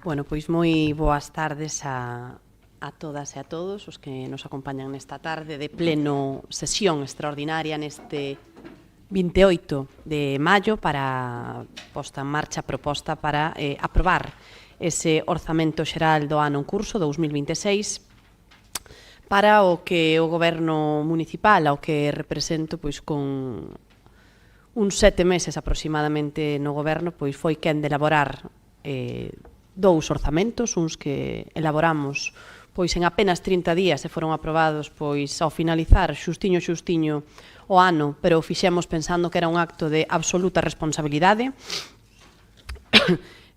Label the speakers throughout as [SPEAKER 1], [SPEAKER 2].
[SPEAKER 1] Bueno, pois moi boas tardes a todas e a todos os que nos acompañan nesta tarde de pleno sesión extraordinaria neste 28 de maio para posta en marcha proposta para aprobar ese orzamento xeral do ano en curso 2026 para o que o goberno municipal, ao que represento, pois con uns 7 meses aproximadamente no goberno, pois foi quen de elaborar dous orzamentos, uns que elaboramos pois en apenas 30 días e foron aprobados pois ao finalizar xustiño o ano, pero o fixemos pensando que era un acto de absoluta responsabilidade.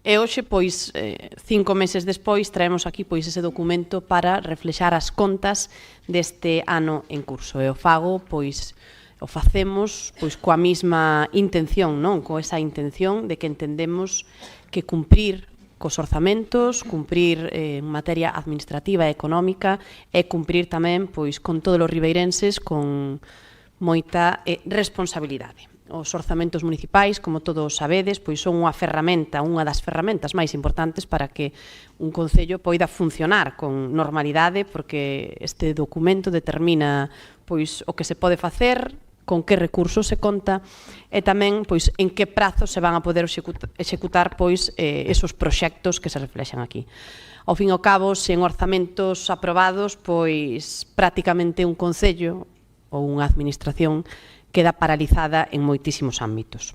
[SPEAKER 1] E hoxe, pois, 5 meses despois, traemos aquí pois ese documento para reflexar as contas deste ano en curso. E o fago, pois, o facemos pois coa mesma intención, non? Coa esa intención de que entendemos que cumprir cos orzamentos, cumprir en materia administrativa e económica e cumprir tamén pois con todos os ribeirenses con moita responsabilidade. Os orzamentos municipais, como todos sabedes, pois son unha ferramenta, unha das ferramentas máis importantes para que un concello poida funcionar con normalidade, porque este documento determina pois o que se pode facer, con que recursos se conta e tamén pois en que prazo se van a poder executar pois esos proxectos que se reflexan aquí. Ao fin e ao cabo, sen orzamentos aprobados, pois prácticamente un concello ou unha administración queda paralizada en moitísimos ámbitos.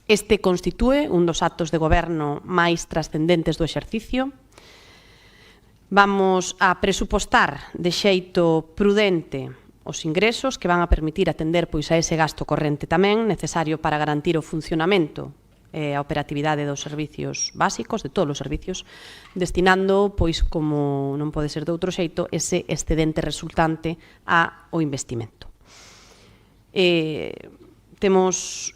[SPEAKER 1] Este constitúe un dos actos de goberno máis trascendentes do exercicio. Vamos a presupostar de xeito prudente os ingresos que van a permitir atender pois a ese gasto corrente tamén necesario para garantir o funcionamento e a operatividade dos servicios básicos, de todos os servicios, destinando, pois, como non pode ser de outro xeito, ese excedente resultante ao investimento. Temos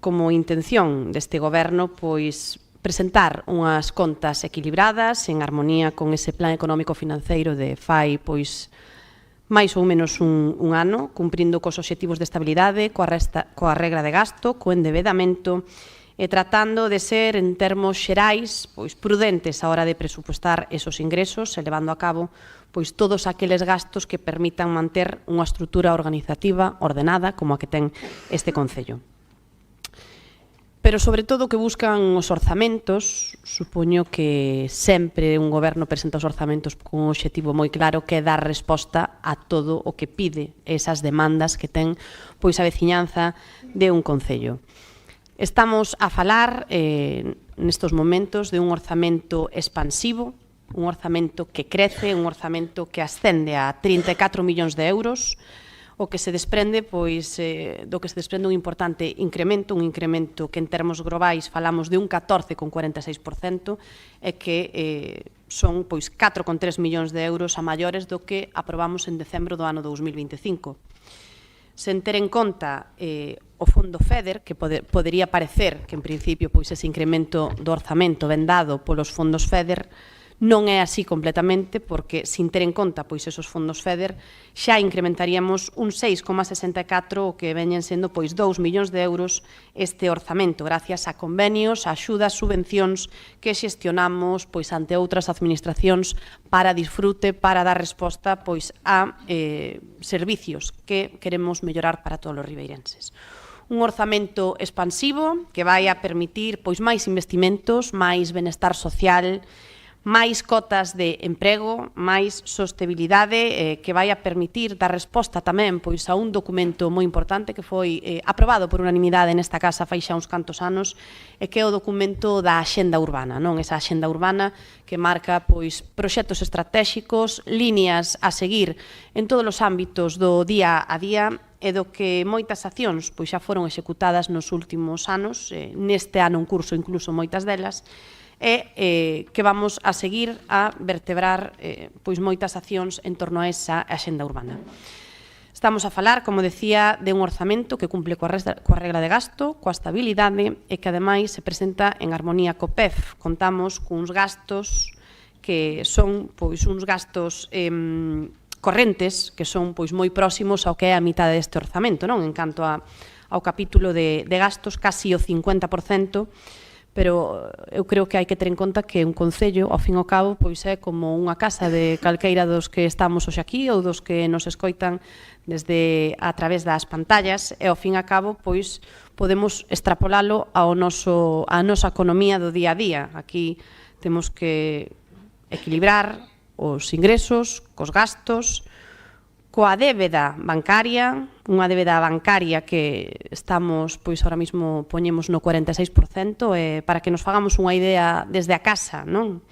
[SPEAKER 1] como intención deste goberno pois presentar unhas contas equilibradas en armonía con ese plan económico financeiro de fai pois máis ou menos un ano, cumprindo cos obxectivos de estabilidade, coa regra de gasto, co endebedamento e tratando de ser, en termos xerais, pois prudentes a hora de presupostar esos ingresos e levando a cabo pois todos aqueles gastos que permitan manter unha estrutura organizativa ordenada como a que ten este concello. Pero, sobre todo, o que buscan os orzamentos, supoño que sempre un goberno presenta os orzamentos con un obxectivo moi claro que é dar resposta a todo o que pide esas demandas que ten pois a veciñanza de un concello. Estamos a falar nestos momentos de un orzamento expansivo, un orzamento que crece, un orzamento que ascende a 34 millóns de euros, o que se desprende pois do que se desprende un importante incremento, un incremento que en termos globais falamos de un 14,46% e que son pois 4,3 millóns de euros a maiores do que aprobamos en decembro do ano 2025. Sen ter en conta o fondo FEDER, que podería parecer que en principio pois ese incremento do orzamento ven dado polos fondos FEDER, non é así completamente, porque, sin ter en conta pois esos fondos FEDER, xa incrementaríamos un 6,64, o que veñen sendo pois 2 millóns de euros este orzamento, gracias a convenios, a axudas, subvencións que xestionamos pois ante outras administracións para disfrute, para dar resposta pois a servicios que queremos mellorar para todos os ribeirenses. Un orzamento expansivo que vai a permitir pois máis investimentos, máis benestar social, máis cotas de emprego, máis sostenibilidade que vai a permitir dar resposta tamén pois a un documento moi importante que foi aprobado por unanimidade nesta casa fai xa uns cantos anos e que é o documento da Axenda Urbana, non? Esa Axenda Urbana que marca pois proxectos estratégicos, líneas a seguir en todos os ámbitos do día a día e do que moitas accións pois xa foron executadas nos últimos anos, neste ano en curso incluso moitas delas, e que vamos a seguir a vertebrar pois moitas accións en torno a esa axenda urbana. Estamos a falar, como decía, de un orzamento que cumple coa regra de gasto, coa estabilidade e que ademais se presenta en armonía co PEF. Contamos cuns gastos que son pois uns gastos correntes que son pois moi próximos ao que é a mitad deste orzamento, non? En canto ao capítulo de gastos, casi o 50%, pero eu creo que hai que ter en conta que un concello, ao fin e ao cabo, pois é como unha casa de calqueira dos que estamos hoxe aquí ou dos que nos escoitan desde a través das pantallas, e ao fin e ao cabo, pois podemos extrapolalo á nosa economía do día a día. Aquí temos que equilibrar os ingresos cos gastos, coa débeda bancaria, unha débeda bancaria que estamos, pois, ahora mismo poñemos no 46%, para que nos fagamos unha idea desde a casa, non?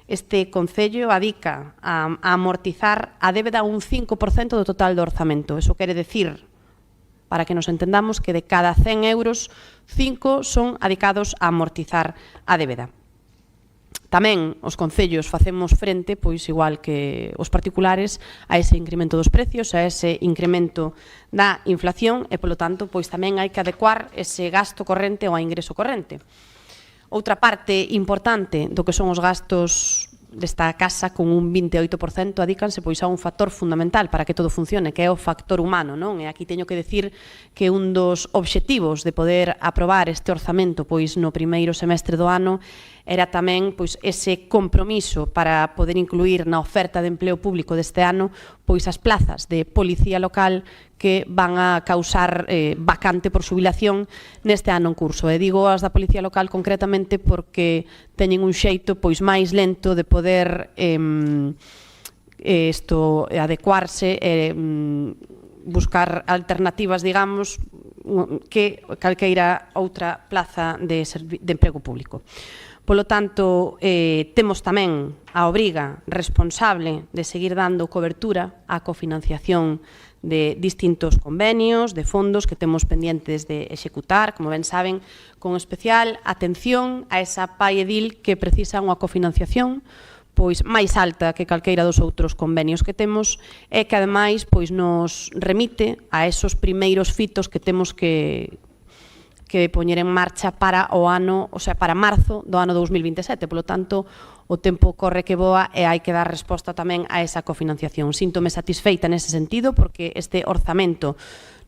[SPEAKER 1] Este Concello adica a amortizar a débeda un 5% do total do orzamento. Eso quere decir, para que nos entendamos, que de cada 100 euros, 5 son adicados a amortizar a débeda. Tamén os concellos facemos frente, pois igual que os particulares, a ese incremento dos precios, a ese incremento da inflación e, polo tanto, pois tamén hai que adecuar ese gasto corrente ao ingreso corrente. Outra parte importante do que son os gastos desta casa, con un 28%, adícanse pois a un factor fundamental para que todo funcione, que é o factor humano, non? E aquí teño que decir que un dos obxectivos de poder aprobar este orzamento pois no primeiro semestre do ano era tamén pois ese compromiso para poder incluir na oferta de empleo público deste ano pois as plazas de policía local que van a causar vacante por xubilación neste ano en curso. E digo as da policía local concretamente porque teñen un xeito pois máis lento de poder adecuarse e buscar alternativas, digamos, que calqueira outra plaza de emprego público. Polo tanto, temos tamén a obriga responsable de seguir dando cobertura á cofinanciación de distintos convenios, de fondos que temos pendientes de executar, como ben saben, con especial atención a esa PAI edil que precisa unha cofinanciación pois máis alta que calqueira dos outros convenios que temos e que ademais pois nos remite a esos primeiros fitos que temos que poñer en marcha para o ano, o sea, para marzo do ano 2027. Polo tanto, o tempo corre que voa e hai que dar resposta tamén a esa cofinanciación. Síntome satisfeita nese sentido porque este orzamento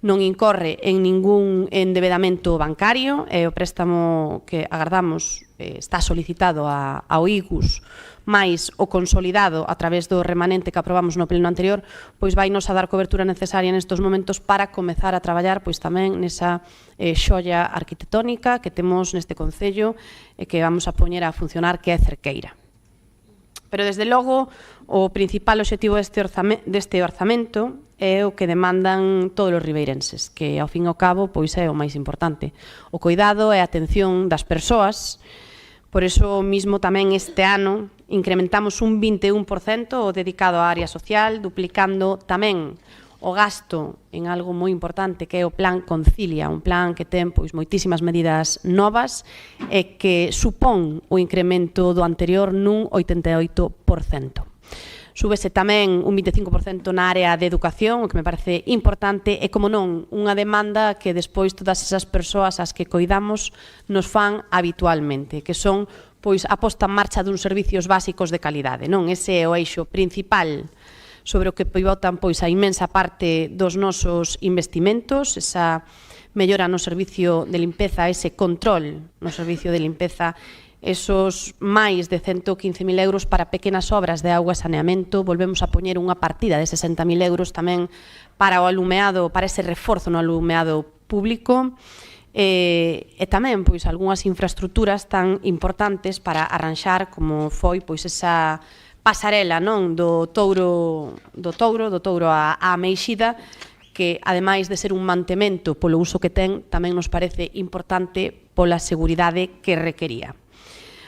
[SPEAKER 1] non incorre en ningún endebedamento bancario e o préstamo que agardamos está solicitado ao IGUS máis o consolidado a través do remanente que aprobamos no pleno anterior, pois vai nos a dar cobertura necesaria nestes momentos para comezar a traballar pois tamén nesa xoia arquitectónica que temos neste Concello e que vamos a poñer a funcionar, que é Cerqueira. Pero, desde logo, o principal obxectivo deste orzamento é o que demandan todos os ribeirenses, que, ao fin e ao cabo, pois é o máis importante. O cuidado e a atención das persoas. Por iso mismo tamén este ano incrementamos un 21% o dedicado á área social, duplicando tamén o gasto en algo moi importante que é o Plan Concilia, un plan que ten pois moitísimas medidas novas e que supón o incremento do anterior nun 88%. Súbese tamén un 25% na área de educación, o que me parece importante, e, como non, unha demanda que despois todas esas persoas ás que coidamos nos fan habitualmente, que son pois a posta en marcha duns servicios básicos de calidade, non? Ese é o eixo principal sobre o que pivotan pois a inmensa parte dos nosos investimentos, esa mellora no servicio de limpeza, ese control no servicio de limpeza, esos máis de 115.000 euros para pequenas obras de auga e saneamento. Volvemos a poñer unha partida de 60.000 euros tamén para o alumeado, para ese reforzo no alumeado público, e tamén pois algunhas infraestructuras tan importantes para arranxar como foi pois esa pasarela, non, do Touro a Meixida, que ademais de ser un mantemento polo uso que ten, tamén nos parece importante pola seguridade que requería.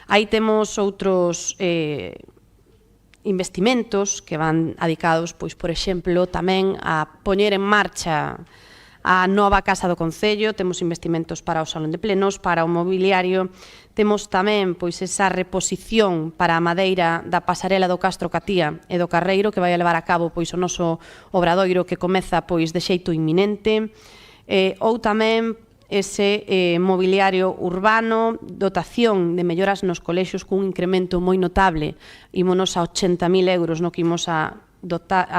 [SPEAKER 1] Aí temos outros investimentos que van adicados, pois, por exemplo, tamén a poñer en marcha a nova Casa do Concello, temos investimentos para o Salón de Plenos, para o mobiliario, temos tamén pois esa reposición para a madeira da pasarela do Castro Catía e do Carreiro, que vai a levar a cabo pois o noso obradoiro que comeza pois de xeito inminente, ou tamén ese mobiliario urbano, dotación de melloras nos colexios cun incremento moi notable, ímonos a 80.000 euros no que imos a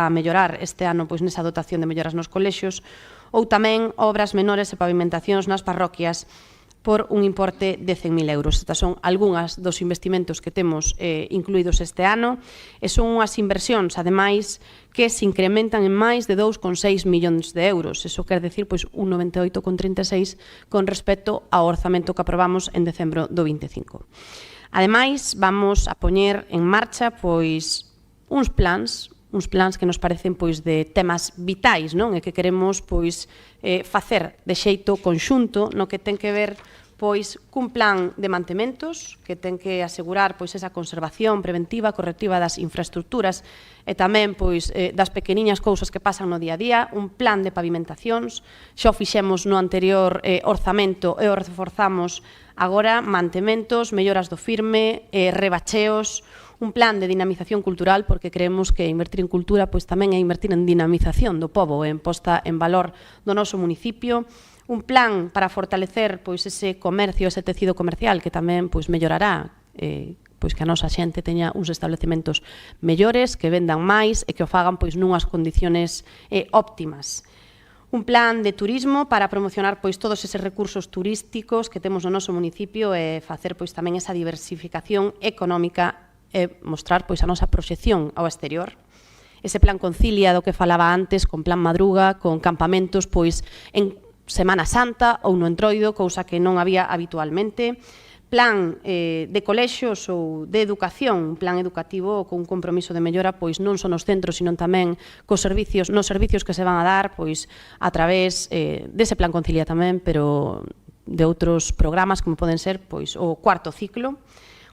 [SPEAKER 1] mellorar este ano pois nesa dotación de melloras nos colexios, ou tamén obras menores e pavimentacións nas parroquias, por un importe de 100.000 euros. Estas son algunhas dos investimentos que temos incluídos este ano e son unhas inversións, ademais, que se incrementan en máis de 2,6 millóns de euros. Eso quer decir un 98,36 con respecto ao orzamento que aprobamos en decembro do 25. Ademais, vamos a poñer en marcha uns plans que nos parecen de temas vitais, non? E que queremos facer de xeito conxunto no que ten que ver cun plan de mantementos que ten que asegurar esa conservación preventiva, correctiva das infraestructuras e tamén das pequeniñas cousas que pasan no día a día, un plan de pavimentacións, xa o fixemos no anterior orzamento e o reforzamos agora, mantementos, melloras do firme, rebacheos, un plan de dinamización cultural, porque creemos que invertir en cultura tamén é invertir en dinamización do pobo e en posta en valor do noso municipio, un plan para fortalecer ese comercio, ese tecido comercial que tamén mellorará, que a nosa xente teña uns establecementos mellores, que vendan máis e que o fagan nunhas condiciones óptimas. Un plan de turismo para promocionar todos eses recursos turísticos que temos no noso municipio e facer tamén esa diversificación económica e mostrar a nosa proxección ao exterior. Ese plan Concilia do que falaba antes, con plan Madruga, con campamentos en Semana Santa ou no Entroido, cousa que non había habitualmente. Plan de colexios ou de educación, un plan educativo con un compromiso de mellora non só nos centros, sino tamén nos servicios que se van a dar a través dese plan Concilia tamén, pero de outros programas como poden ser o cuarto ciclo.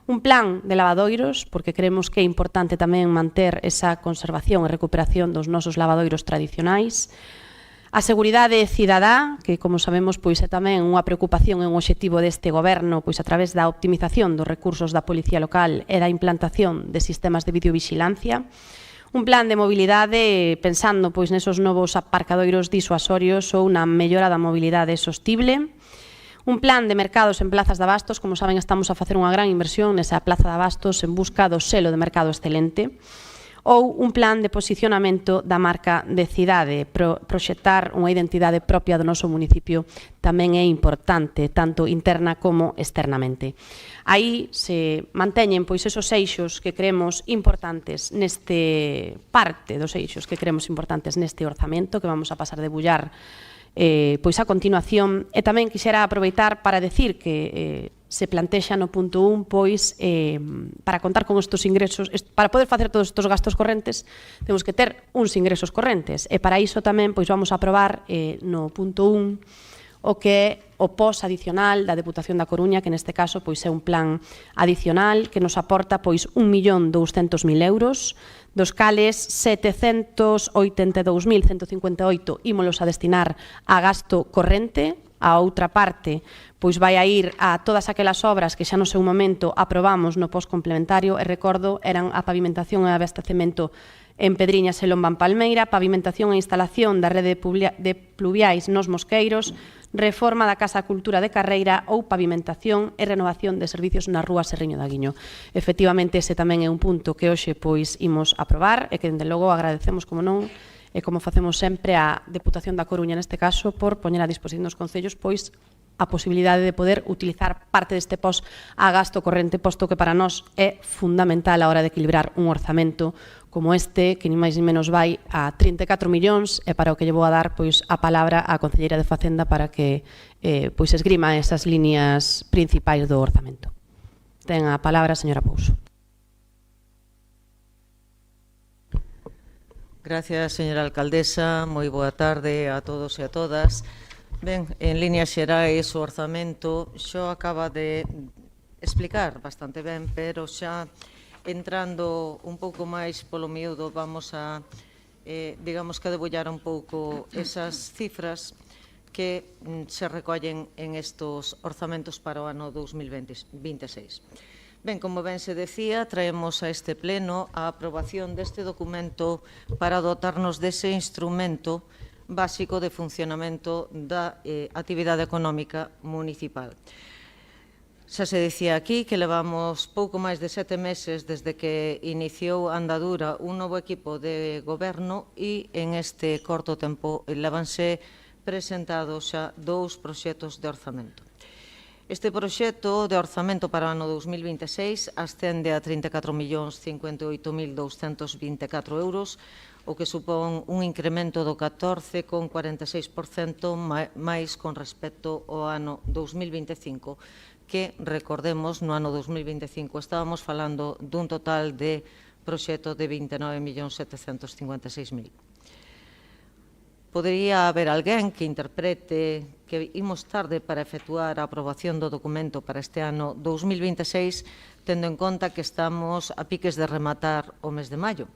[SPEAKER 1] Un plan de lavadoiros, porque creemos que é importante tamén manter esa conservación e recuperación dos nosos lavadoiros tradicionais. A seguridade cidadá, que, como sabemos, é tamén unha preocupación e un obxectivo deste goberno a través da optimización dos recursos da Policía Local e da implantación de sistemas de videovigilancia. Un plan de mobilidade pensando nesos novos aparcadoiros disuasorios ou na mellora da mobilidade sostible. Un plan de mercados en plazas de abastos, como saben, estamos a facer unha gran inversión nesa plaza de abastos en busca do selo de mercado excelente. Ou un plan de posicionamento da marca de cidade, proxectar unha identidade propia do noso municipio tamén é importante, tanto interna como externamente. Aí se manteñen esos eixos que creemos importantes parte dos eixos que creemos importantes neste orzamento que vamos a pasar a debullar a continuación, e tamén quixera aproveitar para decir que se plantexa no punto 1 para contar con estes ingresos, para poder facer todos estes gastos correntes temos que ter uns ingresos correntes e para iso tamén vamos a aprobar no punto 1 o que é o POS adicional da Deputación da Coruña, que neste caso é un plan adicional que nos aporta 1.200.000 euros, dos cales 782.158 ímolos a destinar a gasto corrente. A outra parte vai a ir a todas aquelas obras que xa no seu momento aprobamos no POS complementario, e recordo, eran a pavimentación e abastecemento en Pedriñas e Lombán Palmeira, pavimentación e instalación da rede de pluviais nos Mosqueiros, reforma da Casa Cultura de Carreira ou pavimentación e renovación de servicios na rúa Serriño da Guiño. Efectivamente, ese tamén é un punto que hoxe imos aprobar e que, dende logo, agradecemos, como non, e como facemos sempre a Deputación da Coruña neste caso, por poñer a disposición dos concellos a posibilidade de poder utilizar parte deste POS a gasto corrente, posto que para nós é fundamental a hora de equilibrar un orzamento como este, que ni máis ni menos vai a 34 millóns, e para o que lle vou a dar a palabra á Concelleira de Facenda para que esgrima esas líneas principais do orzamento. Ten a palabra a señora Pouso.
[SPEAKER 2] Gracias, señora alcaldesa. Moi boa tarde a todos e a todas. Ben, en líneas xerais, o orzamento xo acaba de explicar bastante ben, pero xa entrando un pouco máis polo miúdo, vamos a, digamos que debullar un pouco esas cifras que se recollen en estos orzamentos para o ano 2026. Ben, como ben se decía, traemos a este pleno a aprobación deste documento para dotarnos dese instrumento básico de funcionamento da actividade económica municipal. Xa se dicía aquí que levamos pouco máis de 7 meses desde que iniciou a andadura un novo equipo de goberno e en este corto tempo levanse presentados xa 2 proxectos de orzamento. Este proxecto de orzamento para o ano 2026 ascende a 34.058.224 euros, o que supón un incremento do 14,46% máis con respecto ao ano 2025, que, recordemos, no ano 2025 estábamos falando dun total de proxecto de 29.756.000. Podería haber alguén que interprete que imos tarde para efectuar a aprobación do documento para este ano 2026, tendo en conta que estamos a piques de rematar o mes de maio.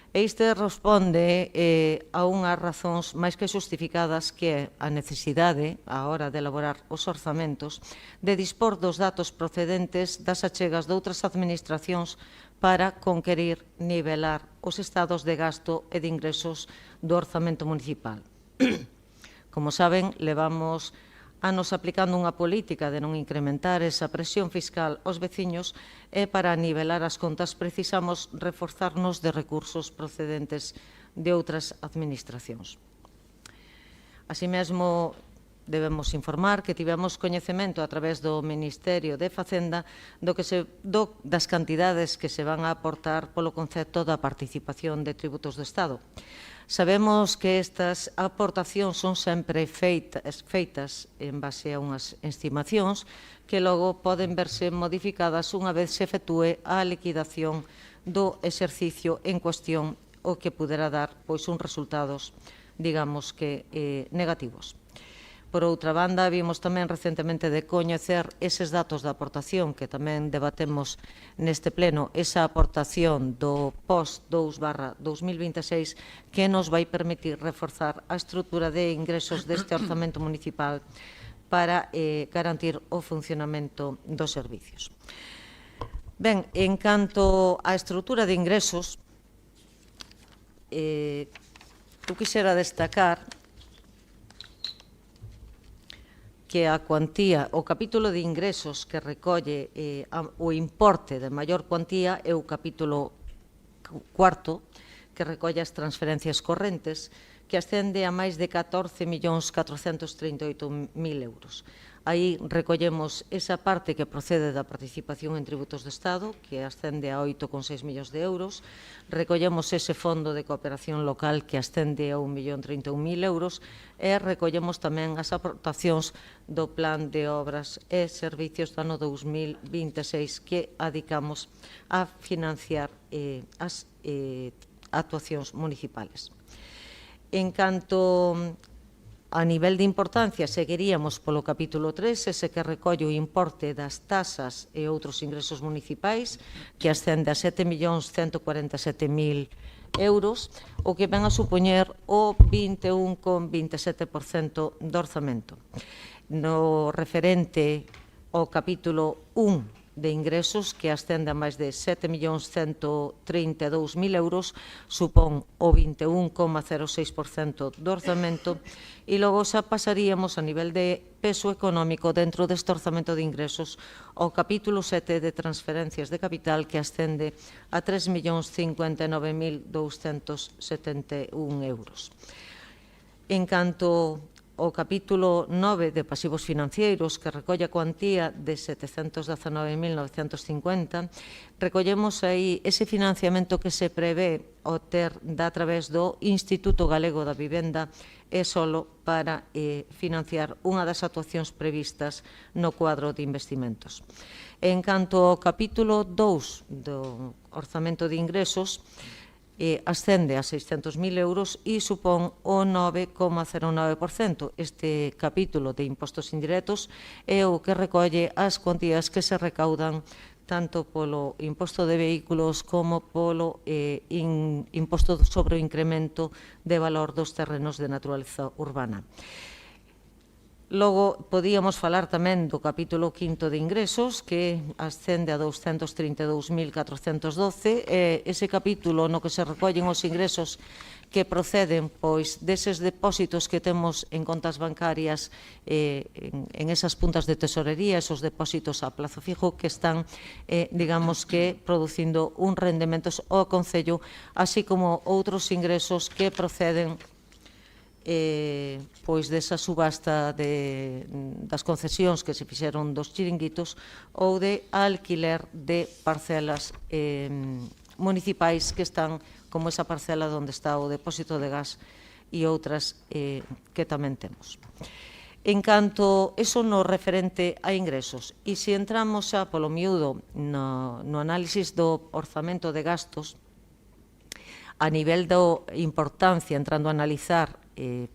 [SPEAKER 2] E isto responde a unhas razóns máis que xustificadas, que é a necesidade, á hora de elaborar os orzamentos, de dispor dos datos procedentes das achegas de outras administracións para conquerir nivelar os estados de gasto e de ingresos do orzamento municipal. Como saben, levamos anos aplicando unha política de non incrementar esa presión fiscal aos veciños, e para nivelar as contas precisamos reforzarnos de recursos procedentes de outras administracións. Así mesmo, debemos informar que tivemos coñecemento a través do Ministerio de Facenda das cantidades que se van a aportar polo concepto da participación de tributos do Estado. Sabemos que estas aportacións son sempre feitas en base a unhas estimacións que logo poden verse modificadas unha vez se efectúe a liquidación do exercicio en cuestión, o que pudera dar uns resultados, digamos que, negativos. Por outra banda, vimos tamén recentemente de coñecer eses datos da aportación que tamén debatemos neste pleno, esa aportación do POS2/2026 que nos vai permitir reforzar a estrutura de ingresos deste orzamento municipal para garantir o funcionamento dos servicios. Ben, en canto á estrutura de ingresos, eu quixera destacar que a cuantía, o capítulo de ingresos que recolle o importe de maior cuantía é o capítulo cuarto, que recolle as transferencias correntes, que ascende a máis de 14.438.000 euros. Aí recollemos esa parte que procede da participación en tributos de Estado, que ascende a 8,6 millóns de euros. Recollemos ese fondo de cooperación local, que ascende a 1.031.000 euros. E recollemos tamén as aportacións do Plan de Obras e Servicios do ano 2026, que adicamos a financiar as actuacións municipales. En canto a nivel de importancia, seguiríamos polo capítulo 3, ese que recolle o importe das tasas e outros ingresos municipais, que ascende a 7.147.000 euros, o que ven a supoñer o 21,27% do orzamento. No referente ao capítulo 1 de ingresos, que ascende a máis de 7.132.000 euros, supón o 21,06% do orzamento, e logo xa pasaríamos a nivel de peso económico dentro deste orzamento de ingresos ao capítulo 7 de transferencias de capital, que ascende a 3.059.271 euros. En canto o capítulo 9 de pasivos financeiros, que recolle a cuantía de 719.950, recollemos aí ese financiamento que se prevé obter a través do Instituto Galego da Vivenda, e solo para financiar unha das actuacións previstas no cuadro de investimentos. En canto ao capítulo 2 do orzamento de ingresos, ascende a 600.000 euros e supón o 9,09%. Este capítulo de impostos indirectos é o que recolle as cuantías que se recaudan tanto polo imposto de vehículos como polo imposto sobre o incremento de valor dos terrenos de naturaleza urbana. Logo, podíamos falar tamén do capítulo 5 de ingresos, que ascende a 232.412. Ese capítulo no que se recollen os ingresos que proceden deses depósitos que temos en contas bancarias, en esas puntas de tesorería, esos depósitos a plazo fijo que están, digamos que, producindo un rendementos ao Concello, así como outros ingresos que proceden pois desa subasta das concesións que se fixeron dos chiringuitos ou de alquiler de parcelas municipais que están como esa parcela onde está o depósito de gas e outras que tamén temos. En canto eso no referente a ingresos, e se entramos xa polo miúdo no análisis do orzamento de gastos, a nivel da importancia, entrando a analizar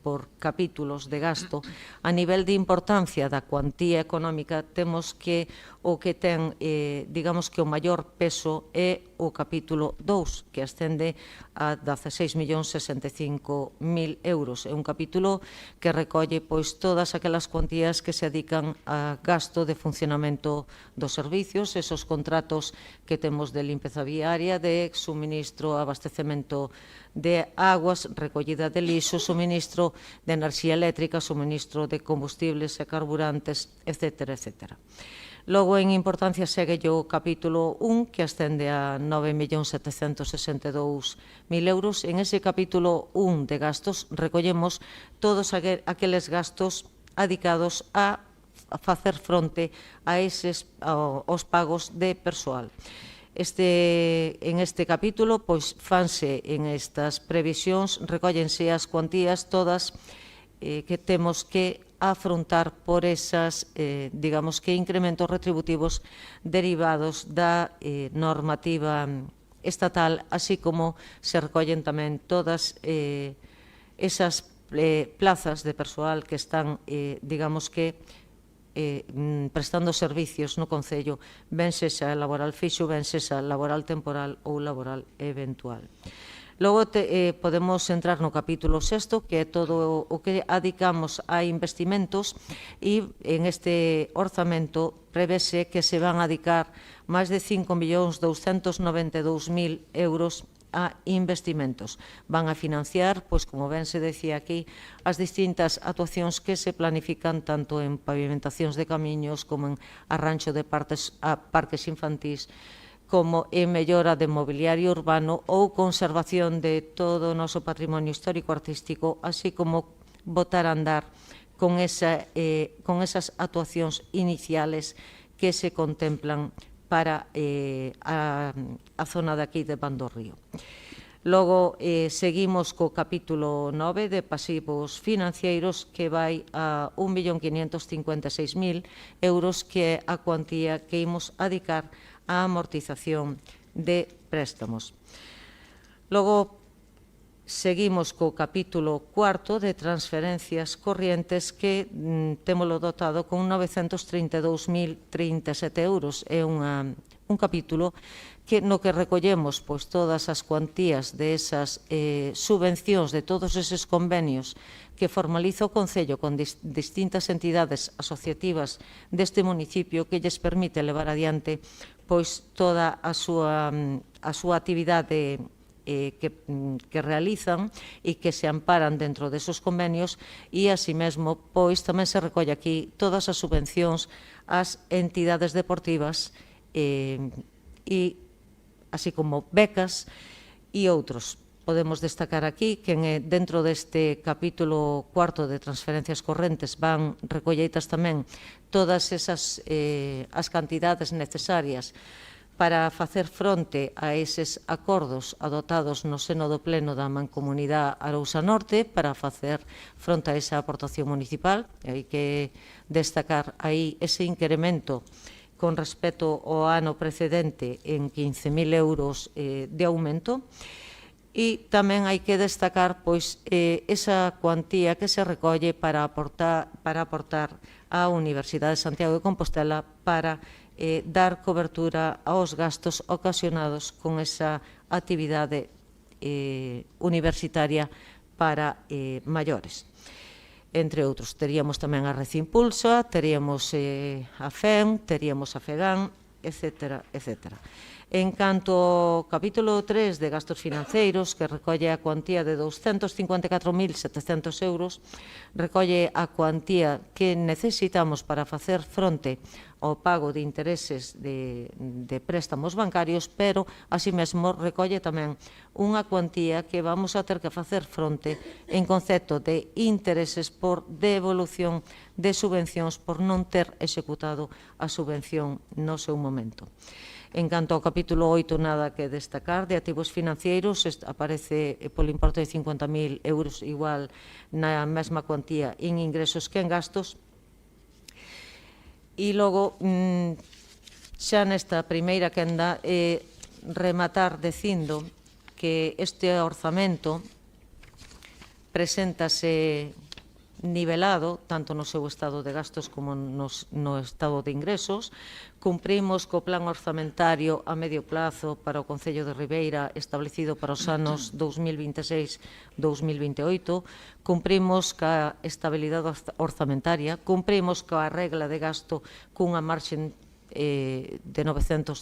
[SPEAKER 2] por capítulos de gasto, a nivel de importancia da cuantía económica, temos que o que ten, digamos que o maior peso é o capítulo 2, que ascende a 16.065.000 euros. É un capítulo que recolle pois todas aquelas cuantías que se dedican a gasto de funcionamento dos servicios, esos contratos que temos de limpeza viaria, de suministro, abastecemento de aguas, recollida de lixo, suministro de enerxía eléctrica, suministro de combustibles e carburantes, etc. etc. Logo, en importancia, segue o capítulo 1, que ascende a 9.762.000 euros. En ese capítulo 1 de gastos recollemos todos aqueles gastos adicados a facer fronte a aos pagos de persoal. En este capítulo, pois, fanse en estas previsións, recóllense as cuantías todas que temos que afrontar por esas, digamos que, incrementos retributivos derivados da normativa estatal, así como se recollen tamén todas esas plazas de persoal que están, digamos que, prestando servicios no Concello, ben sexa laboral fixo, ben sexa laboral temporal ou laboral eventual. Logo podemos entrar no capítulo 6, que é todo o que adicamos a investimentos, e en este orzamento prevese que se van a adicar máis de 5.292.000 euros a investimentos. Van a financiar, pois, como ben se decía aquí, as distintas actuacións que se planifican tanto en pavimentacións de camiños como en arranxo de parques infantís, como en mellora de mobiliario urbano ou conservación de todo o noso patrimonio histórico-artístico, así como botar a andar con esas actuacións iniciales que se contemplan para a zona de aquí de Pan do Río. Logo, seguimos co capítulo 9 de pasivos financeiros, que vai a 1.556.000 euros, que é a cuantía que imos adicar á amortización de préstamos. Logo, seguimos co capítulo 4 de transferencias corrientes, que témolo dotado con 932.037 euros. É un capítulo no que recollemos pois todas as cuantías de esas subvencións, de todos eses convenios que formaliza o Concello con distintas entidades asociativas deste municipio, que lles permite levar adiante pois toda a súa actividade que realizan e que se amparan dentro desos convenios, e, así mesmo, pois tamén se recolle aquí todas as subvencións ás entidades deportivas e así como becas e outros. Podemos destacar aquí que dentro deste capítulo 4 de transferencias correntes van recolleitas tamén todas esas as cantidades necesarias para facer fronte a eses acordos adotados no seno do Pleno da Mancomunidade Arousa Norte, para facer fronte a esa aportación municipal. Hai que destacar aí ese incremento con respecto ao ano precedente en 15.000 euros de aumento. E tamén hai que destacar pois esa cuantía que se recolle para aportar á Universidade de Santiago de Compostela para dar cobertura aos gastos ocasionados con esa actividade universitaria para maiores. Entre outros, teríamos tamén a Red Impulsa, teríamos a FEM, teríamos a FEGAN, etc. etc. En canto ao capítulo 3 de gastos financeiros, que recolle a cuantía de 254.700 euros, recolle a cuantía que necesitamos para facer fronte ao pago de intereses de préstamos bancarios, pero, así mesmo, recolle tamén unha cuantía que vamos a ter que facer fronte en concepto de intereses por devolución de subvencións por non ter executado a subvención no seu momento. En canto ao capítulo 8, nada que destacar. De activos financeiros aparece polo importe de 50.000 euros, igual na mesma cuantía en ingresos que en gastos. E logo, xa nesta primeira quenda, rematar dicindo que este orzamento preséntase nivelado, tanto no seu estado de gastos como no estado de ingresos. Cumprimos co plan orzamentario a medio plazo para o Concello de Ribeira establecido para os anos 2026-2028. Cumprimos ca estabilidade orzamentaria, cumprimos ca regla de gasto cunha marxen de 950.000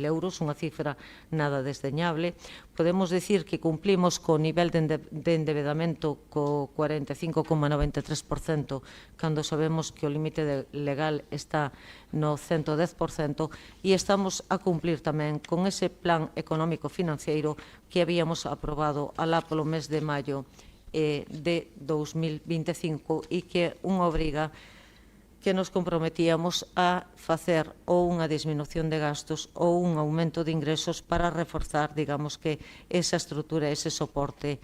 [SPEAKER 2] euros, unha cifra nada desdeñable. Podemos dicir que cumplimos co nivel de endebedamento co 45,93%, cando sabemos que o límite legal está no 110%, e estamos a cumplir tamén con ese plan económico financiero que habíamos aprobado alá polo mes de maio de 2025 e que unha obriga que nos comprometíamos a facer ou unha disminución de gastos ou un aumento de ingresos para reforzar, digamos que, esa estrutura, ese soporte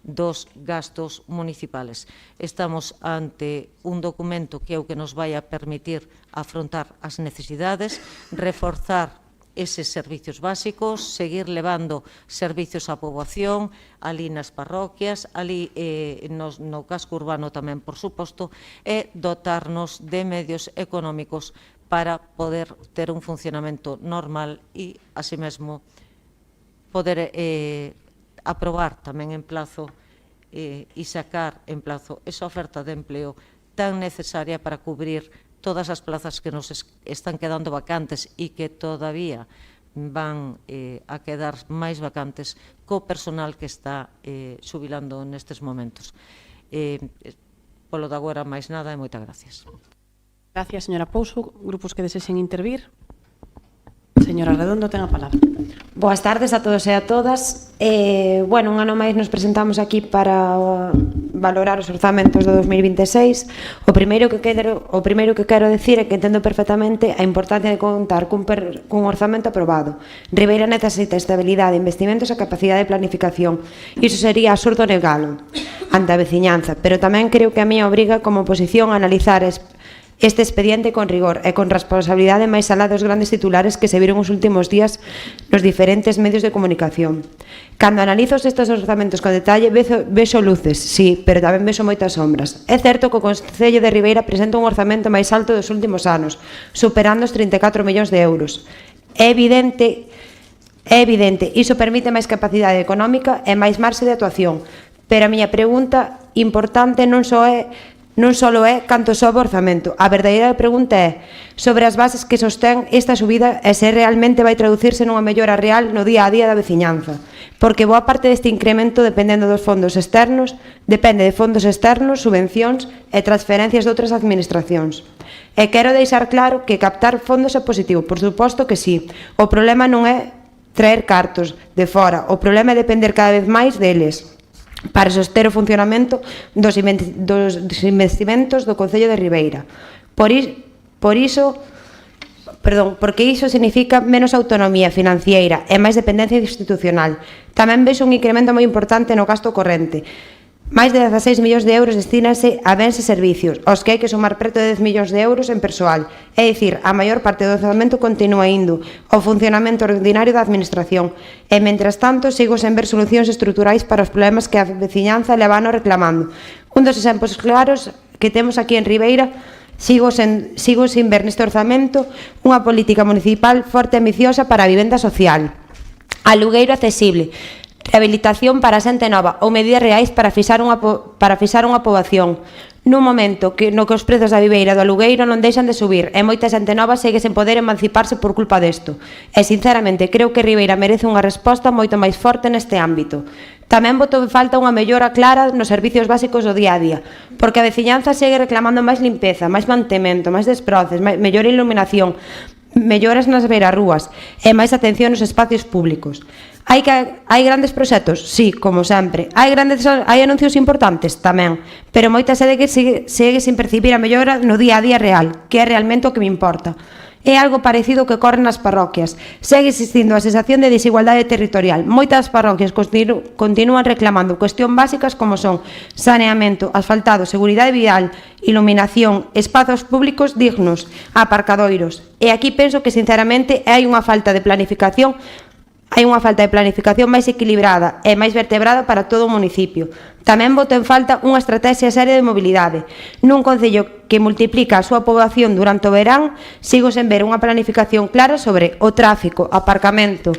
[SPEAKER 2] dos gastos municipales. Estamos ante un documento que é o que nos vai a permitir afrontar as necesidades, reforzar eses servicios básicos, seguir levando servicios á poboación, ali nas parroquias, ali no casco urbano tamén, por suposto, e dotarnos de medios económicos para poder ter un funcionamento normal e, así mesmo, poder aprobar tamén en plazo e sacar en plazo esa oferta de empleo tan necesaria para cubrir todas as plazas que nos están quedando vacantes e que todavía van a quedar máis vacantes co personal que está xubilando nestes momentos. Polo de agora, máis nada e moitas gracias.
[SPEAKER 1] Gracias, señora Pouso. Grupos que desexen intervir. Señora Redondo, ten a palabra.
[SPEAKER 3] Boas tardes a todos e a todas. Un ano máis nos presentamos aquí para valorar os orzamentos do 2026. O primeiro que quero decir é que entendo perfectamente a importancia de contar cun orzamento aprobado. Ribeira necesita estabilidade, investimentos e capacidade de planificación. Iso sería absurdo negalo ante a veciñanza, pero tamén creo que a miña obriga como oposición a analizar este expediente con rigor e con responsabilidade máis alá dos grandes titulares que se viron os últimos días nos diferentes medios de comunicación. Cando analizo estes orzamentos con detalle, vexo luces, sí, pero tamén vexo moitas sombras. É certo que o Concello de Ribeira presenta un orzamento máis alto dos últimos anos, superando os 34 millóns de euros. É evidente, iso permite máis capacidade económica e máis marxe de actuación, pero a miña pregunta importante non só é canto sobe o orzamento. A verdadeira pregunta é sobre as bases que sostén esta subida e se realmente vai traducirse nunha mellora real no día a día da veciñanza. Porque boa parte deste incremento depende de fondos externos, subvencións e transferencias de outras administracións. E quero deixar claro que captar fondos é positivo, por suposto que sí. O problema non é traer cartos de fora, o problema é depender cada vez máis deles para soster o funcionamento dos investimentos do Concello de Ribeira. Porque iso significa menos autonomía financiera e máis dependencia institucional. Tamén vexo un incremento moi importante no gasto corrente. Máis de 16 millóns de euros destínase a bens e servicios, aos que hai que sumar preto de 10 millóns de euros en persoal. É dicir, a maior parte do orzamento continúa indo ao funcionamento ordinario da administración. E, mentras tanto, sigo sen ver solucións estruturais para os problemas que a veciñanza levano reclamando. Un dos exemplos claros que temos aquí en Ribeira, sigo sen ver neste orzamento unha política municipal forte e ambiciosa para a vivenda social, alugueiro accesible, rehabilitación para a xente nova ou medidas reais para fixar unha poboación. nun momento no que os prezos da viveira do alugueiro non deixan de subir e moita xente nova segue sen poder emanciparse por culpa desto. E, sinceramente, creo que Ribeira merece unha resposta moito máis forte neste ámbito. Tamén boto en falta unha mellora clara nos servicios básicos do día a día, porque a veciñanza segue reclamando máis limpeza, máis mantemento, máis desproces, mellor iluminación, melloras nas beirarrúas e máis atención nos espacios públicos. Hai grandes proxectos? Sí, como sempre. Hai anuncios importantes? Tamén. Pero moita xente que segue sin percibir a mellora no día a día real, que é realmente o que me importa. É algo parecido que ocorre nas parroquias. Segue existindo a sensación de desigualdade territorial. Moitas parroquias continúan reclamando cuestións básicas como son saneamento, asfaltado, seguridade vial, iluminación, espazos públicos dignos, aparcadoiros. E aquí penso que, sinceramente, hai unha falta de planificación máis equilibrada e máis vertebrada para todo o municipio. Tamén boto en falta unha estrategia seria de mobilidade. Nun concello que multiplica a súa poboación durante o verán, sigo sen ver unha planificación clara sobre o tráfico, aparcamento,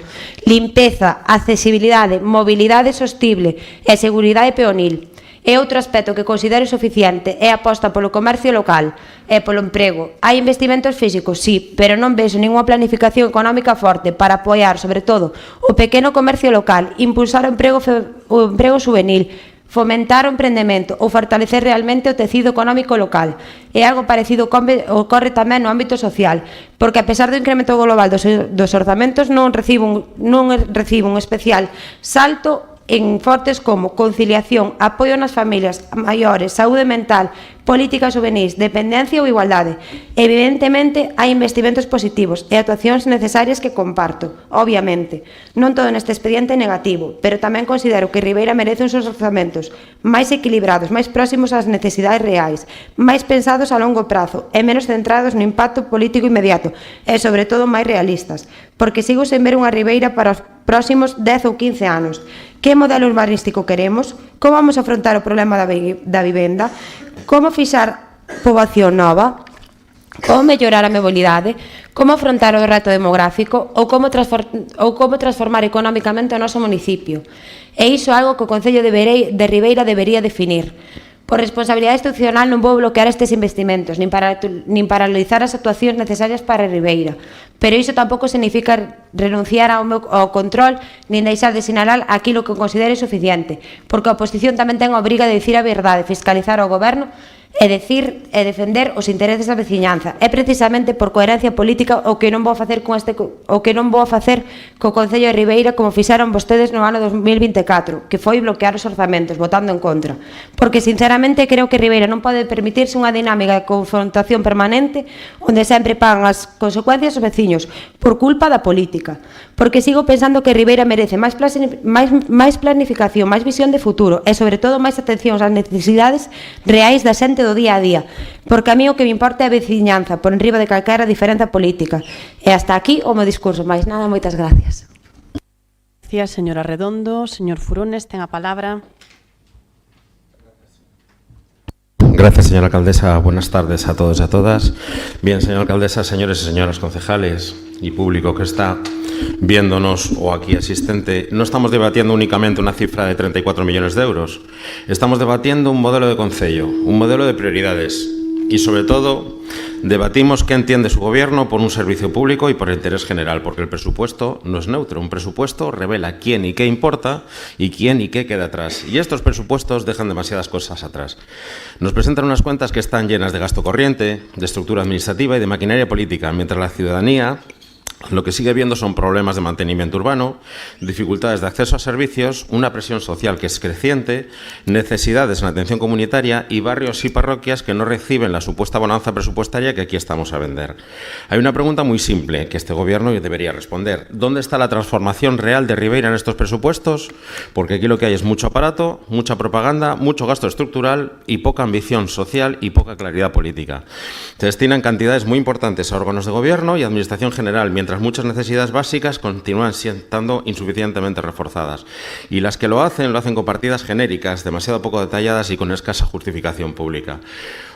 [SPEAKER 3] limpeza, accesibilidade, mobilidade sostible e seguridade peonil. E outro aspecto que considero suficiente é a aposta polo comercio local e polo emprego. Hai investimentos físicos, sí, pero non vexo ninguna planificación económica forte para apoiar, sobre todo, o pequeno comercio local, impulsar o emprego juvenil, fomentar o emprendemento ou fortalecer realmente o tecido económico local. E algo parecido ocorre tamén no ámbito social, porque a pesar do incremento global dos orzamentos non recibo un especial salto en fortes como conciliación, apoio nas familias maiores, saúde mental, políticas juvenis, dependencia ou igualdade. Evidentemente, hai investimentos positivos e actuacións necesarias que comparto, obviamente. Non todo neste expediente é negativo, pero tamén considero que Ribeira merece uns orzamentos máis equilibrados, máis próximos ás necesidades reais, máis pensados a longo prazo e menos centrados no impacto político inmediato e, sobre todo, máis realistas, porque sigo sen ver unha Ribeira para os próximos 10 ou 15 anos. Que modelo urbanístico queremos? Como vamos a afrontar o problema da vivenda? Como fixar poboación nova? Como mellorar a mobilidade? Como afrontar o reto demográfico? Ou como transformar económicamente o noso municipio? E iso é algo que o Concello de Ribeira debería definir. Por responsabilidade institucional non vou bloquear estes investimentos, nin paralizar as actuacións necesarias para Ribeira. Pero iso tampouco significa renunciar ao control, nin deixar de sinalar aquilo que considere suficiente, porque a oposición tamén ten a obriga de dicir a verdade, fiscalizar ao goberno e defender os intereses da veciñanza. É precisamente por coherencia política o que non vou facer co Concello de Ribeira como fixeron vostedes no ano 2024, que foi bloquear os orzamentos, votando en contra. Porque, sinceramente, creo que Ribeira non pode permitirse unha dinámica de confrontación permanente onde sempre pagan as consecuencias os veciños por culpa da política. Porque sigo pensando que Ribeira merece máis planificación, máis visión de futuro e, sobre todo, máis atención ás necesidades reais da xente do día a día, porque a mí o que me importa é a veciñanza por enriba de calquera diferenza política. E hasta aquí o meu discurso, máis nada, moitas gracias.
[SPEAKER 1] Gracias, señora Redondo. Señor Furones, ten a palabra.
[SPEAKER 4] Gracias, señora alcaldesa. Buenas tardes a todos y a todas. Bien, señora alcaldesa, señores y señoras concejales y público que está viéndonos o aquí asistente, no estamos debatiendo únicamente una cifra de 34 millones de euros. Estamos debatiendo un modelo de concello, un modelo de prioridades y, sobre todo, debatimos qué entiende su gobierno por un servicio público y por el interés general, porque el presupuesto no es neutro. Un presupuesto revela quién y qué importa y quién y qué queda atrás. Y estos presupuestos dejan demasiadas cosas atrás. Nos presentan unas cuentas que están llenas de gasto corriente, de estructura administrativa y de maquinaria política, mientras la ciudadanía lo que sigue viendo son problemas de mantenimiento urbano, dificultades de acceso a servicios, una presión social que es creciente, necesidades en atención comunitaria y barrios y parroquias que no reciben la supuesta bonanza presupuestaria que aquí estamos a vender. Hay una pregunta muy simple que este Gobierno debería responder. ¿Dónde está la transformación real de Ribeira en estos presupuestos? Porque aquí lo que hay es mucho aparato, mucha propaganda, mucho gasto estructural y poca ambición social y poca claridad política. Se destinan cantidades muy importantes a órganos de Gobierno y Administración general, mientras muchas necesidades básicas continúan siendo insuficientemente reforzadas. Y las que lo hacen con partidas genéricas, demasiado poco detalladas y con escasa justificación pública.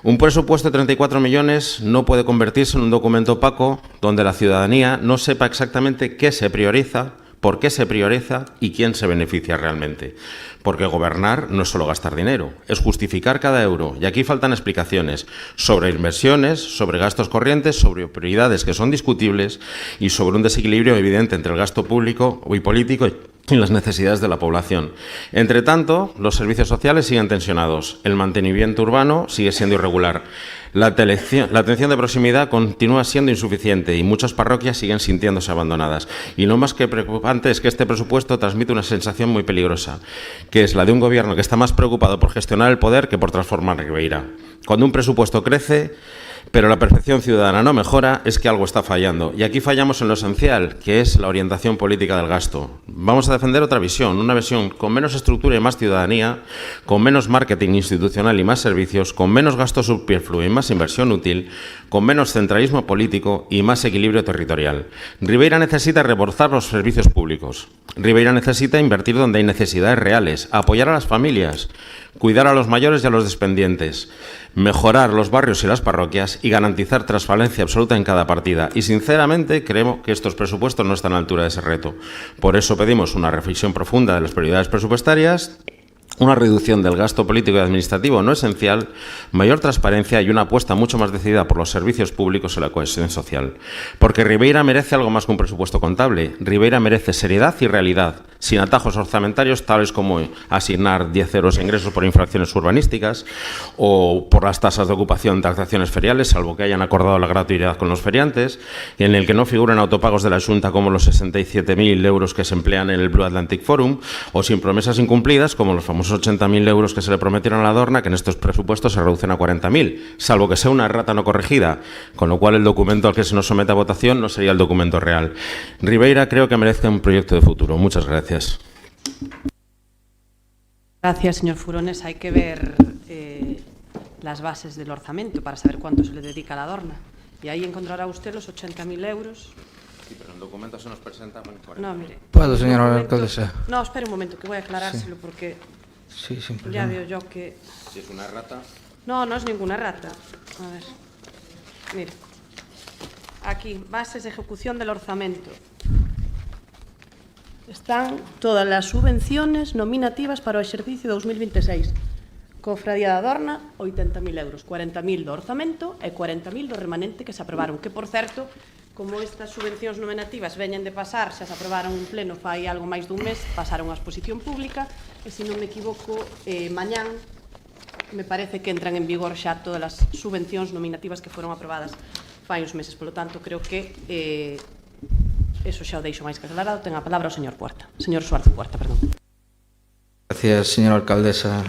[SPEAKER 4] Un presupuesto de 34 millones no puede convertirse en un documento opaco donde la ciudadanía no sepa exactamente qué se prioriza, ¿Por qué se prioriza y quién se beneficia realmente? Porque gobernar no es solo gastar dinero, es justificar cada euro. Y aquí faltan explicaciones sobre inversiones, sobre gastos corrientes, sobre prioridades que son discutibles y sobre un desequilibrio evidente entre el gasto público y político y las necesidades de la población. Entre tanto, los servicios sociales siguen tensionados, el mantenimiento urbano sigue siendo irregular, la atención de proximidad continúa siendo insuficiente y muchas parroquias siguen sintiéndose abandonadas. Y lo más que preocupante es que este presupuesto transmite una sensación muy peligrosa, que es la de un gobierno que está más preocupado por gestionar el poder que por transformar Ribeira. Cuando un presupuesto crece, pero la percepción ciudadana no mejora, es que algo está fallando. Y aquí fallamos en lo esencial, que es la orientación política del gasto. Vamos a defender otra visión, una visión con menos estructura y más ciudadanía, con menos marketing institucional y más servicios, con menos gasto superfluo y más inversión útil, con menos centralismo político y más equilibrio territorial. Ribeira necesita reforzar los servicios públicos. Ribeira necesita invertir donde hay necesidades reales, apoyar a las familias, cuidar a los mayores y a los dependientes, mejorar los barrios y las parroquias y garantizar transparencia absoluta en cada partida. Y, sinceramente, creemos que estos presupuestos no están a la altura de ese reto. Por eso pedimos una reflexión profunda de las prioridades presupuestarias, una reducción del gasto político y administrativo no esencial, mayor transparencia y una apuesta mucho más decidida por los servicios públicos y la cohesión social. Porque Ribeira merece algo más que un presupuesto contable. Ribeira merece seriedad y realidad, sin atajos orzamentarios tales como asignar 10 euros de ingresos por infracciones urbanísticas o por las tasas de ocupación de atracciones feriales, salvo que hayan acordado la gratuidad con los feriantes, en el que no figuran autopagos de la Xunta como los 67.000 euros que se emplean en el Blue Atlantic Forum, o sin promesas incumplidas como los famosos 80.000 euros que se le prometieron a la Dorna, que en estos presupuestos se reducen a 40.000, salvo que sea una errata no corregida, con lo cual el documento al que se nos somete a votación no sería el documento real. Ribeira creo que merece un proyecto de futuro. Muchas gracias.
[SPEAKER 1] Gracias, señor Furones. Hay que ver las bases del orzamento para saber cuánto se le dedica a la Dorna. Y ahí encontrará usted los 80.000 euros.
[SPEAKER 4] Sí, pero en el documento se nos presenta...
[SPEAKER 1] No, mire.
[SPEAKER 5] ¿Puedo, señora alcaldesa?
[SPEAKER 1] No, espere un momento, que voy a aclarárselo porque
[SPEAKER 5] Sí, sin
[SPEAKER 1] ya
[SPEAKER 5] problema.
[SPEAKER 1] veo yo que...
[SPEAKER 4] Si es una errata...
[SPEAKER 1] No, no es ninguna rata. A ver. Mire. Aquí, bases de ejecución del orzamento. Están todas las subvenciones nominativas para o exercicio 2026. Cofradía da Dorna, 80.000 euros. 40.000 do orzamento e 40.000 do remanente que se aprobaron. Que, por certo, como estas subvencións nominativas veñen de pasar, xa se aprobaron un pleno fai algo máis dun mes, pasaron a exposición pública, e, se non me equivoco, mañán me parece que entran en vigor xa todas as subvencións nominativas que foron aprobadas fai uns meses. Polo tanto, creo que eso xa o deixo máis que aclarado. Ten a palabra o señor Puerta. Señor Suárez Puerta, perdón.
[SPEAKER 5] Gracias, señora alcaldesa.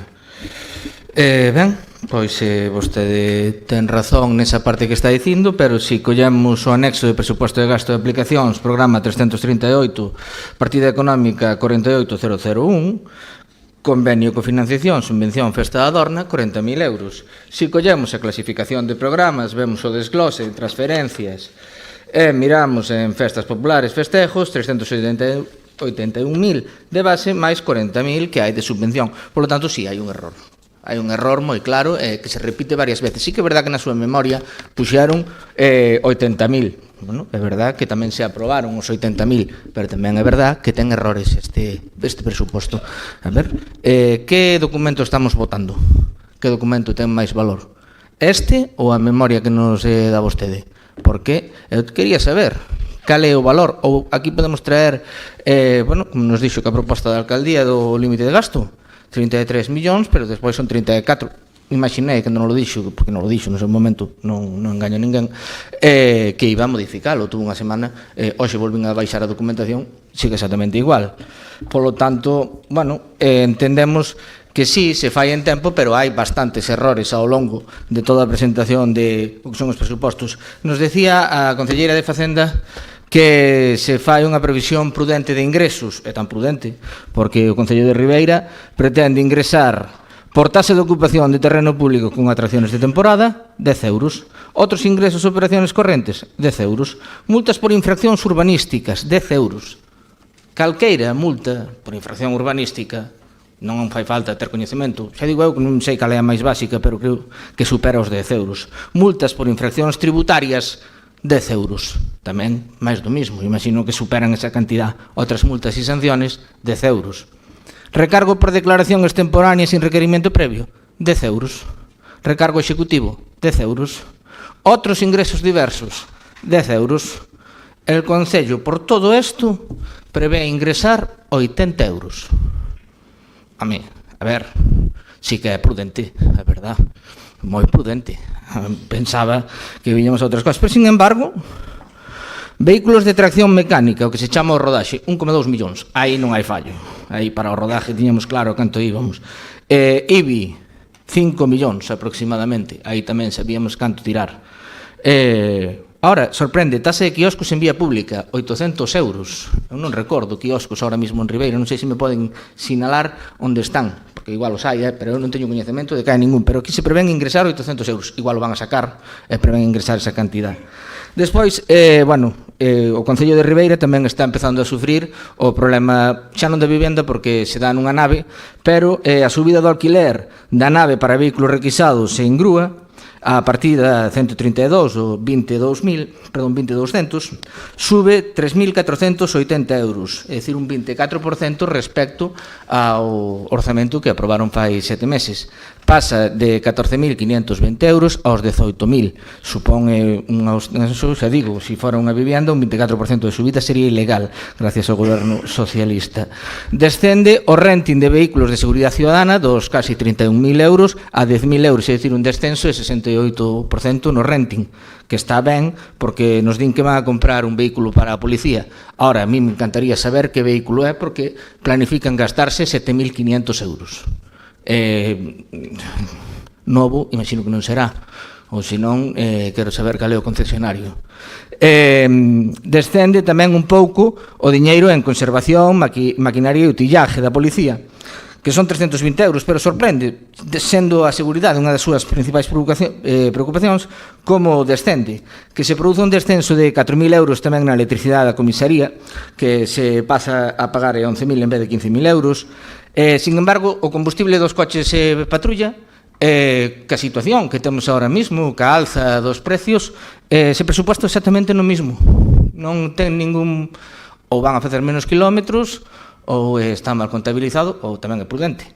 [SPEAKER 5] Ben, pois vostede ten razón nesa parte que está dicindo, pero se collemos o anexo de presuposto de gasto de aplicacións, programa 338, partida económica 48001, convenio co financiación, subvención Festa da Dorna, 40.000 euros. Se collemos a clasificación de programas, vemos o desglose de transferencias, e miramos en festas populares, festejos, 381.000 de base, máis 40.000 que hai de subvención. Por lo tanto, sí, hai un error. Hai un error moi claro que se repite varias veces. Sí que é verdad que na súa memoria puxeron 80.000. Bueno, é verdad que tamén se aprobaron os 80.000, pero tamén é verdad que ten errores este presuposto. A ver, que documento estamos votando? Que documento ten máis valor? Este ou a memoria que nos dá vostede? Porque eu quería saber cal é o valor, ou aquí podemos traer, bueno, como nos dixo que a proposta da alcaldía do límite de gasto, 33 millóns, pero despois son 34. Imaginei que non lo dixo, porque non lo dixo no seu momento, non engaño a ninguén, que iba a modificalo. Tuve unha semana, hoxe volvín a baixar a documentación, sigue exactamente igual. Por lo tanto, bueno, entendemos que sí, se fai en tempo, pero hai bastantes errores ao longo de toda a presentación de o que son os presupostos. Nos decía a concelleira de Facenda que se fai unha previsión prudente de ingresos, é tan prudente, porque o Concello de Ribeira pretende ingresar por tasa de ocupación de terreno público con atracciones de temporada, 10 euros. Outros ingresos e operaciones correntes, 10 euros. Multas por infraccións urbanísticas, 10 euros. Calqueira multa por infracción urbanística, non fai falta ter coñecemento, xa digo eu que non sei cal é a máis básica, pero creo que supera os 10 euros. Multas por infraccións tributarias, 10 euros. Tamén máis do mismo, imagino que superan esa cantidad. Outras multas e sanciones, 10 euros. Recargo por declaración extemporánea sin requerimento previo, 10 euros. Recargo executivo, 10 euros. Outros ingresos diversos, 10 euros. El Concello, por todo isto, prevé ingresar 80 euros. A mí, a ver, sí que é prudente, é verdad, moi prudente. Pensaba que viñamos a outras cosas, pero, sin embargo, vehículos de tracción mecánica, o que se chama o rodaxe, 1,2 millóns. Aí non hai fallo. Aí para o rodaje tiñamos claro canto íbamos. IBI, 5 millóns aproximadamente. Aí tamén sabíamos canto tirar. Ahora, sorprende, tasa de quioscos en vía pública, 800 euros. Eu non recordo quioscos ahora mismo en Ribeira, non sei se me poden sinalar onde están, porque igual os hai, pero eu non teño coñecemento de que hai ningún, pero aquí se prevén ingresar 800 euros, igual o van a sacar, prevén ingresar esa cantidad. Despois, o Concello de Ribeira tamén está empezando a sufrir o problema xa non de vivenda porque se dá nunha nave, pero a subida do alquiler da nave para vehículos requisados en grúa, a partida 132 ou 22.200, sube 3.480 euros, é dicir, un 24% respecto ao orzamento que aprobaron fai 7 meses. Pasa de 14.520 euros aos 18.000. Supón xa digo, se fora unha vivenda, un 24% de subida sería ilegal, gracias ao goberno socialista. Descende o renting de vehículos de seguridade ciudadana dos casi 31.000 euros a 10.000 euros, é dicir, un descenso de 68% no renting, que está ben, porque nos din que van a comprar un vehículo para a policía. Ahora, a mí me encantaría saber que vehículo é, porque planifican gastarse 7.500 euros. Novo, imagino que non será, ou senón, quero saber cal é o concesionario. Descende tamén un pouco o diñeiro en conservación, maquinaria e utillaje da policía, que son 320 euros, pero sorprende, sendo a seguridade unha das súas principais preocupacións, como descende, que se produce un descenso de 4.000 euros tamén na electricidade da comisaría, que se pasa a pagar 11.000 en vez de 15.000 euros. Sin embargo, o combustible dos coches patrulla, que a situación que temos ahora mismo, que a alza dos precios, se presupuesto exactamente no mismo. Non ten ningún... ou van a facer menos kilómetros, ou está mal contabilizado, ou tamén é prudente.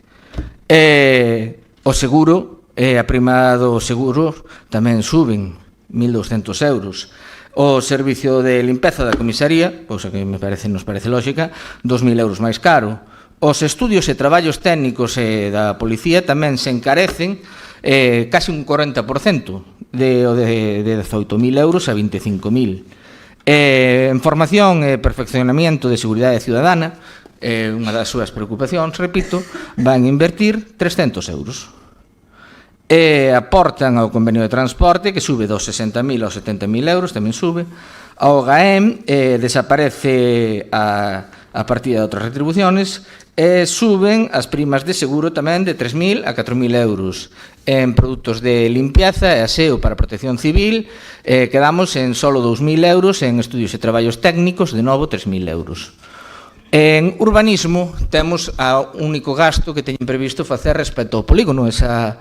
[SPEAKER 5] O seguro, a prima do seguro, tamén suben 1.200 euros. O servicio de limpeza da comisaría, cousa que nos parece lógica, 2.000 euros máis caro. Os estudios e traballos técnicos da policía tamén se encarecen casi un 40%, de 18.000 euros a 25.000. En formación e perfeccionamiento de seguridade ciudadana, unha das súas preocupacións, repito, van invertir 300 euros. Aportan ao convenio de transporte, que sube dos 60.000 aos 70.000 euros, tamén sube. A OGM desaparece a partida de outras retribuciones, suben as primas de seguro tamén de 3.000 a 4.000 euros. En produtos de limpieza e aseo para protección civil quedamos en solo 2.000 euros, en estudios e traballos técnicos, de novo 3.000 euros. En urbanismo temos o único gasto que teñen previsto facer respecto ao polígono, esa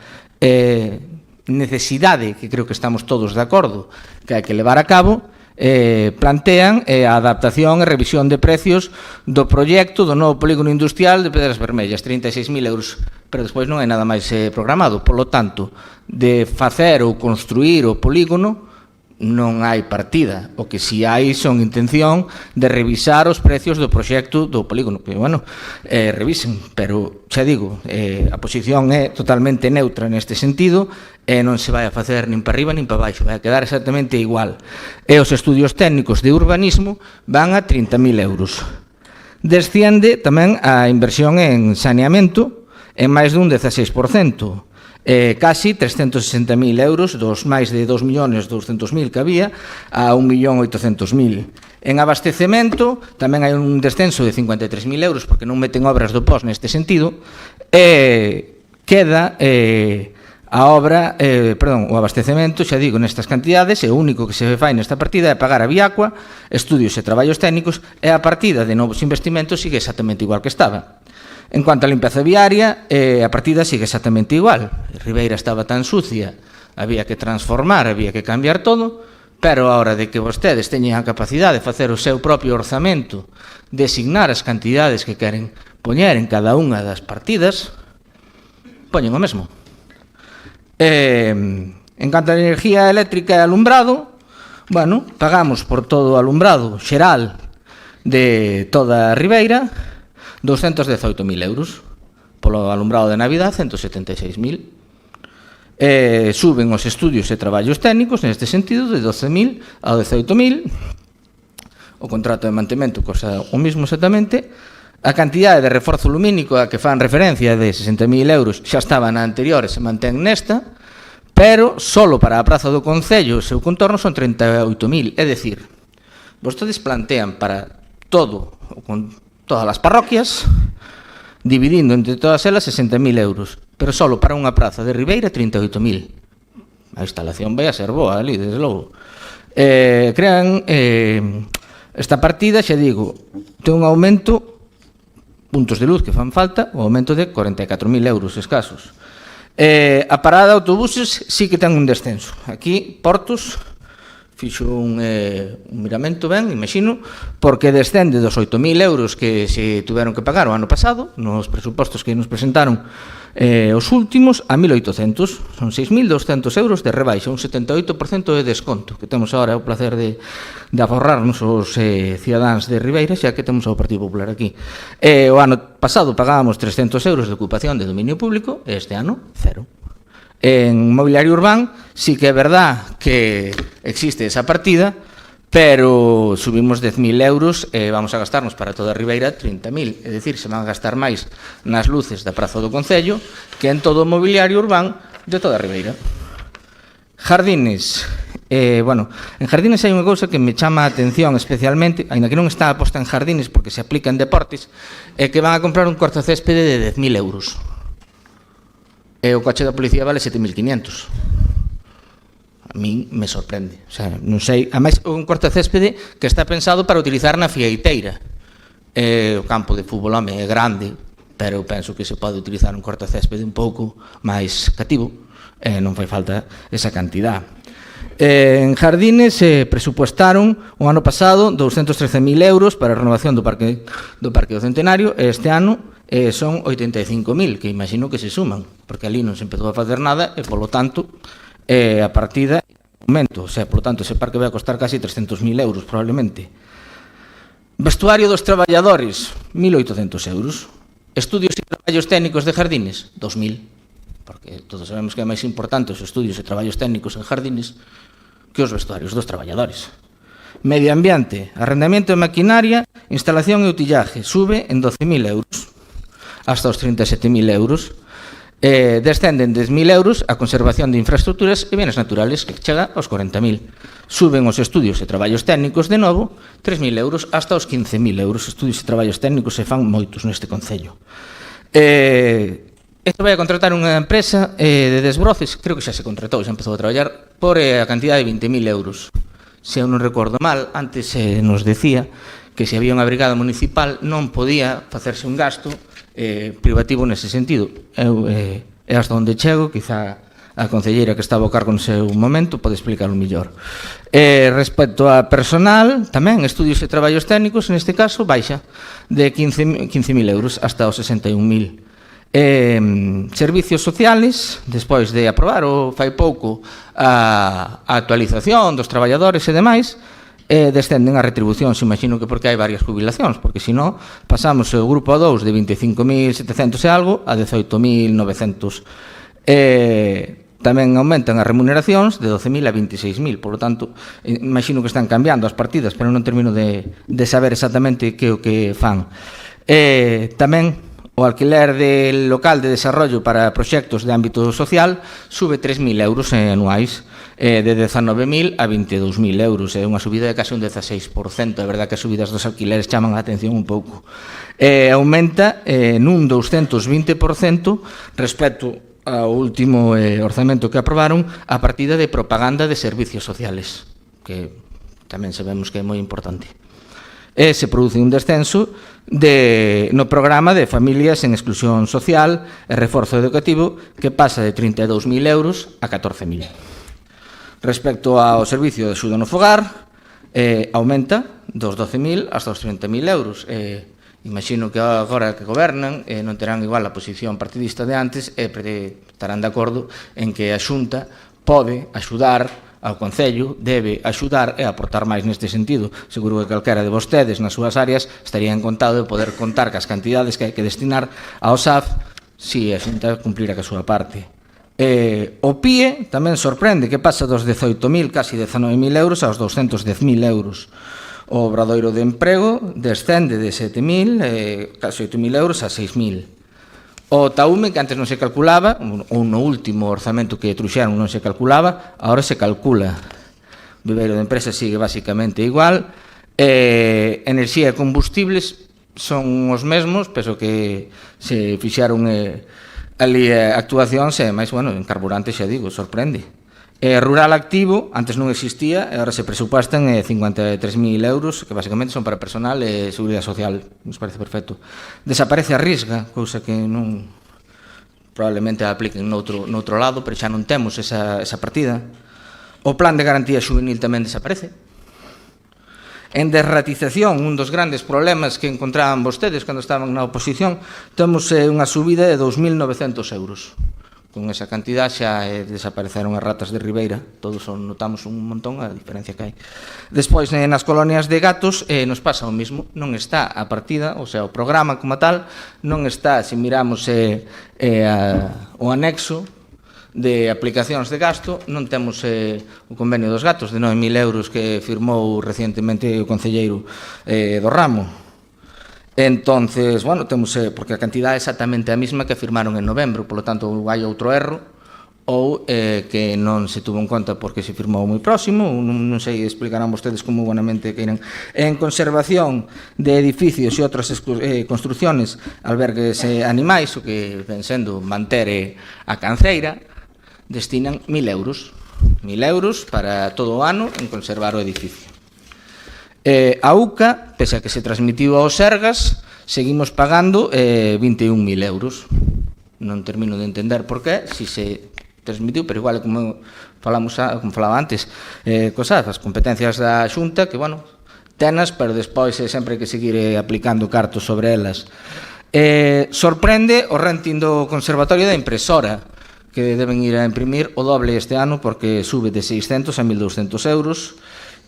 [SPEAKER 5] necesidade que creo que estamos todos de acordo que hai que levar a cabo. Plantean a adaptación e revisión de precios do proxecto do novo polígono industrial de Pedras Vermellas, 36.000 euros, pero despois non hai nada máis programado. Por lo tanto, de facer ou construir o polígono non hai partida. O que si hai son intención de revisar os precios do proxecto do polígono, que, revisen, pero, xa digo, a posición é totalmente neutra neste sentido, e non se vai a facer nin para arriba nin para baixo, vai a quedar exactamente igual. E os estudios técnicos de urbanismo van a 30.000 euros. Desciende tamén a inversión en saneamento en máis dun 16%, casi 360.000 euros, dos máis de 2.200.000 que había, a 1.800.000. En abastecemento tamén hai un descenso de 53.000 euros, porque non meten obras do POS neste sentido, queda a obra, o abastecemento, xa digo, nestas cantidades, e o único que se fai nesta partida é pagar a Viacua, estudios e traballos técnicos, e a partida de novos investimentos sigue exactamente igual que estaba. En cuanto a limpeza viaria, a partida sigue exactamente igual. Ribeira estaba tan sucia, había que transformar, había que cambiar todo, pero a hora de que vostedes teñen a capacidade de facer o seu propio orzamento, designar as cantidades que queren poñer en cada unha das partidas, poñen o mesmo. En canto a energía eléctrica e alumbrado, bueno, pagamos por todo o alumbrado xeral de toda a Ribeira 218.000 euros. Polo alumbrado de Navidad, 176.000. Suben os estudios e traballos técnicos, neste sentido, de 12.000 a 18.000. O contrato de mantemento, cosa o mismo exactamente. A cantidade de reforzo lumínico a que fan referencia de 60.000 euros xa estaba na anterior e se mantén nesta, pero solo para a Praza do Concello e o seu contorno son 38.000. É dicir, vostedes plantean para todo, con todas as parroquias, dividindo entre todas elas 60.000 euros, pero solo para unha praza de Ribeira 38.000. A instalación vai a ser boa ali, desde logo. Crean esta partida, xa digo, ten un aumento, puntos de luz que fan falta, un aumento de 44.000 euros escasos. A parada de autobuses sí que ten un descenso. Aquí, Portos, fixo un miramento ben, imagino, porque descende dos 8.000 euros que se tuveron que pagar o ano pasado, nos presupostos que nos presentaron os últimos, a 1.800. Son 6.200 euros de rebaixa, un 78% de desconto, que temos agora o placer de aforrarnos os cidadáns de Ribeira, xa que temos ao Partido Popular aquí. O ano pasado pagábamos 300 euros de ocupación de dominio público, e este ano, cero. En mobiliario urbán sí que é verdad que existe esa partida, pero subimos 10.000 euros e vamos a gastarnos para toda a Ribeira 30.000, é dicir, se van a gastar máis nas luces da Praza do Concello que en todo o mobiliario urbán de toda a Ribeira. Jardines. Bueno, en Jardines hai unha cousa que me chama a atención especialmente, aínda que non está posta en Jardines porque se aplica en deportes, é que van a comprar un cortacéspede de 10.000 euros. E o coche da policía vale 7.500. A min me sorprende. O sea, non sei, ademais un cortacéspede que está pensado para utilizar na fieiteira. O campo de fútbol, home, é grande, pero eu penso que se pode utilizar un cortacéspede un pouco máis cativo, non fai falta esa cantidad. En Jardines presupuestaron o ano pasado 213.000 euros para a renovación do Parque do Centenario, e este ano son 85.000, que imagino que se suman, porque ali non se empezou a facer nada e, polo tanto, a partida aumento, o sea, polo tanto, ese parque vai a costar casi 300.000 euros, probablemente. Vestuario dos traballadores, 1.800 euros. Estudios e traballos técnicos de Jardines, 2.000, porque todos sabemos que é máis importante os estudios e traballos técnicos en Jardines que os vestuarios dos traballadores. Medio ambiente, arrendamiento de maquinaria, instalación e utillaje, sube en 12.000 euros. Hasta os 37.000 euros. Descenden 10.000 euros a conservación de infraestructuras e bienes naturales, que chega aos 40.000. Suben os estudios e traballos técnicos de novo, 3.000 euros hasta os 15.000 euros. Estudios e traballos técnicos se fan moitos neste concello. Isto vai a contratar unha empresa de desbroces, creo que xa se contratou, xa empezou a traballar, por a cantidad de 20.000 euros. Se eu non recordo mal, antes nos decía que se había unha brigada municipal non podía facerse un gasto privativo nese sentido. É hasta onde chego, quizá a concelleira que estaba ao cargo no seu momento pode explicarlo mellor. Respecto a personal, tamén estudios e traballos técnicos, neste caso, baixa de 15.000 euros hasta os 61.000. Servicios sociales, despois de aprobar o fai pouco a actualización dos traballadores e demais, descenden as retribucións, imagino que porque hai varias jubilacións, porque senón pasamos o grupo A2 de 25.700 e algo a 18.900. Tamén aumentan as remuneracións de 12.000 a 26.000, por lo tanto, imagino que están cambiando as partidas, pero non termino de saber exactamente que o que fan. Tamén o alquiler del local de desarrollo para proxectos de ámbito social sube 3.000 euros anuais, de 19.000 a 22.000 euros, é unha subida de case un 16%, é verdad que as subidas dos alquileres chaman a atención un pouco. Aumenta nun 220% respecto ao último orzamento que aprobaron a partida de propaganda de servicios sociales, que tamén sabemos que é moi importante. Se produce un descenso no programa de familias en exclusión social e reforzo educativo, que pasa de 32.000 euros a 14.000. Respecto ao servicio de axuda no fogar, aumenta dos 12.000 hasta os 30.000 euros. Imagino que agora que gobernan non terán igual a posición partidista de antes e estarán de acordo en que a Xunta pode axudar ao Concello, debe axudar e aportar máis neste sentido. Seguro que calquera de vostedes nas súas áreas estaría encantado de poder contar cas cantidades que hai que destinar ao SAF se a Xunta cumplira ca súa parte. O PIE tamén sorprende que pasa dos 18.000, casi 19.000 euros aos 210.000 euros. O obradoiro de emprego descende de 7.000, casi 8.000 euros a 6.000. O TAUME, que antes non se calculaba, ou no último orzamento que truxeron non se calculaba, agora se calcula. O viveiro de empresa sigue basicamente igual. Enerxía e combustibles son os mesmos, penso que se fixaron ali actuacións, mas, bueno, en carburante xa digo, sorprende. Rural activo, antes non existía, e agora se presupuestan 53.000 euros, que basicamente son para personal e seguridade social, nos parece perfecto. Desaparece a Risga, cousa que non probablemente a apliquen noutro lado, pero xa non temos esa partida. O plan de garantía juvenil tamén desaparece. En derratización, un dos grandes problemas que encontraban vostedes cando estaban na oposición, temos unha subida de 2.900 euros. Con esa cantidad xa desapareceron as ratas de Ribeira, todos notamos un montón a diferencia que hai. Despois, nas colonias de gatos, nos pasa o mismo, non está a partida, o sea, o programa como tal, non está, se miramos o anexo de aplicacións de gasto, non temos o convenio dos gatos de 9.000 euros que firmou recientemente o concelleiro do ramo. Entonces, bueno, temos, porque a cantidad é exactamente a mesma que firmaron en novembro, polo tanto, hai outro erro, ou que non se tuvo en conta porque se firmou moi próximo, non sei, explicarán vostedes como buenamente queiran. En conservación de edificios e outras construcciones, albergues animais, o que ven sendo manter a canceira, destinan 1.000 euros. 1.000 euros para todo o ano en conservar o edificio. A UCA, pese a que se transmitiu aos Sergas, seguimos pagando 21.000 euros. Non termino de entender por qué, si se transmitiu, pero igual como falaba antes, cosas, as competencias da Xunta, que, bueno, tenas, pero despois sempre hai que seguir aplicando cartos sobre elas. Sorprende o renting do Conservatorio da Impresora, que deben ir a imprimir o doble este ano porque sube de 600 a 1.200 euros,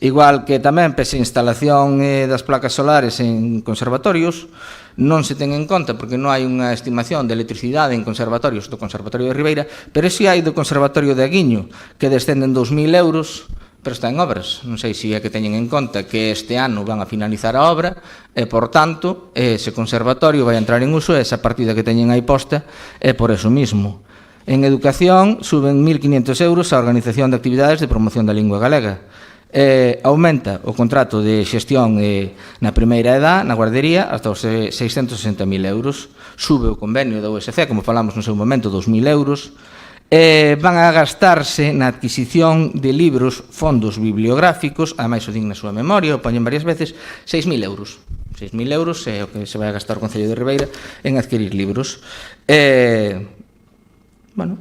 [SPEAKER 5] igual que tamén pese a instalación das placas solares en conservatorios, non se ten en conta porque non hai unha estimación de electricidade en conservatorios do Conservatorio de Ribeira, pero si hai do Conservatorio de Aguiño, que descenden 2.000 euros, pero está en obras. Non sei se é que teñen en conta que este ano van a finalizar a obra e, por tanto, ese conservatorio vai entrar en uso, esa partida que teñen aí posta é por eso mismo. En educación suben 1.500 euros a organización de actividades de promoción da lingua galega. Aumenta o contrato de xestión na primeira edad, na guardería, hasta os 660.000 euros. Sube o convenio da USC, como falamos no seu momento, 2.000 euros. Van a gastarse na adquisición de libros, fondos bibliográficos, ademais o din na súa memoria, o poñen varias veces, 6.000 euros. 6.000 euros é o que se vai a gastar o Concello de Ribeira en adquirir libros. Bueno,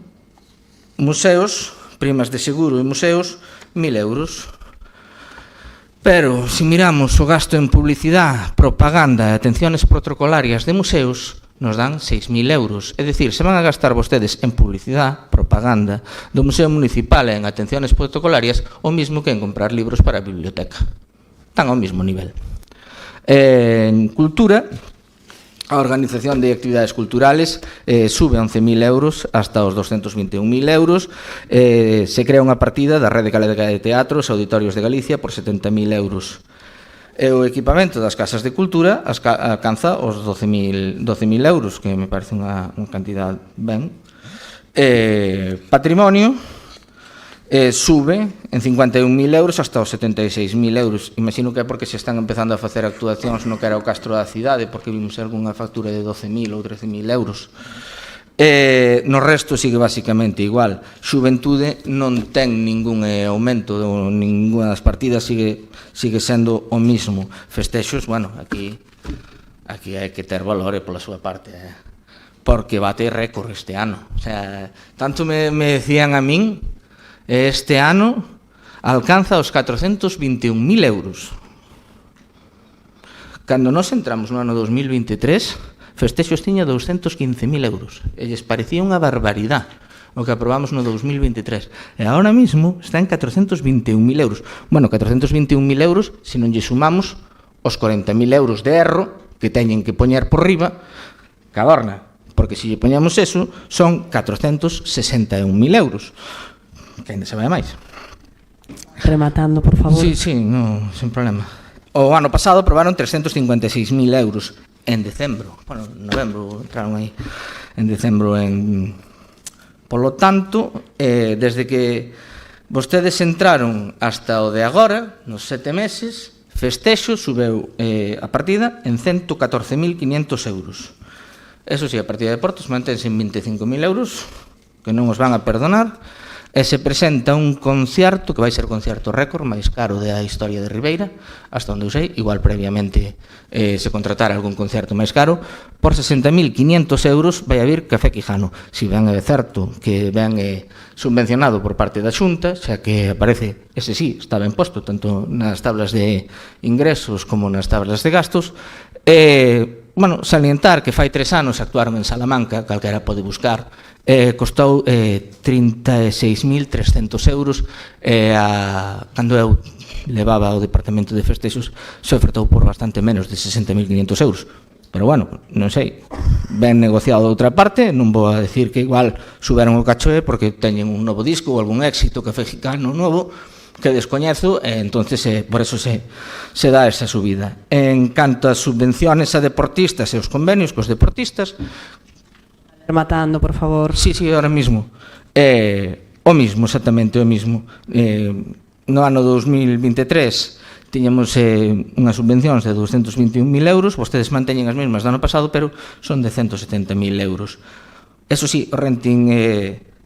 [SPEAKER 5] museos, primas de seguro e museos, 1.000 euros. Pero, se miramos o gasto en publicidade, propaganda e atenciones protocolarias de museos, nos dan 6.000 euros. É dicir, se van a gastar vostedes en publicidade, propaganda, do Museo Municipal e en atenciones protocolarias, o mismo que en comprar libros para a biblioteca. Están ao mesmo nivel. En cultura, a organización de actividades culturales sube 11.000 euros hasta os 221.000 euros. Se crea unha partida da Rede Galega de Teatros e Auditorios de Galicia por 70.000 euros. O equipamento das casas de cultura alcanza os 12.000 euros, que me parece unha cantidad ben. Patrimonio sube en 51.000 euros hasta os 76.000 euros. Imagino que é porque se están empezando a facer actuacións no que era o Castro da Cidade, porque vimos algunha factura de 12.000 ou 13.000 euros. No resto sigue basicamente igual. Xuventude non ten ningún aumento, ninguna das partidas sigue sendo o mismo. Festexos, bueno, aquí hai que ter valor pola súa parte, porque bate récord este ano. O sea, tanto me decían a min, este ano alcanza os 421.000 euros. Cando nós entramos no ano 2023, Festexos tiña 215.000 euros. E lles parecía unha barbaridade o que aprobamos no 2023. E agora mesmo está en 421.000 euros. Bueno, 421.000 euros se non lle sumamos os 40.000 euros de erro que teñen que poñer por riba que adorna. Porque se lle poñamos eso, son 461.000 euros. Que ainda se vai máis.
[SPEAKER 1] Rematando, por favor.
[SPEAKER 5] Sí, no, sin problema. O ano pasado aprobaron 356.000 euros en decembro. Bueno, en novembro entraron aí. En decembro Polo tanto, desde que vostedes entraron hasta o de agora, nos 7 meses, Festexo subeu a partida en 114.500 euros. Eso sí, a partida de Portos mantense en 25.000 euros, que non os van a perdonar, e se presenta un concierto, que vai ser o concierto récord máis caro da historia de Ribeira, hasta onde eu sei, igual previamente se contratara algún concierto máis caro, por 60.500 euros vai a vir Café Quijano. Si ben é certo que ben subvencionado por parte da Xunta, xa que aparece, ese sí, está ben posto, tanto nas tablas de ingresos como nas tablas de gastos, bueno, salientar que fai 3 anos actuaron en Salamanca, calquera pode buscar, costou 36.300 euros, cando eu levaba ao Departamento de Festexos se ofertou por bastante menos de 60.500 euros. Pero bueno, non sei, ben negociado de outra parte, non vou a decir que igual suberon o cachoe porque teñen un novo disco ou algún éxito Café Quijano novo que descoñezo, e entonces por eso se dá esa subida. En canto a subvenciones a deportistas e os convenios cos deportistas,
[SPEAKER 1] Rematando, por favor.
[SPEAKER 5] Sí, ahora mismo. O mismo, exactamente o mismo. No ano 2023 tiñamos unhas subvencións de 221.000 euros, vostedes manteñen as mesmas do ano pasado, pero son de 170.000 euros. Eso sí, o renting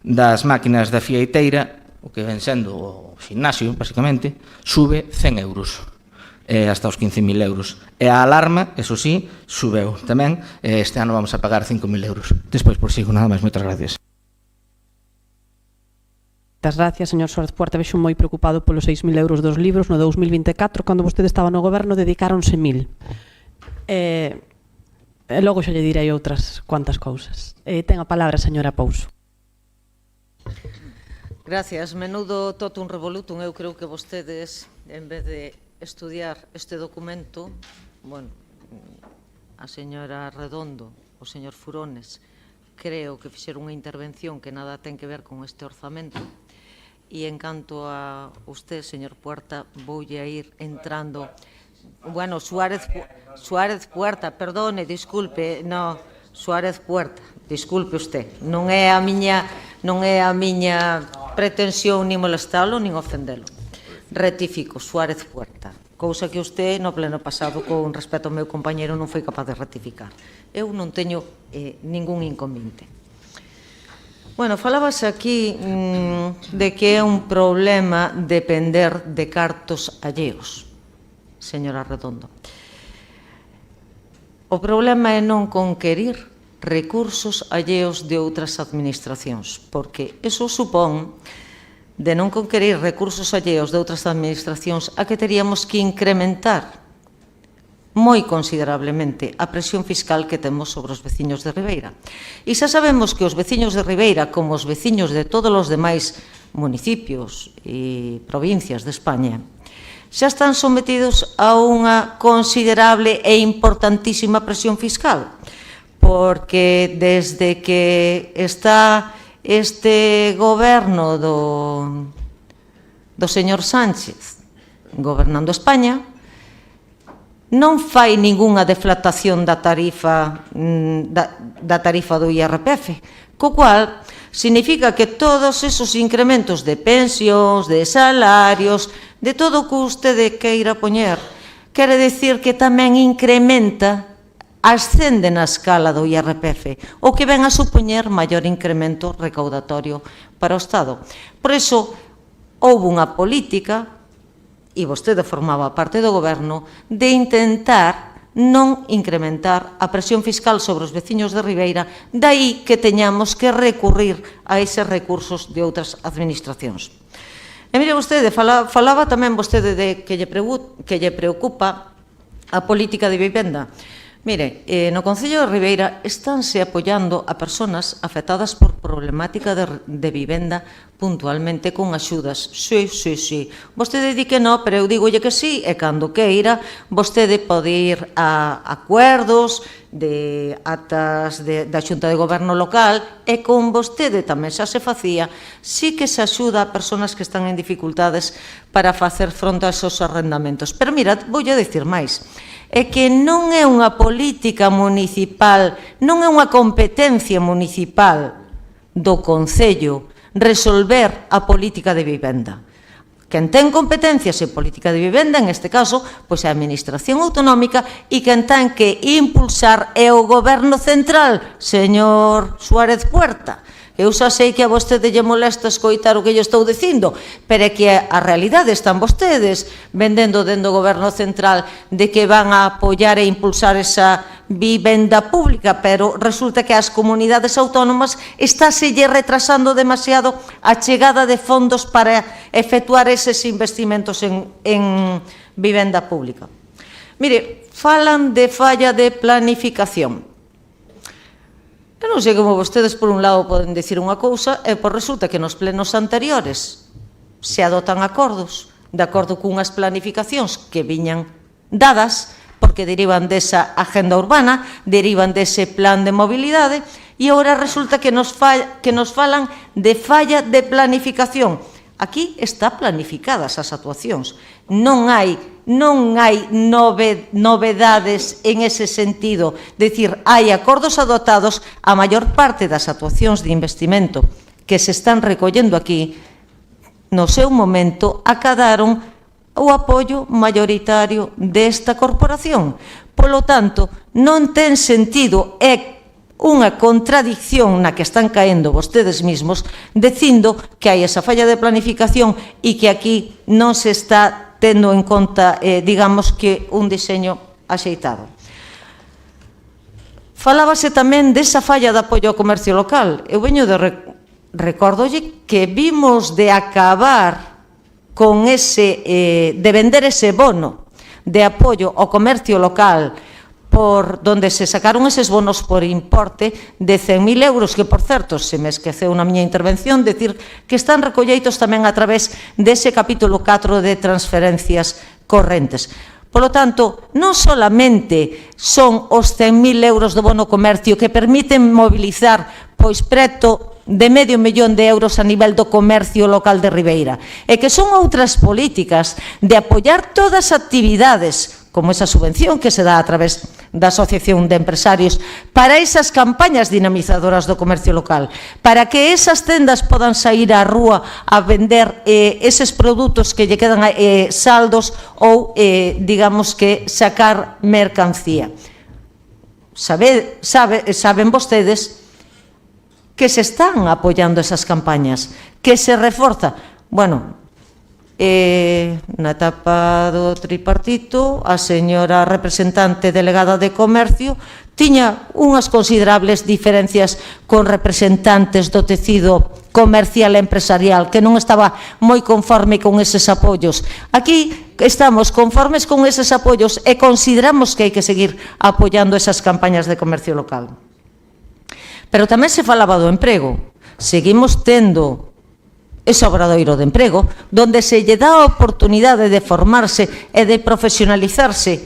[SPEAKER 5] das máquinas da fiaiteira, o que ven sendo o gimnasio, basicamente, sube 100 euros. Hasta os 15.000 euros. E a alarma, eso sí, subeu tamén. Este ano vamos a pagar 5.000 euros. Despois por sigo, nada máis, moitas gracias.
[SPEAKER 1] Moitas gracias, señor Suárez Puerta. Vexo moi preocupado polos 6.000 euros dos libros. No 2024, cando vostede estaba no goberno, dedicáronse 1.000. E logo xa lle direi outras cuantas cousas. Ten a palabra, señora Pouso.
[SPEAKER 2] Gracias. Menudo totum revolutum. Eu creo que vostedes, en vez de estudiar este documento, bueno, a señora Redondo, o señor Furones, creo que fixeron unha intervención que nada ten que ver con este orzamento, e en canto a usted, señor Puerta, voulle a ir entrando. Bueno, Suárez Puerta, perdone, disculpe, no, Suárez Puerta, disculpe usted, non é a miña pretensión nin molestalo, nin ofendelo. Rectifico, Suárez Puerta, cousa que usted no pleno pasado con respecto ao meu compañero non foi capaz de rectificar. Eu non teño ningún inconveniente. Bueno, falábase aquí de que é un problema depender de cartos alleos, señora Redondo. O problema é non conquerir recursos alleos de outras administracións, porque eso supón de non conquerir recursos alleos de outras administracións a que teríamos que incrementar moi considerablemente a presión fiscal que temos sobre os veciños de Ribeira. E xa sabemos que os veciños de Ribeira, como os veciños de todos os demais municipios e provincias de España, xa están sometidos a unha considerable e importantísima presión fiscal, porque desde que está este goberno do señor Sánchez gobernando España, non fai ningunha deflatación da tarifa do IRPF, co cual significa que todos esos incrementos de pensións, de salarios, de todo o que vostede queira poñer, quere decir que tamén incrementa, ascende na escala do IRPF, o que ven a supoñer maior incremento recaudatorio para o Estado. Por iso, houve unha política, e vostede formaba parte do goberno, de intentar non incrementar a presión fiscal sobre os veciños de Ribeira, dai que teñamos que recurrir a eses recursos de outras administracións. E mire vostede, falaba tamén vostede de que lle preocupa a política de vivenda. Mire, no Concello de Ribeira estánse apoiando a persoas afectadas por problemática de vivenda puntualmente con axudas. Sí. Vostede di que non, pero eu digolle que sí, e cando queira, vostede pode ir a acuerdos de atas da Xunta de Goberno local e con vostede tamén xa se facía, sí que se axuda a persoas que están en dificultades para facer fronte a esos arrendamentos. Pero mira, voulle dicir máis, é que non é unha política municipal, non é unha competencia municipal do Concello resolver a política de vivenda. Quen ten competencias en política de vivenda, en este caso, pois é a Administración Autonómica, e quen ten que impulsar é o Goberno Central, señor Suárez Puerta. Eu xa sei que a vostede lle molesta escoitar o que lle estou dicindo, pero é que a realidade están vostedes vendendo dentro do Goberno Central de que van a apoiar e impulsar esa vivenda pública, pero resulta que as comunidades autónomas estáselle retrasando demasiado a chegada de fondos para efectuar eses investimentos en vivenda pública. Mire, falan de falla de planificación. Eu non sei como vostedes, por un lado, poden dicir unha cousa e por resulta que nos plenos anteriores se adotan acordos de acordo cunhas planificacións que viñan dadas porque derivan desa agenda urbana, derivan dese plan de mobilidade e agora resulta que nos falan de falla de planificación. Aquí está planificadas as actuacións. Non hai novedades en ese sentido. Dicir, hai acordos adotados, a maior parte das actuacións de investimento que se están recollendo aquí, no seu momento, acadaron o apoio maioritario desta corporación. Polo tanto, non ten sentido, é unha contradicción na que están caendo vostedes mismos dicindo que hai esa falla de planificación e que aquí non se está tendo en conta, digamos, que un diseño axeitado. Falábase tamén desa falla de apoio ao comercio local. Eu veño de recórdolle que vimos de acabar con ese, de vender ese bono de apoio ao comercio local por donde se sacaron eses bonos por importe de 100.000 euros, que, por certo, se me esqueceu na miña intervención, decir que están recolleitos tamén a través dese capítulo 4 de transferencias correntes. Polo tanto, non solamente son os 100.000 euros do bono comercio que permiten mobilizar pois preto de $500.000 de euros a nivel do comercio local de Ribeira, e que son outras políticas de apoiar todas as actividades, como esa subvención que se dá a través da Asociación de Empresarios, para esas campañas dinamizadoras do comercio local, para que esas tendas podan sair á rúa a vender eses produtos que lle quedan saldos ou, digamos que, sacar mercancía. Saben vostedes que se están apoiando esas campañas, que se reforza. Bueno, na etapa do tripartito, a señora representante delegada de Comercio tiña unhas considerables diferencias con representantes do tecido comercial e empresarial, que non estaba moi conforme con eses apoios. Aquí estamos conformes con eses apoios e consideramos que hai que seguir apoiando esas campañas de comercio local. Pero tamén se falaba do emprego. Seguimos tendo ese obradoiro de emprego, donde se lle dá a oportunidade de formarse e de profesionalizarse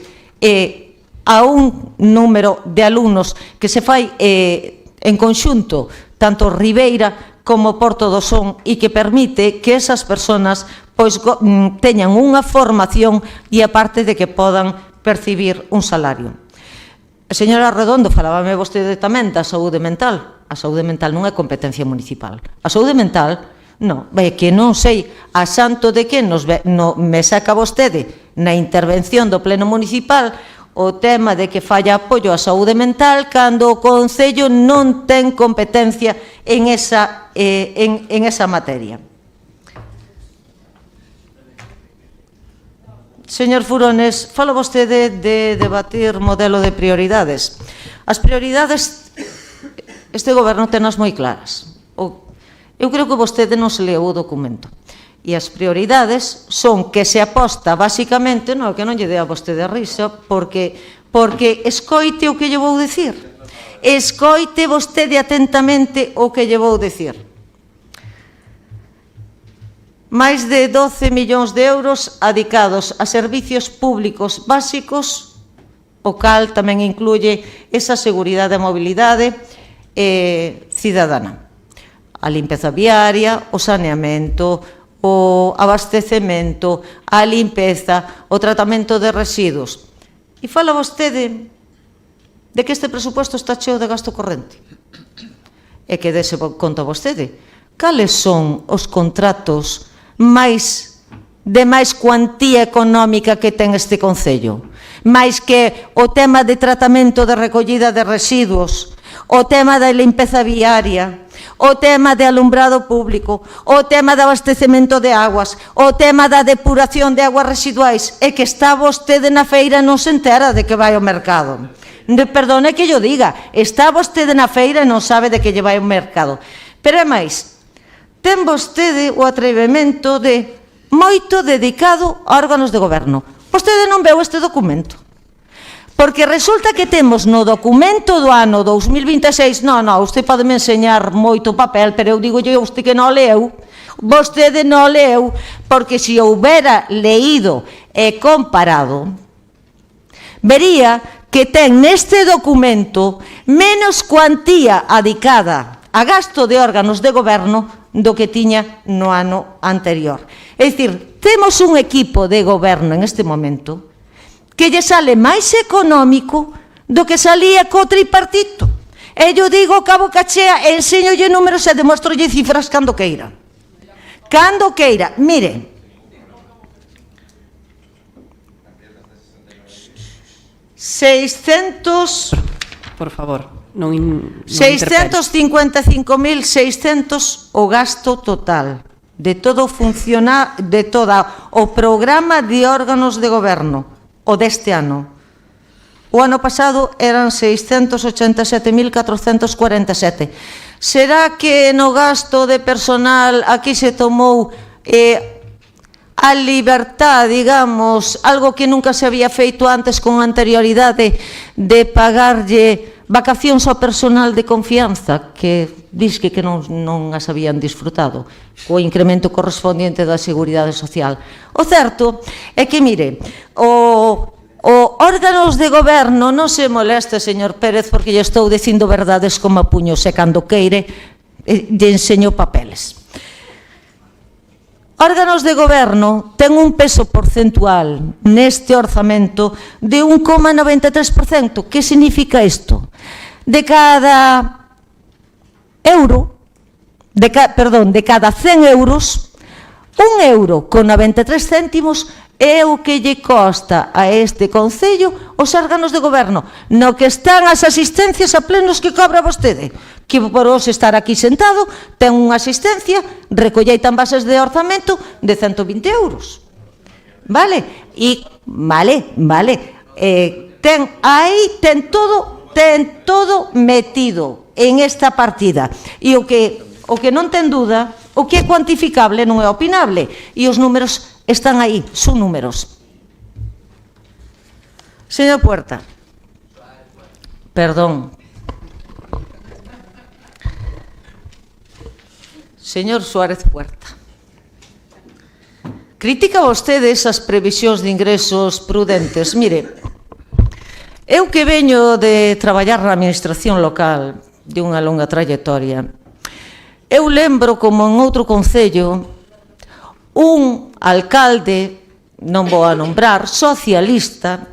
[SPEAKER 2] a un número de alumnos que se fai en conxunto, tanto Ribeira como Porto do Son, e que permite que esas persoas pois teñan unha formación e aparte de que podan percibir un salario. A señora Redondo, falábame vostede tamén da saúde mental. A saúde mental non é competencia municipal. A saúde mental, non, é que non sei a santo de que me saca vostede na intervención do Pleno Municipal o tema de que falla apoio á saúde mental cando o Concello non ten competencia en esa materia. Señor Furones, fala vostede de debatir modelo de prioridades. As prioridades, este goberno tenas moi claras. Eu creo que vostede non se leu o documento. E as prioridades son que se aposta basicamente, non, que non lle dé a vostede a risa, porque escoite o que lle vou dicir. Escoite vostede atentamente o que lle vou dicir. Máis de 12 millóns de euros adicados a servicios públicos básicos, o cal tamén incluye esa seguridade e mobilidade cidadana. A limpeza viaria, o saneamento, o abastecemento, a limpeza, o tratamento de residuos. E fala vostede de que este presuposto está cheo de gasto corrente. E que dese conta vostede. Cales son os contratos de máis cuantía económica que ten este concello? Mais que o tema de tratamento de recollida de residuos, o tema da limpeza viaria, o tema de alumbrado público, o tema de abastecemento de aguas, o tema da depuración de aguas residuais, é que está vostede na feira e non se entera de que vai ao mercado. Perdone que yo diga, está vostede na feira e non sabe de que lle vai ao mercado. Pero é máis, ten vostede o atrevemento de moito dedicado a órganos de goberno. Vostede non veu este documento. Porque resulta que temos no documento do ano 2026, usted pode me enseñar moito papel, pero eu digo a usted que non leu, vostede non leu, porque se houbera leído e comparado, vería que ten neste documento menos cuantía adicada a gasto de órganos de goberno do que tiña no ano anterior. É dicir, temos un equipo de goberno en este momento que lle sale máis económico do que salía co tripartito. E yo digo cabo cachea, enseñolle números e demostrolle cifras cando queira. Cando queira. Mire,
[SPEAKER 1] por favor, non
[SPEAKER 2] 655.600 o gasto total de todo o programa de órganos de goberno, o deste ano. O ano pasado eran 687.447. Será que no gasto de personal aquí se tomou a libertad, digamos, algo que nunca se había feito antes con anterioridade, de pagarlle vacacións ao personal de confianza que disque que non as habían disfrutado, co incremento correspondiente da Seguridade Social? O certo é que, mire, o órganos de goberno, non se moleste, señor Pérez, porque lle estou dicindo verdades como a puños e cando queire lle enseño papeles. Órganos de goberno ten un peso porcentual neste orzamento de 1,93%. Que significa isto? De cada euro, de cada 100 euros, 1 euro con 93 céntimos é o que lle costa a este concello os órganos de goberno, no que están as asistencias a plenos que cobra vostede, que por vos estar aquí sentado ten unha asistencia, recolleita en bases de orzamento de 120 euros. Vale? E, vale. Ten todo metido en esta partida. E o que non ten duda, o que é cuantificable non é opinable. E os números están aí, son números. Señor Puerta, perdón. Señor Suárez Puerta, critica vostede esas previsións de ingresos prudentes. Mire, eu que veño de traballar na administración local de unha longa trayectoria, eu lembro como en outro concello un alcalde, non vou a nombrar, socialista,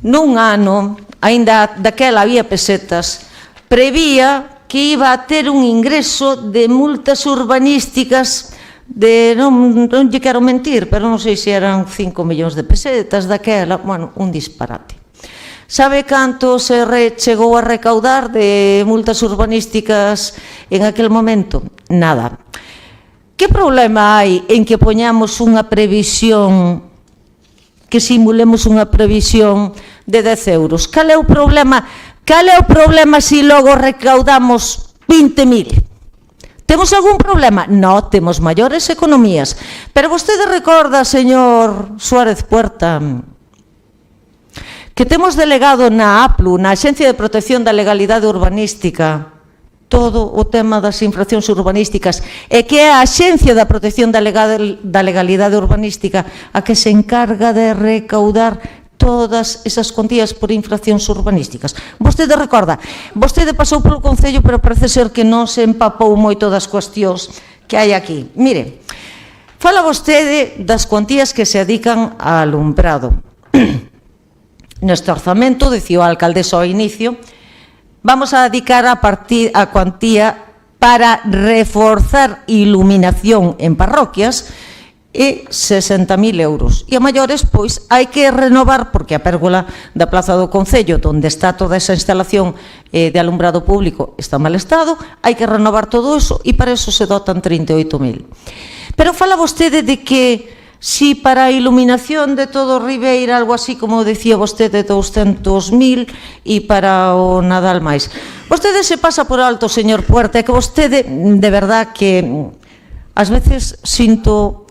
[SPEAKER 2] nun ano, aínda daquela había pesetas, prevía que iba a ter un ingreso de multas urbanísticas de, non lle quero mentir, pero non sei se eran 5 millóns de pesetas daquela, bueno, un disparate. Sabe canto se chegou a recaudar de multas urbanísticas en aquel momento? Nada. Que problema hai en que poñamos unha previsión, que simulemos unha previsión de 10 euros? Cal é o problema? Cal é o problema se logo recaudamos 20.000? Temos algún problema? No, temos maiores economías. Pero vostede recorda, señor Suárez Puerta, que temos delegado na APLU, na Axencia de Protección da Legalidade Urbanística, todo o tema das infraccións urbanísticas, e que é a Axencia da Protección da Legalidade Urbanística a que se encarga de recaudar todas esas cuantías por infraccións urbanísticas. Vostede recorda, vostede pasou polo Concello, pero parece ser que non se empapou moito das cuestións que hai aquí. Mire, fala vostede das cuantías que se dedican a alumbrado. Neste orzamento, dicía a alcaldesa ao inicio, vamos a dedicar a cuantía para reforzar iluminación en parroquias e 60.000 euros. E a maiores, pois, hai que renovar, porque a pérgola da Plaza do Concello, onde está toda esa instalación de alumbrado público, está en mal estado, hai que renovar todo eso, e para eso se dotan 38.000. Pero fala vostede de que si para a iluminación de todo Ribeira, algo así como decía vostede, 200.000, e para o Nadal máis. Vostede se pasa por alto, señor Puerta, que vostede, de verdad, que ás veces sinto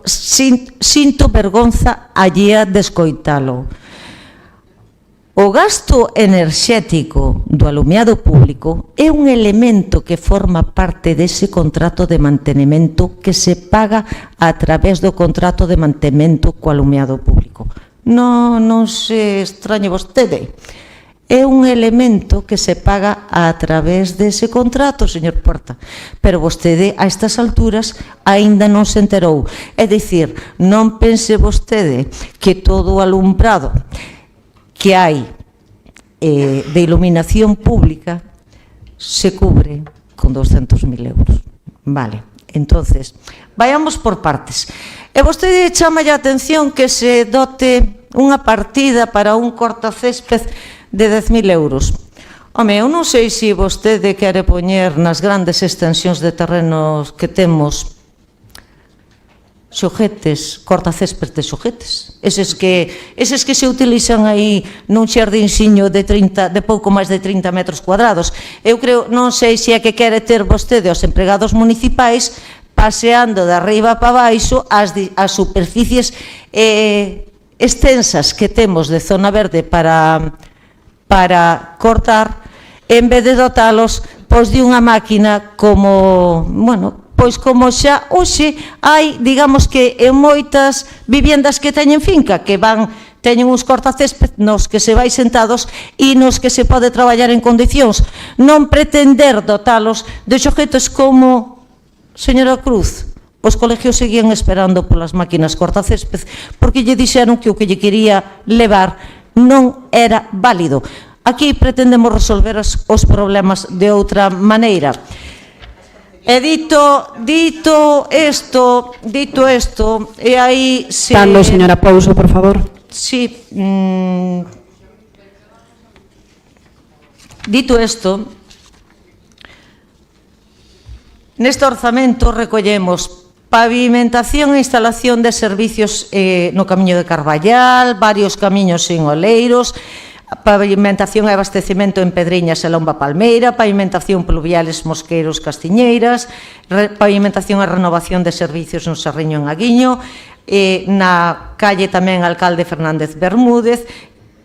[SPEAKER 2] vergonza allea de escoitalo. O gasto enerxético do alumiado público é un elemento que forma parte dese contrato de mantenimento que se paga a través do contrato de mantenimento co alumiado público. Non se extrañe vostede. É un elemento que se paga a través dese contrato, señor Puerta. Pero vostede, a estas alturas, aínda non se enterou. É dicir, non pense vostede que todo o alumbrado que hai de iluminación pública se cubre con 200.000 euros. Vale, entonces, vayamos por partes. E vostede chama a atención que se dote unha partida para un cortacésped de 10.000 euros. Home, eu non sei se vostede quere poñer nas grandes extensións de terrenos que temos xoguetes, cortacésped de xoguetes, eses que se utilizan aí nun xardinxiño de pouco máis de 30 metros cuadrados. Eu creo, non sei se é que quere ter vostede os empregados municipais paseando de arriba para baixo as superficies extensas que temos de zona verde para cortar, en vez de dotalos pois de unha máquina como, bueno, pois como xa hoxe hai, digamos que en moitas viviendas que teñen finca, que teñen uns cortacésped nos que se vai sentados e nos que se pode traballar en condicións. Non pretender dotalos de xoguetes como, señora Cruz, os colegios seguían esperando polas máquinas cortacésped porque lle dixeron que o que lle quería levar non era válido. Aquí pretendemos resolver os problemas de outra maneira. E dito isto, e aí se...
[SPEAKER 1] Dando, señora Pouso, por favor.
[SPEAKER 2] Sí. Dito isto, neste orzamento recollemos pavimentación e instalación de servicios no Camiño de Carballal, varios camiños en Oleiros, pavimentación e abastecemento en Pedriñas e Lomba Palmeira, pavimentación pluviales Mosqueiros Castiñeiras, pavimentación e renovación de servicios no Sarriño en Aguiño, na calle tamén Alcalde Fernández Bermúdez,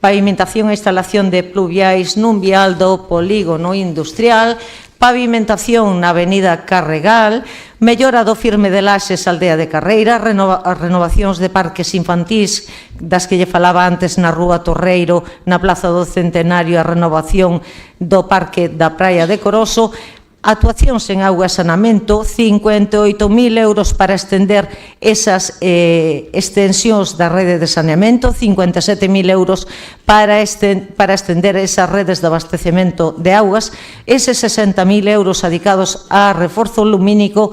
[SPEAKER 2] pavimentación e instalación de pluviais nun vial do polígono industrial, pavimentación na avenida Carregal, mellora do firme de Laxes Aldea de Carreira, renovacións de parques infantís das que lle falaba antes na Rúa Torreiro, na Plaza do Centenario, a renovación do Parque da Praia de Coroso, actuacións en auga e saneamento, 58.000 euros para estender esas extensións da rede de saneamento, 57.000 euros para estender esas redes de abastecemento de augas, eses 60.000 euros dedicados a reforzo lumínico,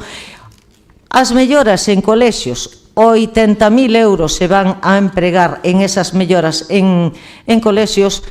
[SPEAKER 2] as melloras en colexios, 80.000 euros se van a empregar en esas melloras en colexios,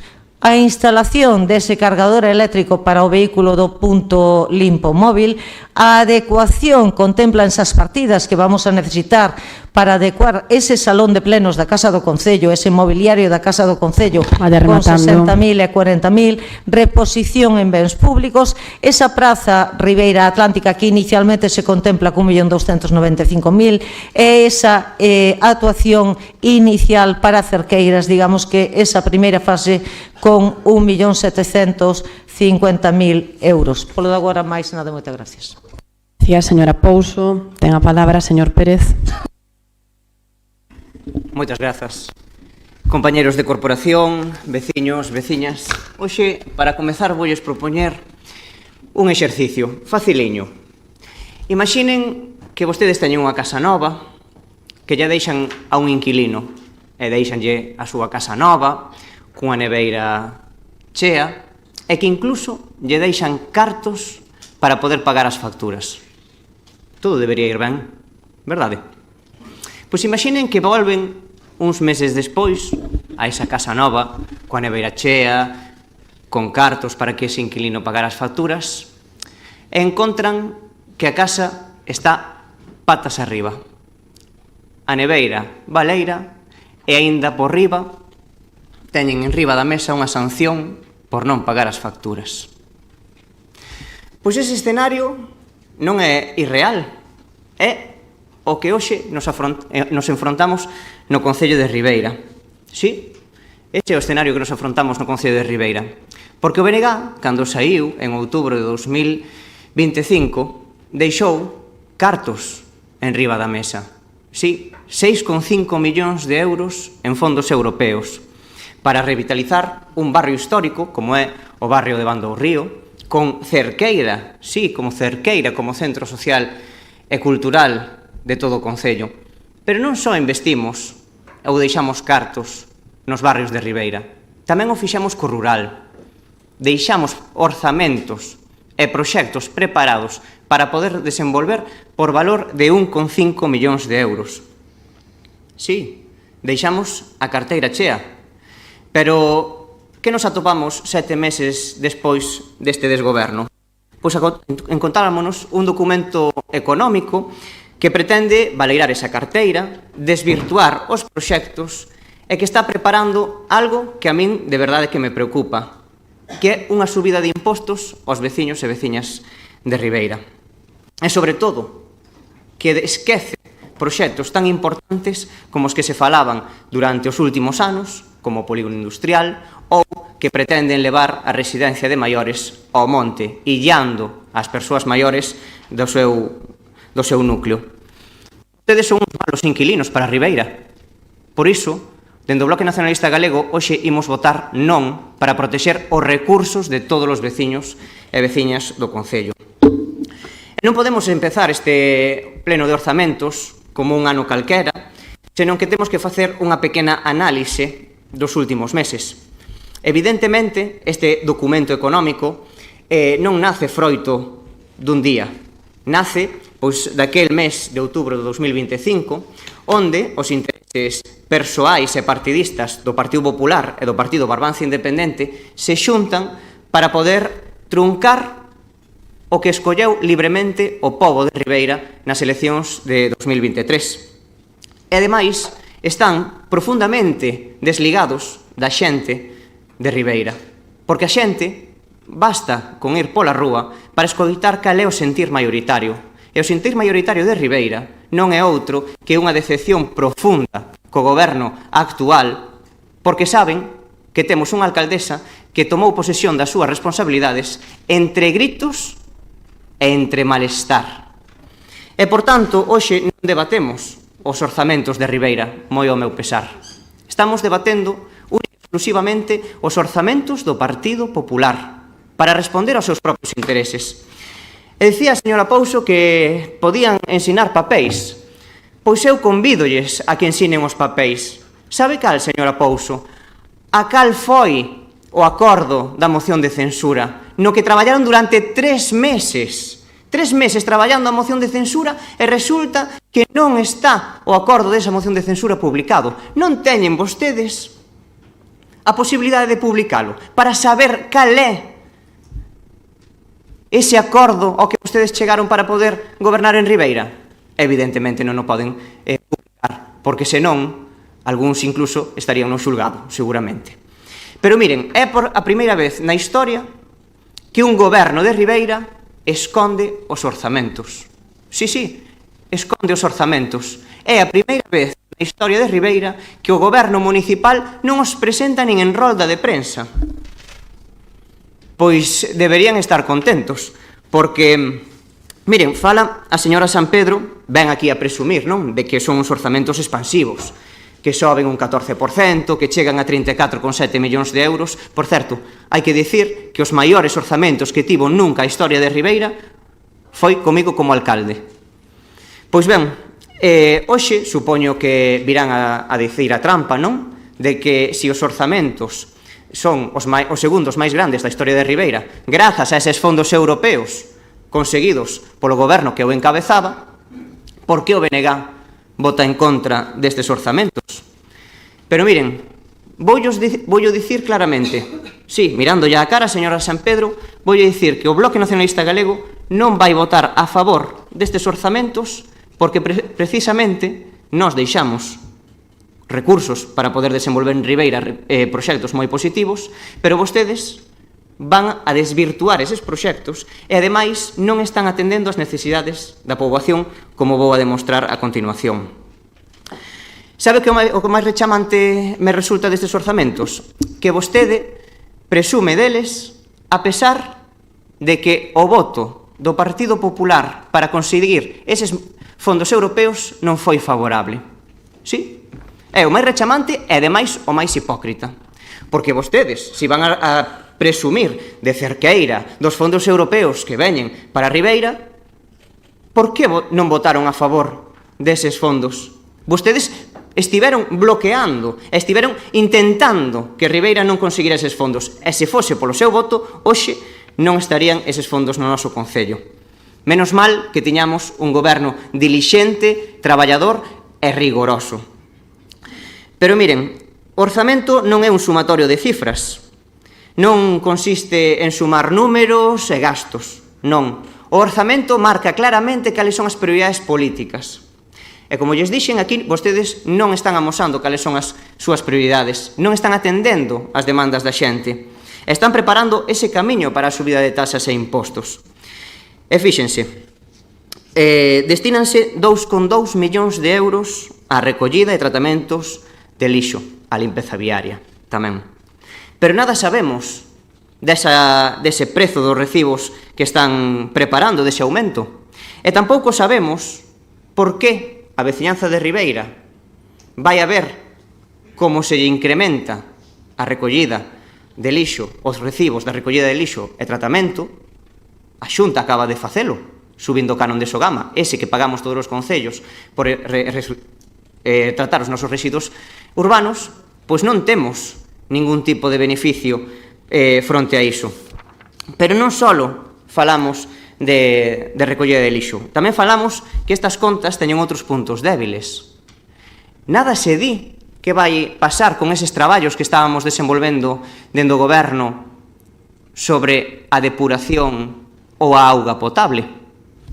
[SPEAKER 2] a instalación dese cargador eléctrico para o vehículo do punto limpo móvil, a adecuación, contemplanse as partidas que vamos a necesitar para adecuar ese salón de plenos da Casa do Concello, ese mobiliario da Casa do Concello, con 60.000 e 40.000, reposición en bens públicos, esa praza Ribeira Atlántica que inicialmente se contempla con 1.295.000, e esa actuación inicial para Cerqueiras, digamos que esa primeira fase con 1.750.000 euros. Polo de agora máis nada, moitas gracias.
[SPEAKER 1] Gracias, señora Pouso. Ten a palabra, señor Pérez.
[SPEAKER 6] Moitas grazas. Compañeros de corporación, veciños, veciñas, hoxe, para comezar, voulles propoñer un exercicio faciliño. Imaginen que vostedes teñen unha casa nova, que lle deixan a un inquilino, e deixanlle a súa casa nova, cunha neveira chea, e que incluso lle deixan cartos para poder pagar as facturas. Todo debería ir ben, verdade? Pois imaginen que volven uns meses despois a esa casa nova, coa neveira chea, con cartos para que ese inquilino pagara as facturas, e encontran que a casa está patas arriba. A neveira baleira e aínda por riba teñen en riba da mesa unha sanción por non pagar as facturas. Pois ese escenario non é irreal, é o que hoxe nos enfrontamos no Concello de Ribeira. Sí, ese é o escenario que nos afrontamos no Concello de Ribeira. Porque o BNG, cando saiu en outubro de 2025, deixou cartos en riba da mesa. Sí, 6,5 millóns de euros en fondos europeos para revitalizar un barrio histórico, como é o barrio de Bando ao Río, con Cerqueira, sí, como Cerqueira, como centro social e cultural de todo o Concello. Pero non só investimos ou deixamos cartos nos barrios de Ribeira, tamén o fixamos co rural. Deixamos orzamentos e proxectos preparados para poder desenvolver por valor de 1,5 millóns de euros. Sí, deixamos a carteira chea, pero que nos atopamos 7 meses despois deste desgoberno? Pois encontrámonos un documento económico que pretende baleirar esa carteira, desvirtuar os proxectos e que está preparando algo que a min de verdade que me preocupa, que é unha subida de impostos aos veciños e veciñas de Ribeira. E, sobre todo, que esquece proxectos tan importantes como os que se falaban durante os últimos anos, como o polígono industrial, ou que pretenden levar a residencia de maiores ao monte, illando as persoas maiores do seu núcleo. Ustedes son uns malos inquilinos para Ribeira. Por iso, dende o Bloque Nacionalista Galego, hoxe imos votar non para protexer os recursos de todos os veciños e veciñas do Concello. E non podemos empezar este pleno de orzamentos como un ano calquera, senón que temos que facer unha pequena análise dos últimos meses. Evidentemente, este documento económico non nace froito dun día. Nace pois daquel mes de outubro de 2025, onde os intereses persoais e partidistas do Partido Popular e do Partido Barbanza Independente se xuntan para poder truncar o que escolleu libremente o pobo de Ribeira nas eleccións de 2023. E, ademais, están profundamente desligados da xente de Ribeira, porque a xente basta con ir pola rúa para escoitar cal é o sentir maioritario. E o sentir maioritario de Ribeira non é outro que unha decepción profunda co goberno actual, porque saben que temos unha alcaldesa que tomou posesión das súas responsabilidades entre gritos e entre malestar. E, por tanto, hoxe non debatemos os orzamentos de Ribeira, moi ao meu pesar. Estamos debatendo exclusivamente os orzamentos do Partido Popular para responder aos seus propios intereses. E dicía a señora Pouso que podían ensinar papéis. Pois eu convídolles a que ensinen os papéis. Sabe cal, señora Pouso? A cal foi o acordo da moción de censura, no que traballaron durante 3 meses. 3 meses traballando a moción de censura e resulta que non está o acordo desa moción de censura publicado. Non teñen vostedes a posibilidade de publicalo, para saber cal é ese acordo ao que vostedes chegaron para poder gobernar en Ribeira? Evidentemente non o poden publicar, porque senón, algúns incluso estarían no xulgado, seguramente. Pero miren, é por a primeira vez na historia que un goberno de Ribeira esconde os orzamentos. Sí, esconde os orzamentos. É a primeira vez na historia de Ribeira que o goberno municipal non os presenta nin en rolda de prensa. Pois deberían estar contentos, porque, miren, fala a señora San Pedro, ven aquí a presumir, non?, de que son uns orzamentos expansivos, que soben un 14%, que chegan a 34,7 millóns de euros. Por certo, hai que dicir que os maiores orzamentos que tivo nunca a historia de Ribeira foi comigo como alcalde. Pois ben, hoxe supoño que virán a dicir a trampa, non?, de que se os orzamentos son os segundos máis grandes da historia de Ribeira, grazas a eses fondos europeos conseguidos polo goberno que o encabezaba, por que o BNG vota en contra destes orzamentos? Pero miren, voullo dicir claramente, sí, mirando ya a cara, señora San Pedro, voullo dicir que o Bloque Nacionalista Galego non vai votar a favor destes orzamentos porque precisamente nós deixamos recursos para poder desenvolver en Ribeira proxectos moi positivos, pero vostedes van a desvirtuar eses proxectos e, ademais, non están atendendo as necesidades da poboación, como vou a demostrar a continuación. Sabe o que máis rechamante me resulta destes orzamentos? Que vostede presume deles a pesar de que o voto do Partido Popular para conseguir eses fondos europeos non foi favorable. Sí? É o máis rechamante e, ademais, o máis hipócrita. Porque vostedes, se van a presumir de cerqueira dos fondos europeos que veñen para Ribeira, por que non votaron a favor deses fondos? Vostedes estiveron bloqueando, estiveron intentando que Ribeira non conseguira eses fondos. E se fose polo seu voto, hoxe non estarían eses fondos no noso concello. Menos mal que tiñamos un goberno dilixente, traballador e rigoroso. Pero miren, o orzamento non é un sumatorio de cifras. Non consiste en sumar números e gastos. Non. O orzamento marca claramente cales son as prioridades políticas. E como lles dixen aquí, vostedes non están amosando cales son as súas prioridades. Non están atendendo as demandas da xente. Están preparando ese camiño para a subida de tasas e impostos. E fíxense, destínanse 2,2 millóns de euros á recollida e tratamentos de lixo, a limpeza viaria, tamén. Pero nada sabemos dese prezo dos recibos que están preparando, dese aumento. E tampouco sabemos por que a veciñanza de Ribeira vai a ver como se lle incrementa a recollida de lixo, os recibos da recollida de lixo e tratamento. A Xunta acaba de facelo, subindo o canon de Sogama, ese que pagamos todos os concellos por tratar os nosos residuos urbanos, pois non temos ningún tipo de beneficio fronte a iso. Pero non só falamos de recollida de lixo, tamén falamos que estas contas teñen outros puntos débiles. Nada se di que vai pasar con eses traballos que estábamos desenvolvendo dentro do goberno sobre a depuración ou a auga potable.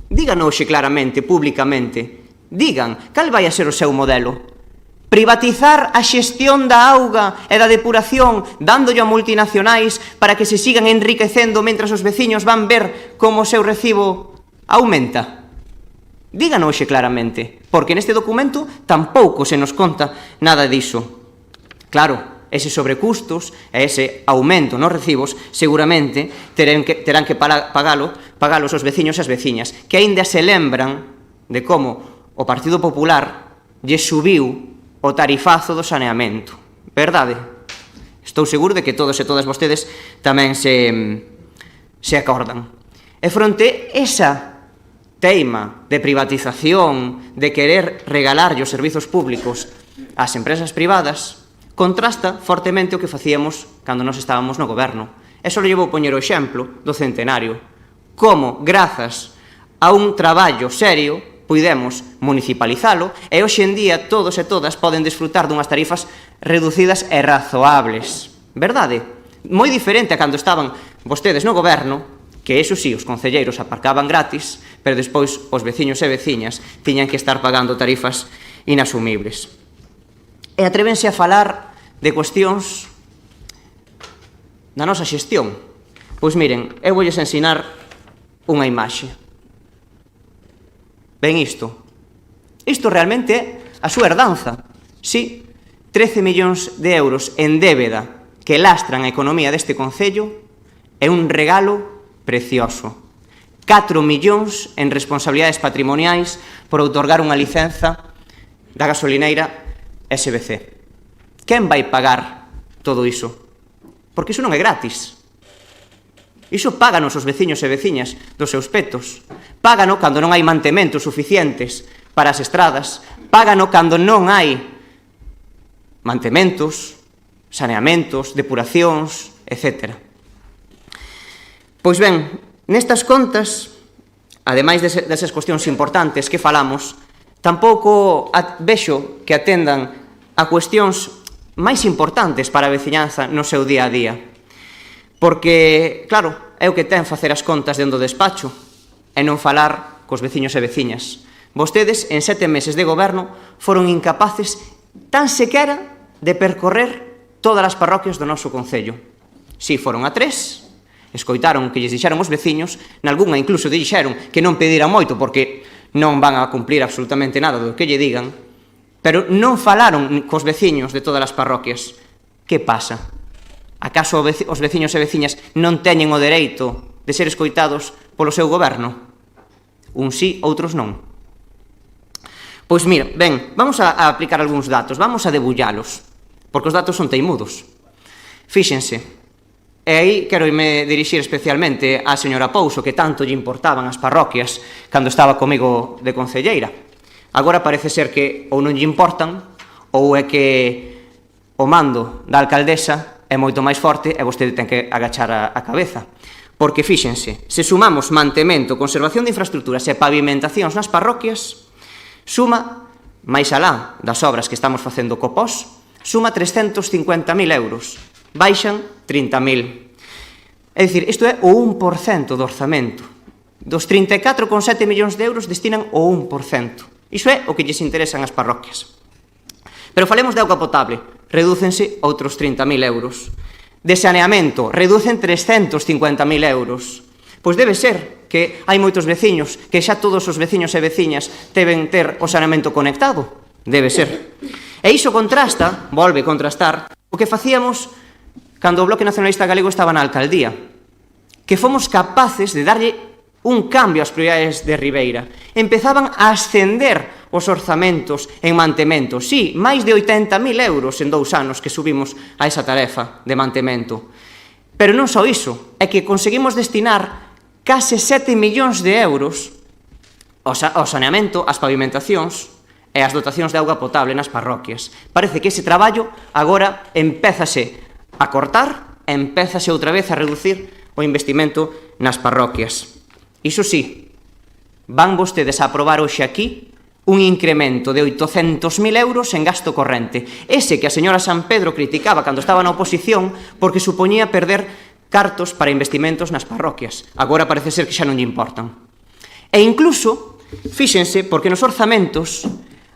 [SPEAKER 6] Díganos hoxe claramente, públicamente, digan cal vai a ser o seu modelo. Privatizar a xestión da auga e da depuración dándolle a multinacionais para que se sigan enriquecendo mentras os veciños van ver como o seu recibo aumenta. Díganos hoxe claramente, porque neste documento tampouco se nos conta nada diso. Claro, eses sobrecustos e ese aumento nos recibos seguramente terán que pagalos os veciños e as veciñas, que aínda se lembran de como o Partido Popular lle subiu o tarifazo do saneamento. Verdade? Estou seguro de que todos e todas vostedes tamén se acordan. E fronte esa teima de privatización, de querer regalarlle os servizos públicos ás empresas privadas, contrasta fortemente o que facíamos cando nós estábamos no goberno. E só lle vou poñer o exemplo do centenario. Como, grazas a un traballo serio, puidemos municipalizalo e hoxe en día todos e todas poden desfrutar dunhas tarifas reducidas e razoables. verdade? Moi diferente a cando estaban vostedes no goberno, que eso sí, os concelleiros aparcaban gratis, pero despois os veciños e veciñas tiñan que estar pagando tarifas inasumibles. E atrévense a falar de cuestións da nosa xestión. Pois miren, eu voulles ensinar unha imaxe. Ben isto. Isto realmente é a súa herdanza. Sí, 13 millóns de euros en débeda que lastran a economía deste concello é un regalo precioso. 4 millóns en responsabilidades patrimoniais por outorgar unha licenza da gasolineira SBC. Quen vai pagar todo iso? Porque iso non é gratis. Iso páganos os veciños e veciñas dos seus petos. Págano cando non hai mantementos suficientes para as estradas. Págano cando non hai mantementos, saneamentos, depuracións, etc. Pois ben, nestas contas, ademais desas cuestións importantes que falamos, tampouco vexo que atendan a cuestións máis importantes para a veciñanza no seu día a día. Porque, claro, é o que ten facer as contas dentro do despacho e non falar cos veciños e veciñas. Vostedes, en 7 meses de goberno, foron incapaces tan sequera de percorrer todas as parroquias do noso concello. Si foron a 3, escoitaron que lles dixeron os veciños, nalgúnha incluso dixeron que non pediran moito porque non van a cumplir absolutamente nada do que lle digan, pero non falaron cos veciños de todas as parroquias. Que pasa? Acaso os veciños e veciñas non teñen o dereito de ser escoitados polo seu goberno? Un sí, outros non. Pois mira, ben, vamos a aplicar algúns datos, vamos a debullalos, porque os datos son teimudos. Fíxense, e aí quero irme dirixir especialmente á señora Pouso, que tanto lle importaban as parroquias cando estaba comigo de concelleira. Agora parece ser que ou non lle importan, ou é que o mando da alcaldesa é moito máis forte e vostede ten que agachar a cabeza. Porque, fíxense, se sumamos mantemento, conservación de infraestructuras e pavimentacións nas parroquias, suma, máis alá das obras que estamos facendo co POS, suma 350.000 euros. Baixan 30.000. É dicir, isto é o 1% do orzamento. Dos 34,7 millóns de euros destinan o 1%. Iso é o que lles interesan as parroquias. Pero falemos de auga potable, redúcense outros 30.000 euros. De saneamento, reducen 350.000 euros. Pois debe ser que hai moitos veciños, que xa todos os veciños e veciñas deben ter o saneamento conectado. Debe ser. E iso contrasta, volve contrastar, o que facíamos cando o Bloque Nacionalista Galego estaba na alcaldía, que fomos capaces de darlle un cambio ás prioridades de Ribeira. Empezaban a ascender os orzamentos en mantemento. Sí, máis de 80.000 euros en 2 anos que subimos a esa tarefa de mantemento. Pero non só iso, é que conseguimos destinar case 7 millóns de euros ao saneamento, ás pavimentacións e ás dotacións de auga potable nas parroquias. Parece que ese traballo agora empézase a cortar e empézase outra vez a reducir o investimento nas parroquias. Iso sí, van vostedes a aprobar hoxe aquí un incremento de 800.000 euros en gasto corrente. Ese que a señora San Pedro criticaba cando estaba na oposición porque supoñía perder cartos para investimentos nas parroquias. Agora parece ser que xa non lle importan. E incluso, fíxense, porque nos orzamentos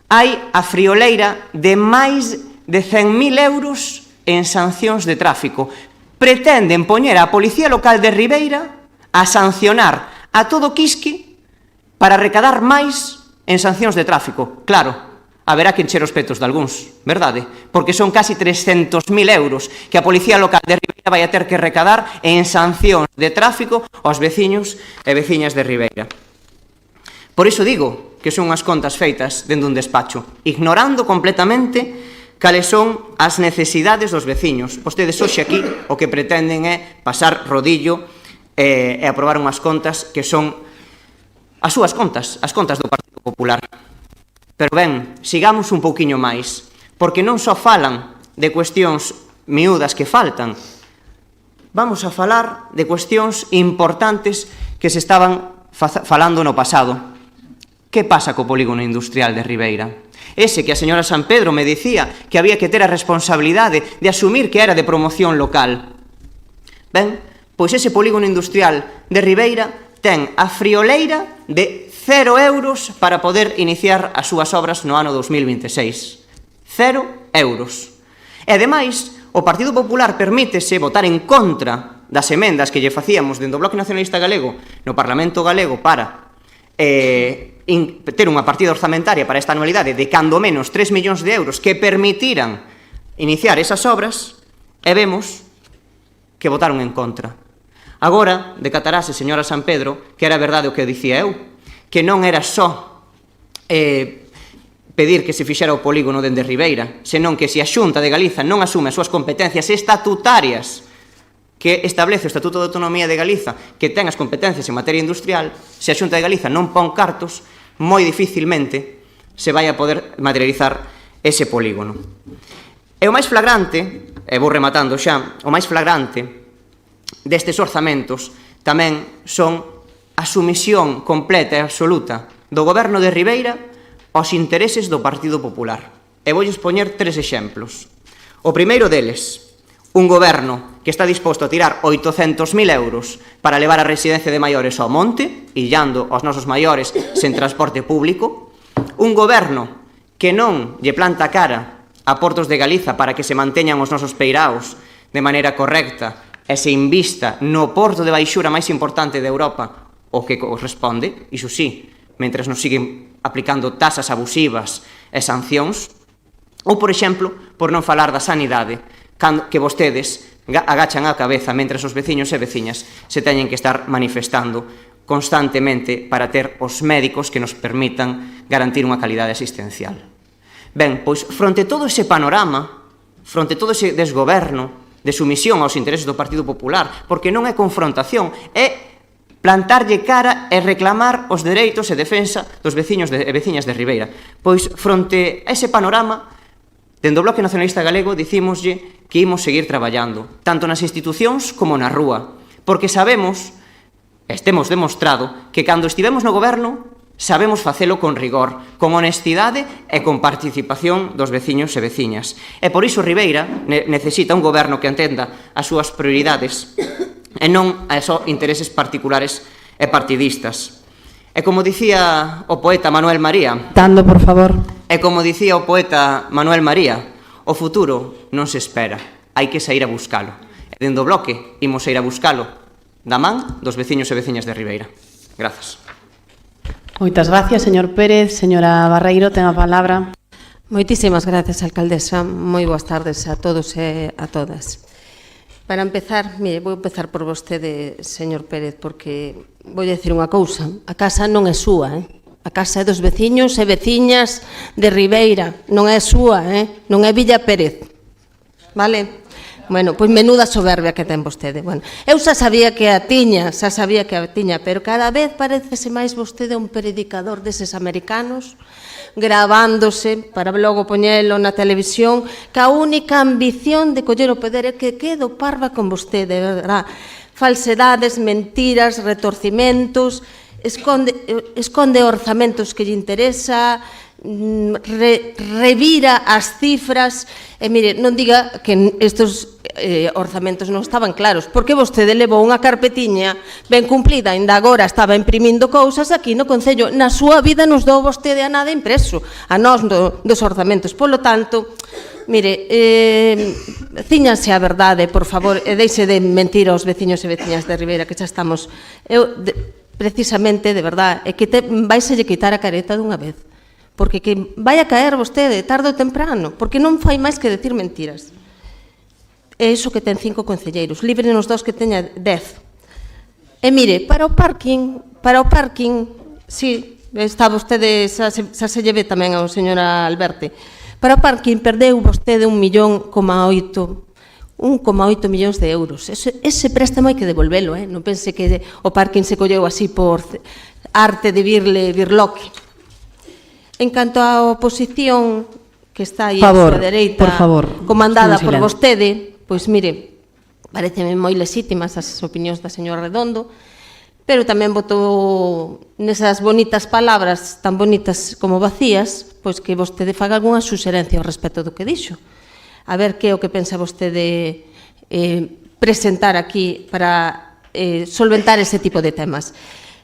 [SPEAKER 6] hai a frioleira de máis de 100.000 euros en sancións de tráfico. Pretenden poñer a Policía Local de Ribeira a sancionar a todo quisque para recadar máis en sancións de tráfico. Claro, haberá que encher os petos de algúns, verdade? Porque son casi 300.000 euros que a Policía Local de Ribeira vai a ter que recadar en sancións de tráfico aos veciños e veciñas de Ribeira. Por iso digo que son unhas contas feitas dentro dun despacho, ignorando completamente cales son as necesidades dos veciños. Vostedes hoxe aquí o que pretenden é pasar rodillo e aprobar unhas contas que son as súas contas, as contas do Partido Popular. Pero ben, sigamos un pouquiño máis, porque non só falan de cuestións miúdas que faltan, vamos a falar de cuestións importantes que se estaban falando no pasado. que pasa co polígono industrial de Ribeira? Ese que a señora San Pedro me dicía que había que ter a responsabilidade de asumir que era de promoción local. Ben, pois ese polígono industrial de Ribeira ten a frioleira de 0 euros para poder iniciar as súas obras no ano 2026. 0 euros. E, ademais, o Partido Popular permítese votar en contra das emendas que lle facíamos dentro do Bloque Nacionalista Galego no Parlamento Galego para ter unha partida orzamentaria para esta anualidade de cando menos 3 millóns de euros que permitiran iniciar esas obras, e vemos que votaron en contra. Agora, decatarase, señora San Pedro, que era verdade o que dicía eu, que non era só pedir que se fixera o polígono dende Ribeira, senón que se a Xunta de Galiza non asume as súas competencias estatutarias que establece o Estatuto de Autonomía de Galiza, que ten as competencias en materia industrial, se a Xunta de Galiza non pon cartos, moi dificilmente se vai a poder materializar ese polígono. E o máis flagrante, e vou rematando xa, o máis flagrante destes orzamentos tamén son a sumisión completa e absoluta do Goberno de Ribeira aos intereses do Partido Popular. E vou expoñer 3 exemplos. O primeiro deles, un goberno que está disposto a tirar 800.000 euros para levar a residencia de maiores ao monte, illando aos nosos maiores sen transporte público, un goberno que non lle planta cara a Portos de Galiza para que se manteñan os nosos peiraos de maneira correcta e se invista no porto de baixura máis importante de Europa, o que corresponde, iso sí, mentres nos siguen aplicando tasas abusivas e sancións, ou, por exemplo, por non falar da sanidade, que vostedes agachan a cabeza mentres os veciños e veciñas se teñen que estar manifestando constantemente para ter os médicos que nos permitan garantir unha calidade asistencial. Ben, pois, fronte todo ese panorama, fronte todo ese desgoberno, de sumisión aos intereses do Partido Popular, porque non é confrontación, é plantarlle cara e reclamar os dereitos e defensa dos veciños e veciñas de Ribeira. Pois, fronte a ese panorama, dende o Bloque Nacionalista Galego dicímoslle que imos seguir traballando, tanto nas institucións como na rúa, porque sabemos, temos demostrado, que cando estivemos no goberno sabemos facelo con rigor, con honestidade e con participación dos veciños e veciñas. E por iso Ribeira necesita un goberno que entenda as súas prioridades e non a só intereses particulares e partidistas. E como dicía o poeta Manuel María,
[SPEAKER 1] Dando, por favor.
[SPEAKER 6] E como dicía o poeta Manuel María, o futuro non se espera, hai que sair a buscalo. E dende o Bloque imos a ir a buscalo da man dos veciños e veciñas de Ribeira. Grazas.
[SPEAKER 1] Moitas gracias, señor Pérez. Señora Barreiro, ten a palabra.
[SPEAKER 7] Moitísimas gracias, alcaldesa. Moi boas tardes a todos e a todas. Para empezar, mire, vou empezar por vostede, señor Pérez, porque vou dicir unha cousa. A casa non é súa, A casa é dos veciños e veciñas de Ribeira. Non é súa, Non é Villa Pérez. Vale? Bueno, pois menuda soberbia que ten vostede. Bueno, eu xa sabía que a tiña, pero cada vez parecese máis vostede un predicador deses americanos, gravándose para logo poñelo na televisión, ca única ambición de coller o poder é que quedo parva con vostede, verdad? Falsedades, mentiras, retorcimentos, esconde orzamentos que lle interesa, revira as cifras, e mire, non diga que estes orzamentos non estaban claros, porque vostede levou unha carpetiña ben cumplida, ainda agora estaba imprimindo cousas aquí no Concello, na súa vida nos dou vostede a nada impreso, a nós dos orzamentos, polo tanto, mire, cíñanse a verdade, por favor, e deixe de mentir aos veciños e veciñas de Ribeira, que xa estamos, precisamente, de verdade, é que vaise lle quitar a careta dunha vez, porque que vai a caer vostede tarde ou temprano, porque non fai máis que decir mentiras. É iso que ten 5 concelleiros, libre nos dos que teña 10. E mire, para o parking, sí, está vostede, xa se lleve tamén ao señora Alberte, para o parking perdeu vostede 1,8 millóns de euros. Ese préstamo hai que devolvelo, non pense que o parking se colleu así por arte de virloque. En canto á oposición, que está aí a súa dereita, comandada por vostede, pois mire, pareceme moi lexítimas as opinións da señora Redondo, pero tamén botou nesas bonitas palabras, tan bonitas como vacías, pois que vostede faga algunha suxerencia ao respecto do que dixo. A ver que é o que pensa vostede presentar aquí para solventar ese tipo de temas.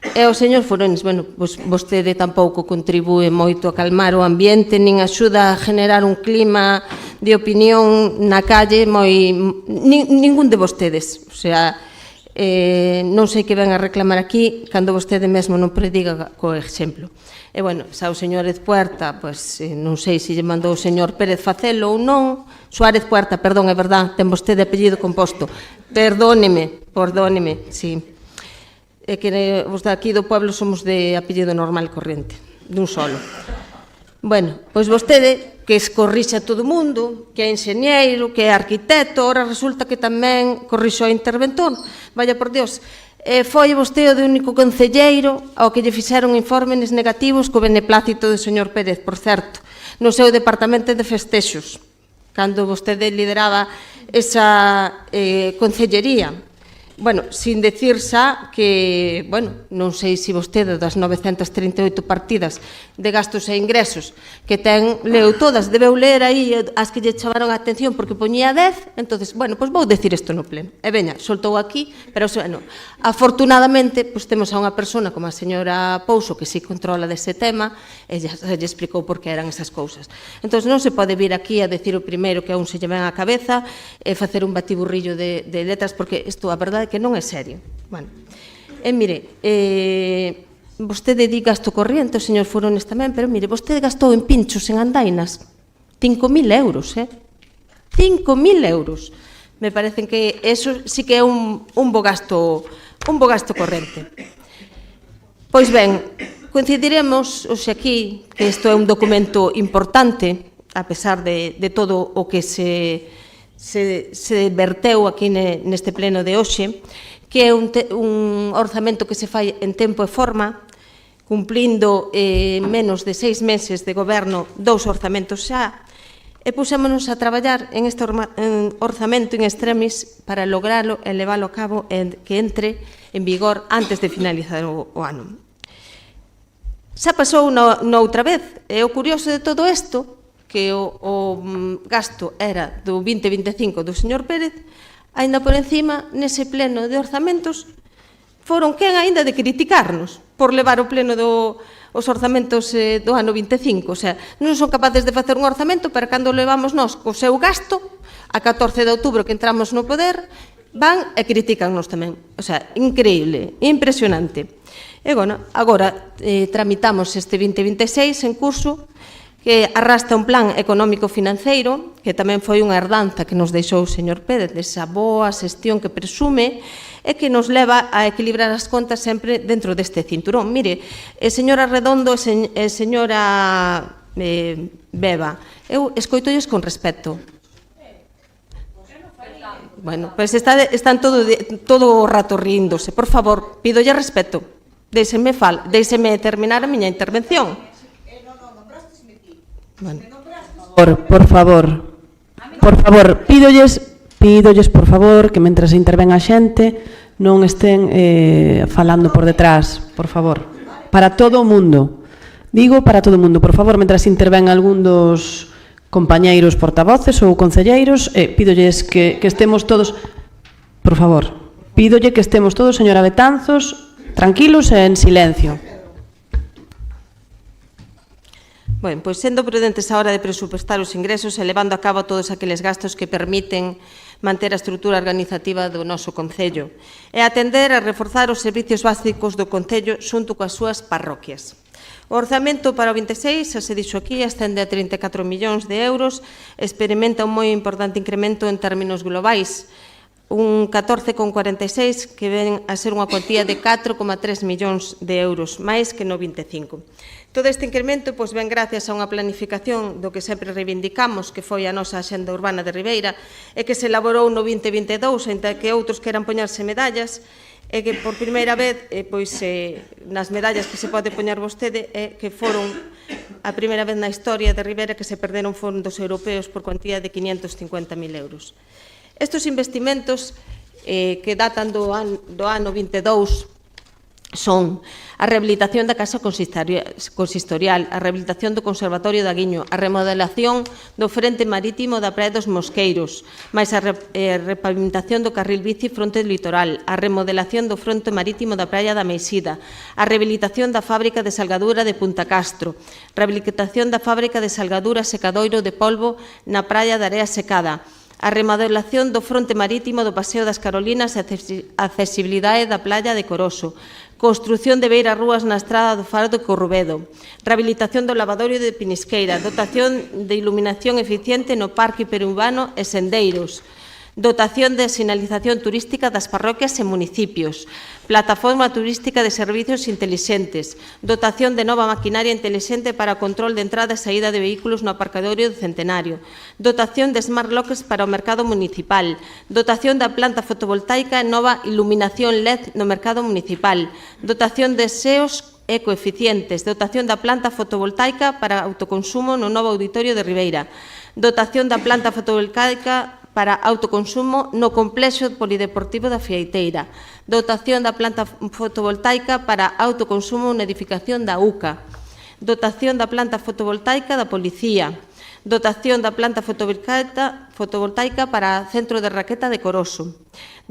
[SPEAKER 7] E o señor Forones, bueno, pois vostede tampouco contribúe moito a calmar o ambiente, nin axuda a generar un clima de opinión na calle ningún de vostedes. O sea, non sei que ven a reclamar aquí cando vostede mesmo non prediga co exemplo. E, bueno, xa o señor Puerta, pois, non sei se lle mandou o señor Pérez facelo ou non. Suárez Puerta, perdón, é verdad, ten vostede apellido composto. Perdóneme, sí. É que os de aquí do pueblo somos de apellido normal corriente, dun solo. Bueno, pois vostede, que corrixe a todo o mundo, que é enxeñeiro, que é arquitecto, ora resulta que tamén corrixe o interventor. Vaya por Dios, foi vostede o único concelleiro ao que lle fixeron informes negativos co beneplácito do señor Pérez, por certo, no seu departamento de festexos, cando vostede lideraba esa concellería. Bueno, sin decir xa que, bueno, non sei se vostede das 938 partidas de gastos e ingresos que ten, leu todas, debeu ler aí as que lle chamaron a atención porque poñía 10, entonces, bueno, pois vou decir isto no pleno. E veña, soltou aquí, pero, bueno, afortunadamente, pois temos a unha persona como a señora Pouso que si controla dese tema e lle explicou por que eran esas cousas. Entón, non se pode vir aquí a decir o primeiro que a un se lle ven á cabeza e facer un batiburrillo de letras porque isto, a verdade, que non é serio. Bueno, mire, vostede di gasto corriente, o señor Forones tamén, pero mire, vostede gastou en pinchos, en andainas, 5.000 euros, 5.000 euros. Me parecen que eso sí que é un bo gasto corrente. Pois ben, coincidiremos hoxe aquí que isto é un documento importante, a pesar de todo o que se verteu aquí neste pleno de hoxe, que é un orzamento que se fai en tempo e forma, cumplindo menos de 6 meses de goberno, 2 orzamentos xa, e pusémonos a traballar en este orzamento in extremis para logralo e leválo a cabo que entre en vigor antes de finalizar o ano. Xa pasou noutra vez, e o curioso de todo isto que o gasto era do 2025 do señor Pérez, aínda por encima, nese pleno de orzamentos, foron quen aínda de criticarnos por levar o pleno os orzamentos do ano 25. O sea, non son capaces de facer un orzamento, pero cando levamos nós co seu gasto, a 14 de outubro que entramos no poder, van e criticannos tamén. O sea, increíble, impresionante. E, bueno, agora tramitamos este 2026 en curso, que arrastra un plan económico financeiro, que tamén foi unha herdanza que nos deixou o señor Pérez, desa boa xestión que presume, e que nos leva a equilibrar as contas sempre dentro deste cinturón. Mire, señora Redondo e señora Beba, eu escoitolles con respeto. Bueno, pois están todo o rato ríndose. Por favor, pídolle respeto. Déixeme terminar a miña intervención. Bueno.
[SPEAKER 1] Por favor, pídolles, por favor, que mentras interven a xente non estén falando por detrás, por favor. Para todo o mundo. Digo para todo o mundo, por favor, mentras interven algún dos compañeiros portavoces ou concelleiros, pídolles que estemos todos, por favor, pídolle que estemos todos, señora Betanzos, tranquilos e en silencio.
[SPEAKER 7] Bueno, pois sendo prudentes á hora de presupuestar os ingresos e levando a cabo todos aqueles gastos que permiten manter a estrutura organizativa do noso Concello e atender a reforzar os servicios básicos do Concello xunto coas súas parroquias. O orzamento para o 26, xa se dixo aquí, ascende a 34 millóns de euros, experimenta un moi importante incremento en términos globais, un 14,46 que ven a ser unha cuantía de 4,3 millóns de euros, máis que no 25. Todo este incremento ven gracias a unha planificación do que sempre reivindicamos, que foi a nosa Axenda Urbana de Ribeira, e que se elaborou no 2022, ainda que outros queran poñarse medallas, e que por primeira vez, nas medallas que se pode poñar vostede, que foron a primeira vez na historia de Ribeira que se perderon fondos europeos por cuantía de 550.000 euros. Estes investimentos que datan do ano 22 son a rehabilitación da Casa Consistorial, a rehabilitación do Conservatorio da Guiño, a remodelación do Frente Marítimo da Praia dos Mosqueiros, máis a repavimentación do carril bici fronte do litoral, a remodelación do Fronte Marítimo da Praia da Meixida, a rehabilitación da fábrica de salgadura de Punta Castro, rehabilitación da fábrica de salgadura secadoiro de polvo na Praia da Area Secada, a remodelación do fronte marítimo do Paseo das Carolinas e a accesibilidade da playa de Coroso, construción de beirarrúas na estrada do Faro de Corrubedo, rehabilitación do lavadorio de Pinisqueira, dotación de iluminación eficiente no parque perurbano e sendeiros, dotación de sinalización turística das parroquias e municipios, plataforma turística de servicios intelixentes, dotación de nova maquinaria intelixente para o control de entrada e saída de vehículos no aparcadorio do Centenario, dotación de smart locks para o mercado municipal, dotación da planta fotovoltaica e nova iluminación LED no mercado municipal, dotación de SEOs ecoeficientes, dotación da planta fotovoltaica para autoconsumo no novo auditorio de Ribeira, dotación da planta fotovoltaica para autoconsumo no complexo polideportivo da Fieiteira, dotación da planta fotovoltaica para autoconsumo na edificación da UCA, dotación da planta fotovoltaica da Policía, dotación da planta fotovoltaica para o Centro de Raqueta de Coroso,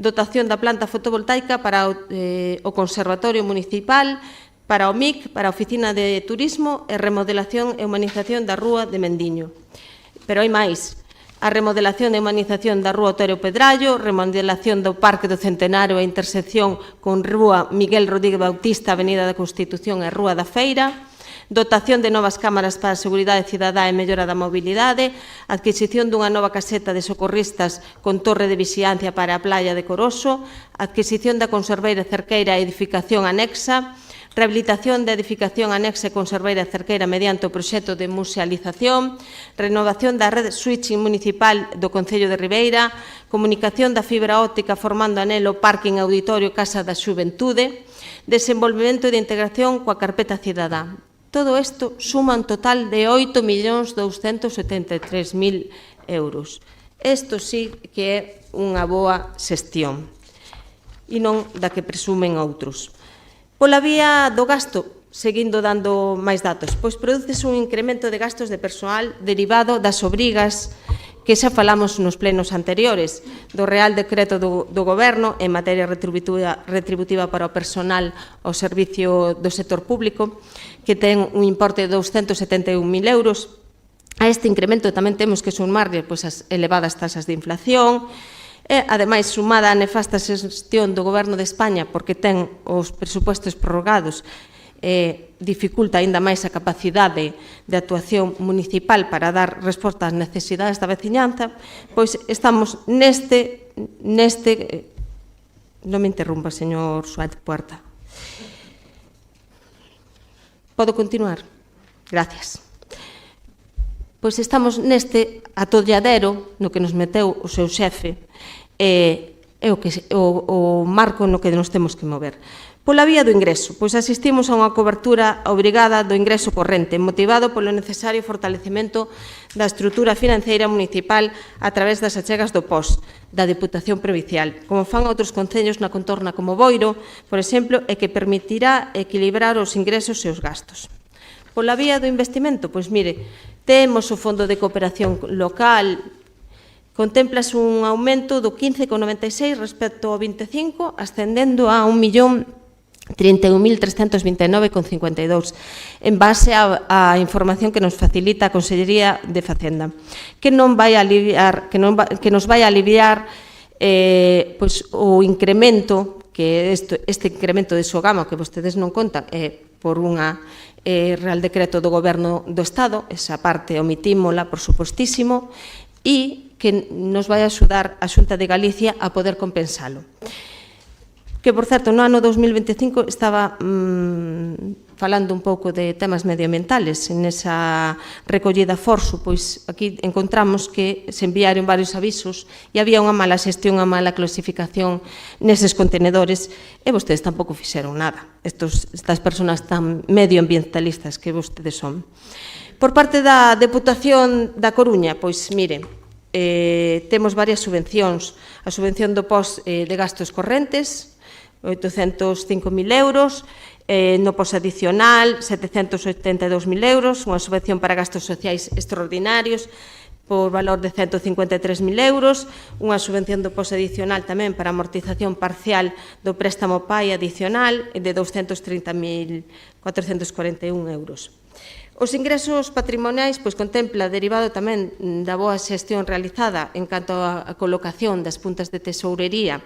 [SPEAKER 7] dotación da planta fotovoltaica para o Conservatorio Municipal, para o MIC, para a Oficina de Turismo e remodelación e humanización da Rúa de Mendiño. Pero hai máis. A remodelación e humanización da Rúa Otero Pedrallo, remodelación do Parque do Centenario e intersección con Rúa Miguel Rodríguez Bautista, Avenida da Constitución e Rúa da Feira, dotación de novas cámaras para a seguridade cidadá e mellora da mobilidade, adquisición dunha nova caseta de socorristas con torre de vixiancia para a playa de Coroso, adquisición da conserveira cerqueira e edificación anexa, rehabilitación da edificación anexa e conserveira cerqueira mediante o proxecto de musealización, renovación da rede switching municipal do Concello de Ribeira, comunicación da fibra óptica formando anelo parking auditorio Casa da Xuventude, desenvolvemento de integración coa carpeta cidadá. Todo isto suma un total de 8.273.000 euros. Isto sí que é unha boa xestión e non da que presumen outros. Pola vía do gasto, seguindo dando máis datos, pois prodúcese un incremento de gastos de persoal derivado das obrigas que xa falamos nos plenos anteriores, do Real Decreto do Goberno en materia retributiva para o personal ao servicio do sector público, que ten un importe de 271.000 euros. A este incremento tamén temos que sumarle pois, as elevadas tasas de inflación, e, ademais, sumada a nefasta xestión do Goberno de España porque ten os presupostos prorrogados, dificulta aínda máis a capacidade de actuación municipal para dar resposta ás necesidades da veciñanza, pois estamos neste non me interrumpa, señor Suárez Puerta. Podo continuar? Gracias. Pois estamos neste atolladero no que nos meteu o seu xefe e o marco no que nos temos que mover. Pola vía do ingreso, pois asistimos a unha cobertura obrigada do ingreso corrente, motivado polo necesario fortalecemento da estrutura financeira municipal a través das achegas do POS, da Deputación Provincial, como fan outros concellos na contorna como Boiro, por exemplo, e que permitirá equilibrar os ingresos e os gastos. Pola vía do investimento, pois mire, temos o Fondo de Cooperación Local, contémplase un aumento do 15,96 respecto ao 25, ascendendo a 1.031.329,52, en base á información que nos facilita a Consellería de Facenda, que nos vai a aliviar pois, o incremento, que este incremento de Sogama, que vostedes non contan, é por unha Real Decreto do Goberno do Estado, esa parte omitímola, por supostísimo, e que nos vai axudar a Xunta de Galicia a poder compensalo. Que, por certo, no ano 2025 estaba falando un pouco de temas medioambientales nesa recollida Forso, pois aquí encontramos que se enviaron varios avisos e había unha mala xestión, unha mala clasificación neses contenedores e vostedes tampouco fixeron nada. Estas persoas tan medioambientalistas que vostedes son. Por parte da Deputación da Coruña, pois mire, temos varias subvencións. A subvención do POS de gastos correntes, 805.000 euros, no posadicional 782.000 euros, unha subvención para gastos sociais extraordinarios por valor de 153.000 euros, unha subvención do posadicional tamén para amortización parcial do préstamo PAI adicional de 230.441 euros. Os ingresos patrimoniais contempla, derivado tamén da boa xestión realizada en canto á colocación das puntas de tesourería,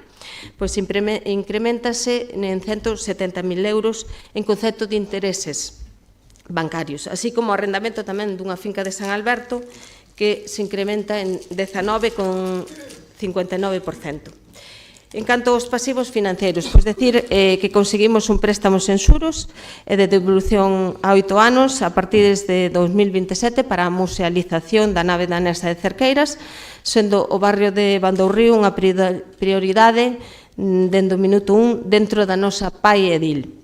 [SPEAKER 7] incrementase en 170.000 euros en concepto de intereses bancarios, así como o arrendamento tamén dunha finca de San Alberto que se incrementa en 19,59%. En canto aos pasivos financeiros, decir que conseguimos un préstamo sen xuros e de devolución a 8 anos a partir de 2027 para a musealización da nave danesa de Cerqueiras, sendo o barrio de Bandourrío unha prioridade dende o minuto 1 dentro da nosa PAI edil.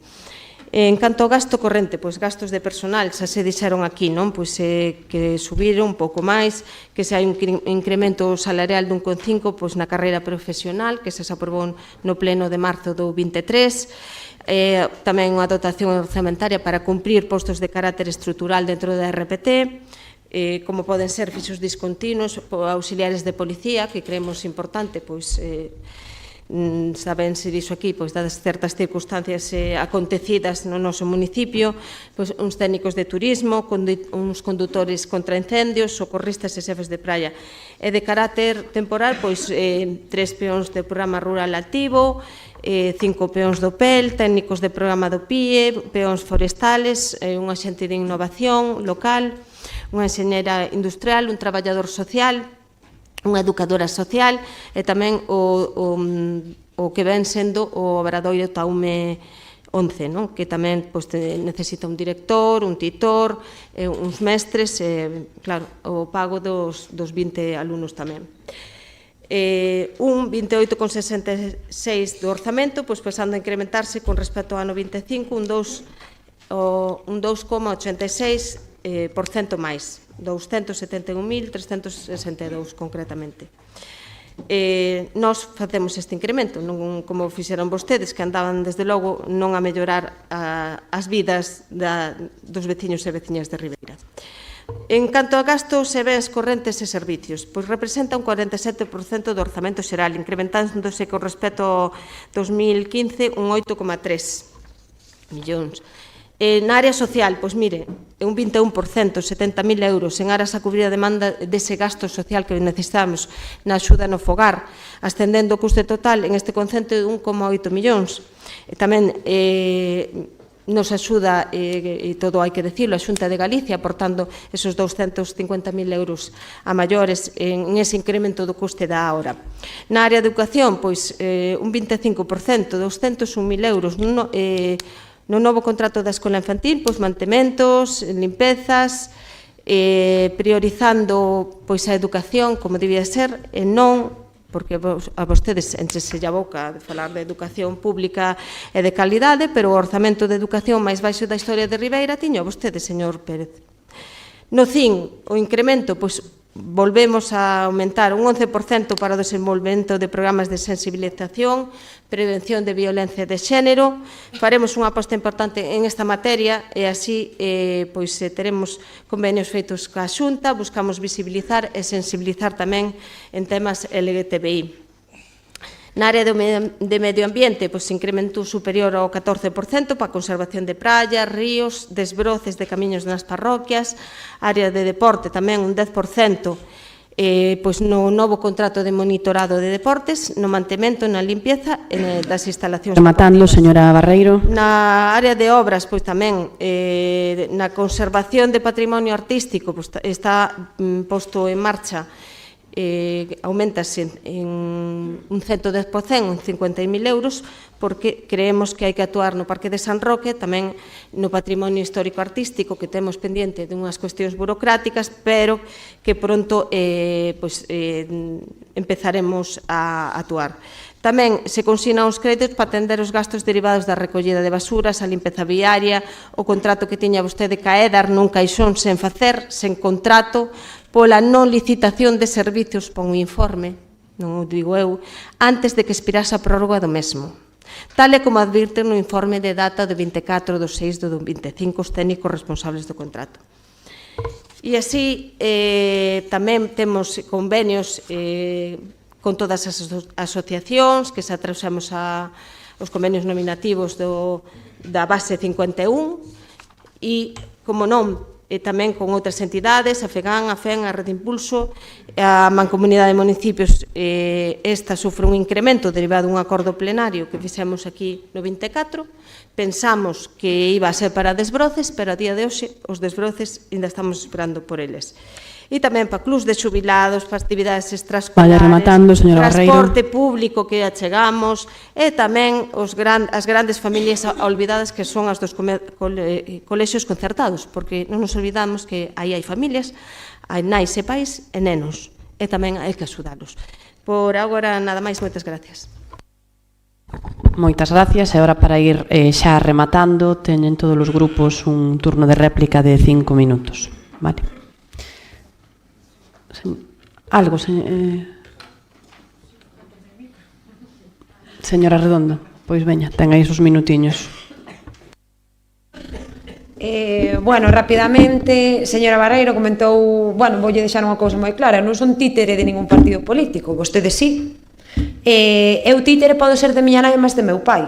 [SPEAKER 7] En canto ao gasto corrente, gastos de personal, xa se dixeron aquí, non? Que subiron un pouco máis, que se hai un incremento salarial dun 1,5 na carreira profesional, que se aprobou no pleno de marzo do 23, tamén unha dotación orzamentaria para cumprir postos de carácter estrutural dentro da RPT, como poden ser fixos discontinuos, auxiliares de policía, que creemos importante, saben ser iso aquí, dadas certas circunstancias acontecidas no noso municipio, uns técnicos de turismo, uns condutores contra incendios, socorristas e xefes de praia. E de carácter temporal, 3 peóns de programa rural activo, 5 peóns do PEL, técnicos de programa do PIE, peóns forestales, un axente de innovación local, unha enxeñera industrial, un traballador social, unha educadora social e tamén o que ven sendo o Obradoiro Taume 11, que tamén necesita un director, un titor, uns mestres, claro, o pago dos 20 alumnos tamén. Un 28,66 do orzamento, pasando a incrementarse con respecto ao ano 25, un 2,86% máis. 271.362 concretamente. Nós facemos este incremento, non como fixeron vostedes, que andaban desde logo non a mellorar as vidas dos veciños e veciñas de Ribeira. En canto a gastos e bens correntes e servicios, representa un 47% do orzamento xeral, incrementándose con respecto ao 2015 un 8,3 millóns. Na área social, mire, un 21%, 70.000 euros, en aras a cubrir a demanda dese gasto social que necesitamos na axuda no fogar, ascendendo o custe total en este concepto de 1,8 millóns. Tamén nos axuda, e todo hai que decirlo, a Xunta de Galicia, aportando esos 250.000 euros a maiores en ese incremento do custe da hora. Na área de educación, un 25%, 201.000 euros, no novo contrato da escola infantil, mantementos, limpezas, priorizando a educación como debía ser, e non, porque a vostedes encheselle a boca de falar de educación pública e de calidade, pero o orzamento de educación máis baixo da historia de Ribeira tiño vostede, señor Pérez. No CIN, o incremento, volvemos a aumentar un 11% para o desenvolvemento de programas de sensibilización, prevención de violencia de xénero. Faremos unha aposta importante en esta materia e así teremos convenios feitos coa Xunta, buscamos visibilizar e sensibilizar tamén en temas LGTBI. Na área de medio ambiente, incrementou superior ao 14% para a conservación de praias, ríos, desbroces de camiños nas parroquias, área de deporte tamén un 10%, no novo contrato de monitorado de deportes, no mantemento, na limpieza das instalacións
[SPEAKER 1] rematando,
[SPEAKER 7] deportivas.
[SPEAKER 1] Señora Barreiro.
[SPEAKER 7] Na área de obras, tamén, na conservación de patrimonio artístico, está posto en marcha, aumentase en un 110%, en 50.000 euros, porque creemos que hai que actuar no Parque de San Roque, tamén no patrimonio histórico-artístico, que temos pendiente de unhas cuestións burocráticas, pero que pronto empezaremos a actuar. Tamén se consignan os créditos para atender os gastos derivados da recollida de basuras, a limpeza viaria, o contrato que tiña vostede ca EDAR nun caixón sen facer, sen contrato, pola non licitación de servicios, pon un informe, non o digo eu, antes de que expirase a prórroga do mesmo. tal e como advirten no informe de data de 24/6/25 os técnicos responsables do contrato. E así tamén temos convenios con todas as asociacións que se atrausamos aos convenios nominativos da base 51 e, como non, tamén con outras entidades, a FEGAN, a FEN, a Rede Impulso, a Mancomunidade de Municipios. Esta sofre un incremento derivado dun acordo plenario que fixemos aquí no 24. Pensamos que iba a ser para desbroces, pero a día de hoxe os desbroces ainda estamos esperando por eles. E tamén para clubs de xubilados, para actividades extraescolares,
[SPEAKER 1] vaya rematando, señora Barreiro,
[SPEAKER 7] transporte público que achegamos, e tamén as grandes familias olvidadas que son as dos colexios concertados, porque non nos olvidamos que aí hai familias, hai nais e pais e nenos, e tamén hai que axudalos. Por agora, nada máis, moitas gracias.
[SPEAKER 1] Moitas gracias, e agora para ir xa rematando, teñen todos os grupos un turno de réplica de 5 minutos. Vale. Algo, señora Redondo, pois veña, ten aí os minutiños.
[SPEAKER 3] Bueno, rapidamente, señora Barreiro comentou, bueno, voulle deixar unha cousa moi clara, non son títere de ningún partido político, vostedes sí. Eu títere podo ser de miña nai, mas de meu pai.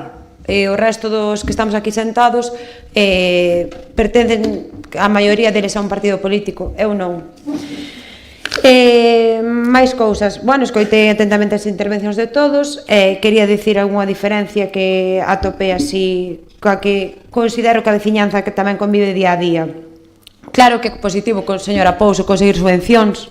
[SPEAKER 3] O resto dos que estamos aquí sentados pertencen, a maioría deles a un partido político, eu non. Máis cousas. Bueno, escoitei atentamente as intervencións de todos. Quería dicir algunha diferencia que atopei así, coa que considero que a veciñanza que tamén convive día a día. Claro que é positivo, señora Pouso, conseguir subvencións.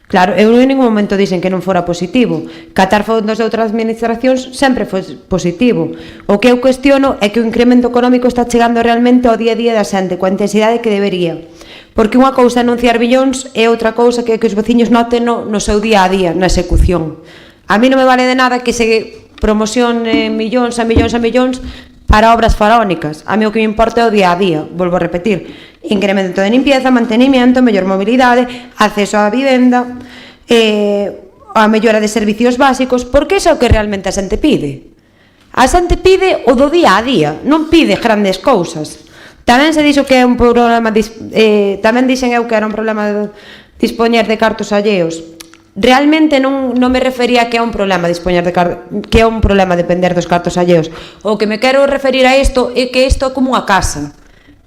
[SPEAKER 3] Claro, eu en ningún momento dixen que non fora positivo. Catar fondos de outras administracións sempre foi positivo. O que eu cuestiono é que o incremento económico está chegando realmente ao día a día da xente, coa intensidade que debería. Porque unha cousa é anunciar billóns e outra cousa que os veciños noten no seu día a día, na execución. A mí non me vale de nada que se promocione millóns a millóns a millóns para obras faraónicas. A mí o que me importa é o día a día, volvo a repetir. Incremento de limpieza, mantenimiento, mellor mobilidade, acceso á vivenda, a mellora de servicios básicos, porque iso é o que realmente a xente pide. A xente pide o do día a día, non pide grandes cousas. Tamén se dixo que é un problema, tamén dixen eu que era un problema de dispoñer de cartos alleos. Realmente non me refería que é un problema dispoñer de que é un problema depender dos cartos alleos. O que me quero referir a isto é que isto é como unha casa.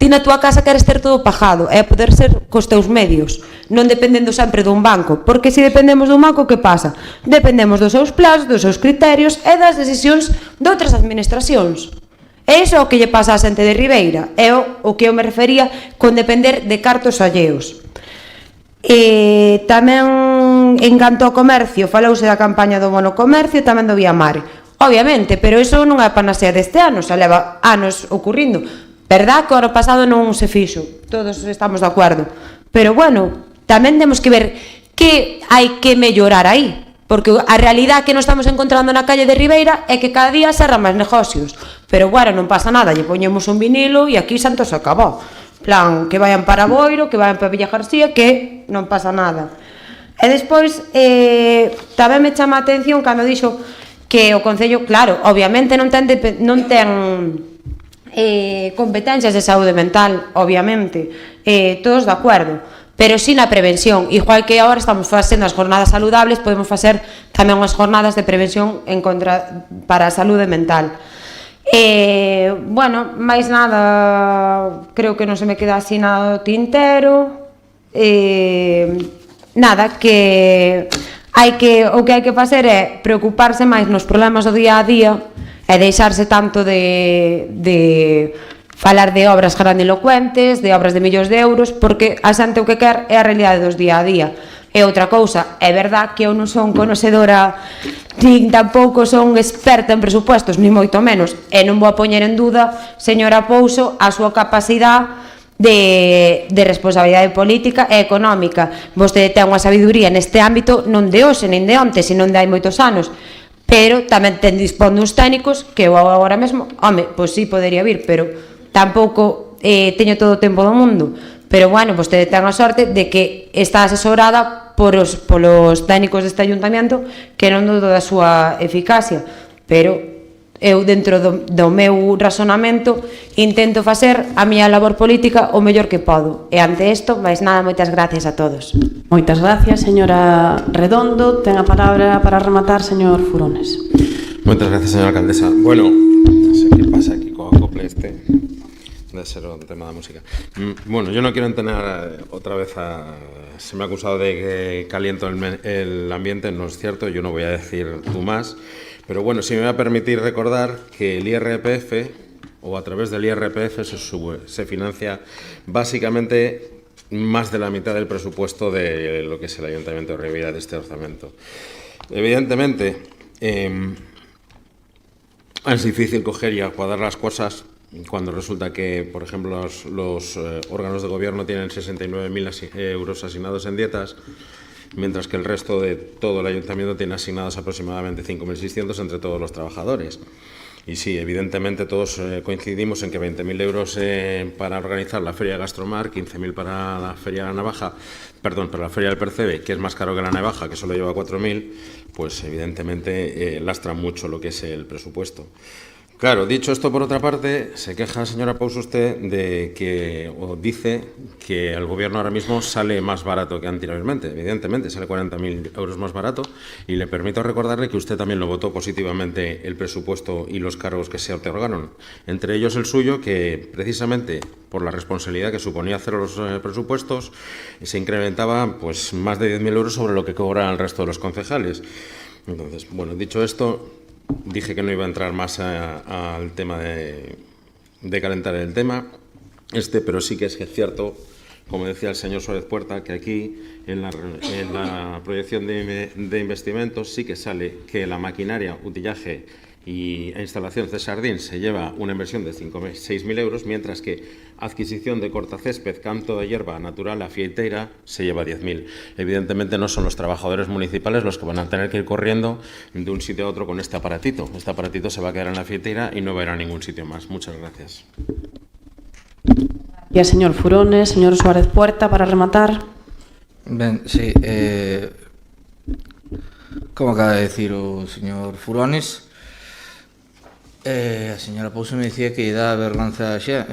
[SPEAKER 3] Ti na túa casa queres ter todo pagado, é poder ser cos teus medios, non dependendo sempre dun banco, porque se dependemos dun banco, que pasa? Dependemos dos seus plazos, dos seus criterios e das decisións de outras administracións. E iso é o que lle pasa á xente de Ribeira, é o que eu me refería con depender de cartos alleos. Tamén, en canto ao comercio, falouse da campaña do bono comercio, tamén do Viamare. Obviamente, pero iso non é a panacea deste ano, xa leva anos ocurrindo. Verdad que o ano pasado non se fixo, todos estamos de acordo. Pero bueno, tamén temos que ver que hai que mellorar aí. Porque a realidade que nos estamos encontrando na calle de Ribeira é que cada día serran máis negocios. Pero bueno, non pasa nada, lle poñemos un vinilo e aquí Santo se acabou. Plan, que vayan para Boiro, que vayan para Villa García, que non pasa nada. E despois, tamén me chama a atención cando dixo que o Concello, claro, obviamente non ten competencias de saúde mental, obviamente, todos de acordo. Pero sí na prevención, igual que agora estamos facendo as jornadas saludables, podemos facer tamén unhas jornadas de prevención para a saúde mental. Bueno, máis nada, creo que non se me queda así nada do tintero. Nada, que o que hai que facer é preocuparse máis nos problemas do día a día e deixarse tanto de falar de obras grandilocuentes, de obras de millóns de euros, porque a xente o que quer é a realidade dos día a día. E outra cousa, é verdad que eu non son conocedora, nin tampouco son experta en presupuestos, ni moito menos, e non vou a poñer en dúda, señora Pouso, a súa capacidade de responsabilidade política e económica. Vostede ten unha sabiduría neste ámbito non de hoxe, nin de onte, senón de hai moitos anos, pero tamén dispón uns técnicos que eu agora mesmo, pois sí, podería vir, pero tampouco teño todo o tempo do mundo, pero bueno, vostede ten a sorte de que está asesorada polos técnicos deste ayuntamiento, que non dudo da súa eficacia, pero eu dentro do meu razonamento intento facer a miña labor política o mellor que podo. E ante isto, máis nada, moitas gracias a todos.
[SPEAKER 1] Moitas gracias, señora Redondo. Ten a palabra para rematar, señor Furones.
[SPEAKER 4] Muchas gracias, señora alcaldesa. Bueno, no sé qué pasa aquí con acople este. Debe ser un tema de música. Bueno, yo no quiero enterar otra vez a... Se me ha acusado de que caliento el ambiente, no es cierto, yo no voy a decir tú más. Pero bueno, si me va a permitir recordar que el IRPF, o a través del IRPF, se financia básicamente más de la mitad del presupuesto de lo que es el Ayuntamiento de Ribera de este orzamento. Evidentemente, es difícil coger y acordar las cosas cuando resulta que, por ejemplo, los órganos de gobierno tienen 69.000 euros asignados en dietas, mientras que el resto de todo el ayuntamiento tiene asignados aproximadamente 5.600 entre todos los trabajadores. Y sí, evidentemente todos coincidimos en que 20.000 euros para organizar la Feria de Gastromar, 15.000 para la Feria de la Navaja, perdón, para la Feria del Percebe, que es más caro que la Navaja, que solo lleva 4.000, pues evidentemente lastra mucho lo que es el presupuesto. Claro, dicho esto, por otra parte, se queja, señora Pous, usted de que, o dice que el gobierno ahora mismo sale más barato que anteriormente. Evidentemente, sale 40.000 euros más barato, y le permito recordarle que usted también lo votó positivamente el presupuesto y los cargos que se otorgaron. Entre ellos el suyo, que precisamente por la responsabilidad que suponía hacer los presupuestos, se incrementaba pues más de 10.000 euros sobre lo que cobran el resto de los concejales. Entonces, bueno, dicho esto, dije que no iba a entrar más al tema de calentar el tema, pero sí que es cierto, como decía el señor Suárez Puerta, que aquí en la proyección de investimentos sí que sale que la maquinaria, utillaje e instalación Cesardín se lleva una inversión de 6.000 euros, mientras que adquisición de cortacésped, canto de hierba natural, a fieiteira, se lleva 10.000. Evidentemente no son los trabajadores municipales los que van a tener que ir corriendo de un sitio a otro con este aparatito. Este aparatito se va a quedar en la fieiteira y no va a ir a ningún sitio más. Muchas gracias.
[SPEAKER 1] Y al señor Furones, señor Suárez Puerta, para rematar.
[SPEAKER 5] Ben, sí, como acaba de decir o señor Furones, a señora Pouso me dicía que lle dá vergonza xa.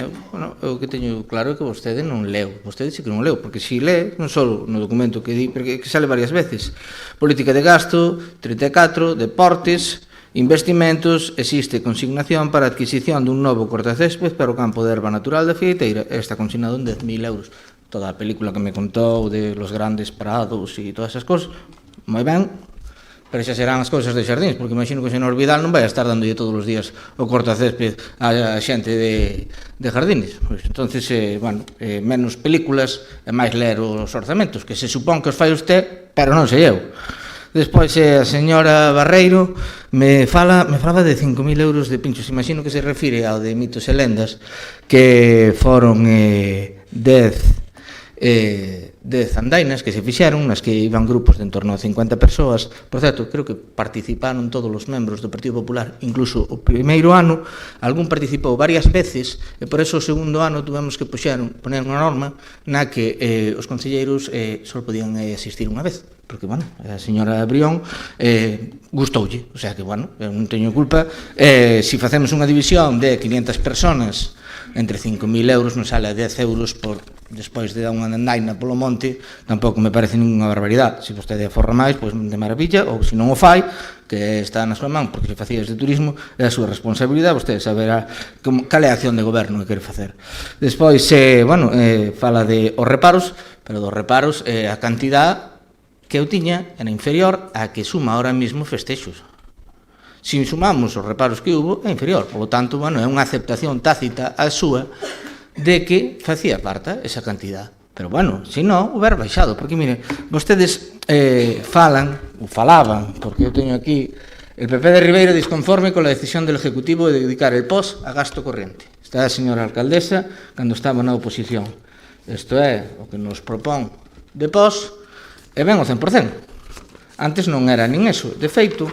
[SPEAKER 5] O que teño claro é que vostede non leu. Vostede sí que non leu, porque si lee, non só no documento que di, porque que sale varias veces. Política de gasto, 34, deportes, investimentos, existe consignación para adquisición dun novo cortacésped para o campo de erva natural da Fieiteira. Está consignado en 10.000 euros. Toda a película que me contou de los grandes prados e todas esas cosas, moi ben, pero xa serán as cousas de xardíns, porque imagino que o señor Vidal non vai a estar dándolle todos os días o cortacésped a xente de jardines. Pois, entonces, bueno, menos películas e máis ler os orzamentos, que se supón que os fai usted, pero non sei eu. Despois, a señora Barreiro me falaba de 5.000 euros de pinchos. Imagino que se refire ao de mitos e lendas, que foron 10 andainas que se fixeron, nas que iban grupos de en torno a 50 persoas. Por certo, creo que participaron todos os membros do Partido Popular, incluso o primeiro ano, algún participou varias veces, e por eso o segundo ano tuvemos que poner unha norma na que os concelleiros só podían asistir unha vez, porque, bueno, a señora Brión gustoulle, o sea que, bueno, eu non teño culpa. Se facemos unha división de 500 personas entre 5.000 euros, non sale a 10 euros por despois de dar unha andaina polo monte, tampouco me parece ninguna barbaridade. Se vostede aforra máis, pois de maravilla, ou se non o fai, que está na súa man, porque se facía de turismo, é a súa responsabilidade, vostede saberá cal é a acción de goberno que quere facer. Despois, bueno, fala de os reparos, pero dos reparos, a cantidad que eu tiña era inferior a que suma ahora mismo festexos. Se sumamos os reparos que hubo, é inferior. Por lo tanto, bueno, é unha aceptación tácita a súa de que facía parte esa cantidad. Pero, bueno, se non, o ver baixado. Porque, mire, vostedes falaban, porque eu teño aquí, el PP de Ribeira disconforme con la decisión del Ejecutivo de dedicar el POS a gasto corriente. Está a señora alcaldesa cando estaba na oposición. Isto é o que nos propón de POS, e ben o 100%. Antes non era nin eso. De feito,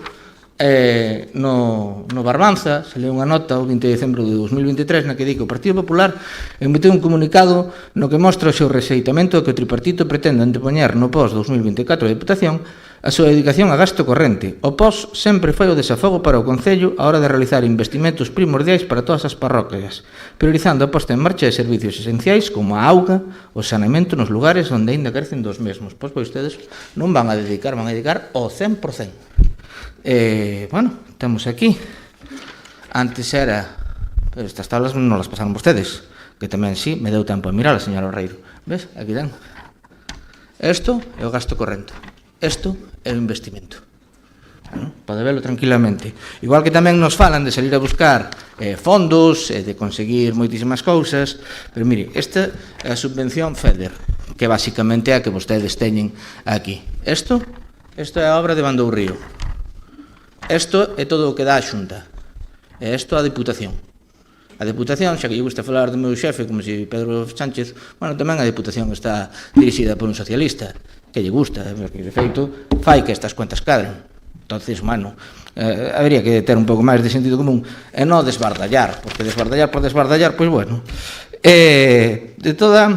[SPEAKER 5] no Barbanza se leu unha nota o 20 de decembro de 2023 na que di que o Partido Popular emitiu un comunicado no que mostra o seu rexeitamento que o tripartito pretende antepoñer no POS 2024 da Diputación a súa dedicación a gasto corrente. O POS sempre foi o desafogo para o Concello a hora de realizar investimentos primordiais para todas as parroquias, priorizando a posta en marcha de servicios esenciais como a auga, o saneamento nos lugares onde aínda carecen dos mesmos. Pois ustedes non van a dedicar o 100%. Bueno, temos aquí. Antes era... Estas tablas non las pasaron vostedes, que tamén sí, me deu tempo a mirar a señora Orreiro. Ves? Aquí ten. Isto é o gasto corrente. Isto é o investimento. Bueno, pode velo tranquilamente. Igual que tamén nos falan de salir a buscar fondos, de conseguir moitísimas cousas, pero mire, esta é a subvención FEDER, que basicamente é a que vostedes teñen aquí. Isto é a obra de Bandourrío. Isto é todo o que dá a Xunta. E isto a Diputación. A Deputación, xa que lle gusta falar do meu xefe como se Pedro Sánchez, bueno, tamén a Deputación está dirixida por un socialista, que lle gusta, porque de feito fai que estas cuentas cadren. Entonces, bueno, habería que ter un pouco máis de sentido común e non desbardallar, porque desbardallar por desbardallar, pois bueno. De toda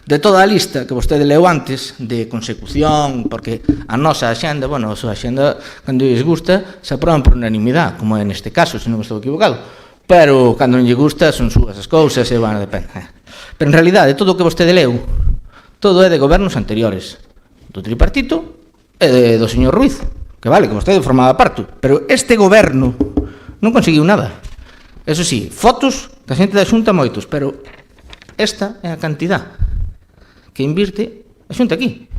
[SPEAKER 5] a lista que vostede leu antes de consecución, porque a nosa axenda, bueno, a súa axenda, cando lles gusta, se aproban por unanimidade, como é neste caso, se non estou equivocado. Pero, cando non lle gusta, son súas as cousas, e, bueno, depende. Pero, en realidade, todo o que vostede leu, todo é de gobernos anteriores, do tripartito e do señor Ruiz, que vale, que vostede formaba parte, pero este goberno non conseguiu nada. Eso sí, fotos da xente da Xunta moitos, pero esta é a cantidad que invirte a Xunta aquí.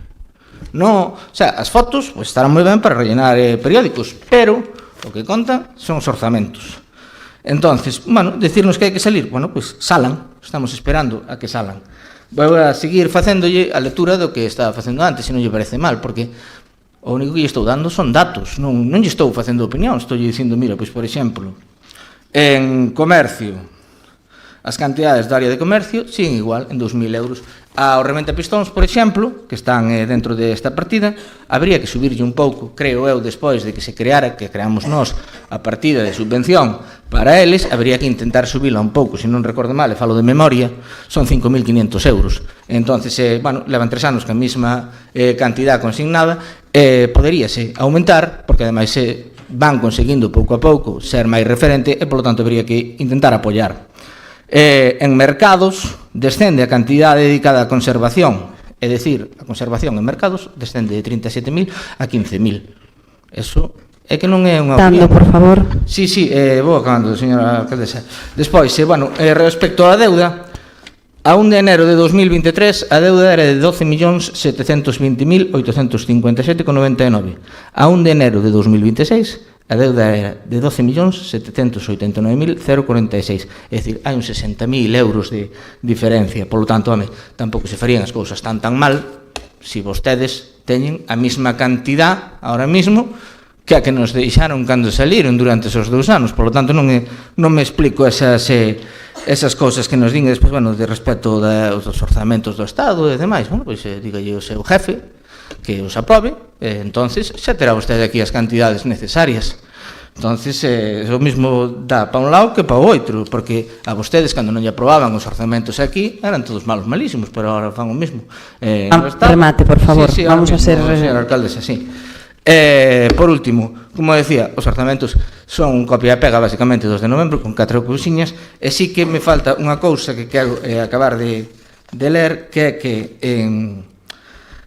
[SPEAKER 5] No, o sea, as fotos pues, estarán moi ben para rellenar periódicos, pero o que conta son os orzamentos. Entonces, bueno, decirnos que hai que salir, bueno, pues salan, estamos esperando a que salan. Vou a seguir facéndolle a lectura do que estaba facendo antes, se non lle parece mal, porque o único que lle estou dando son datos, non lle estou facendo opinión, estou lle dicindo, mira, pois, por exemplo, en comercio, as cantidades da área de comercio siguen igual, en 2.000 euros. A Rementa Pistóns, por exemplo, que están dentro desta partida, habría que subirlle un pouco, creo eu, despois de que se creara, que creamos nós, a partida de subvención para eles, habría que intentar subila un pouco, se non recordo mal, e falo de memoria, son 5.500 euros. Entonces, bueno, levan 3 anos que a mesma cantidad consignada, poderíase aumentar, porque ademais van conseguindo pouco a pouco ser máis referente, e polo tanto habría que intentar apoiar. En mercados descende a cantidade dedicada á conservación, é dicir, a conservación en mercados descende de 37.000 a 15.000. Eso é que non é unha opinión.
[SPEAKER 1] Por favor.
[SPEAKER 5] Sí, vou acabando, señora alcaldesa. Despois, bueno, respecto á deuda, a 1 de enero de 2023 a deuda era de 12.720.857,99. A 1 de enero de 2026 a deuda era de 12.789.046. É dicir, hai uns 60.000 euros de diferencia. Por lo tanto, home, tampouco se farían as cousas tan mal se vostedes teñen a mesma cantidad ahora mismo que a que nos deixaron cando saliron durante esos 2 anos. Por lo tanto, non me explico esas cousas que nos din despois, bueno, de respecto dos orzamentos do Estado e demais. Bueno, pois dígalle o seu jefe que os aprobe, entonces xa terá vostede aquí as cantidades necesarias. Entonces, o mismo dá para un lado que para o outro, porque a vostedes, cando non lle aprobaban os orzamentos aquí, eran todos malos, malísimos, pero agora fan o mismo.
[SPEAKER 1] Remate, por favor,
[SPEAKER 5] sí,
[SPEAKER 1] vamos a ser...
[SPEAKER 5] Señor alcaldesa, sí. Por último, como decía, os orzamentos son copia e pega basicamente dos de novembro, con 4 cousiñas, e sí que me falta unha cousa que quero acabar de ler, que é que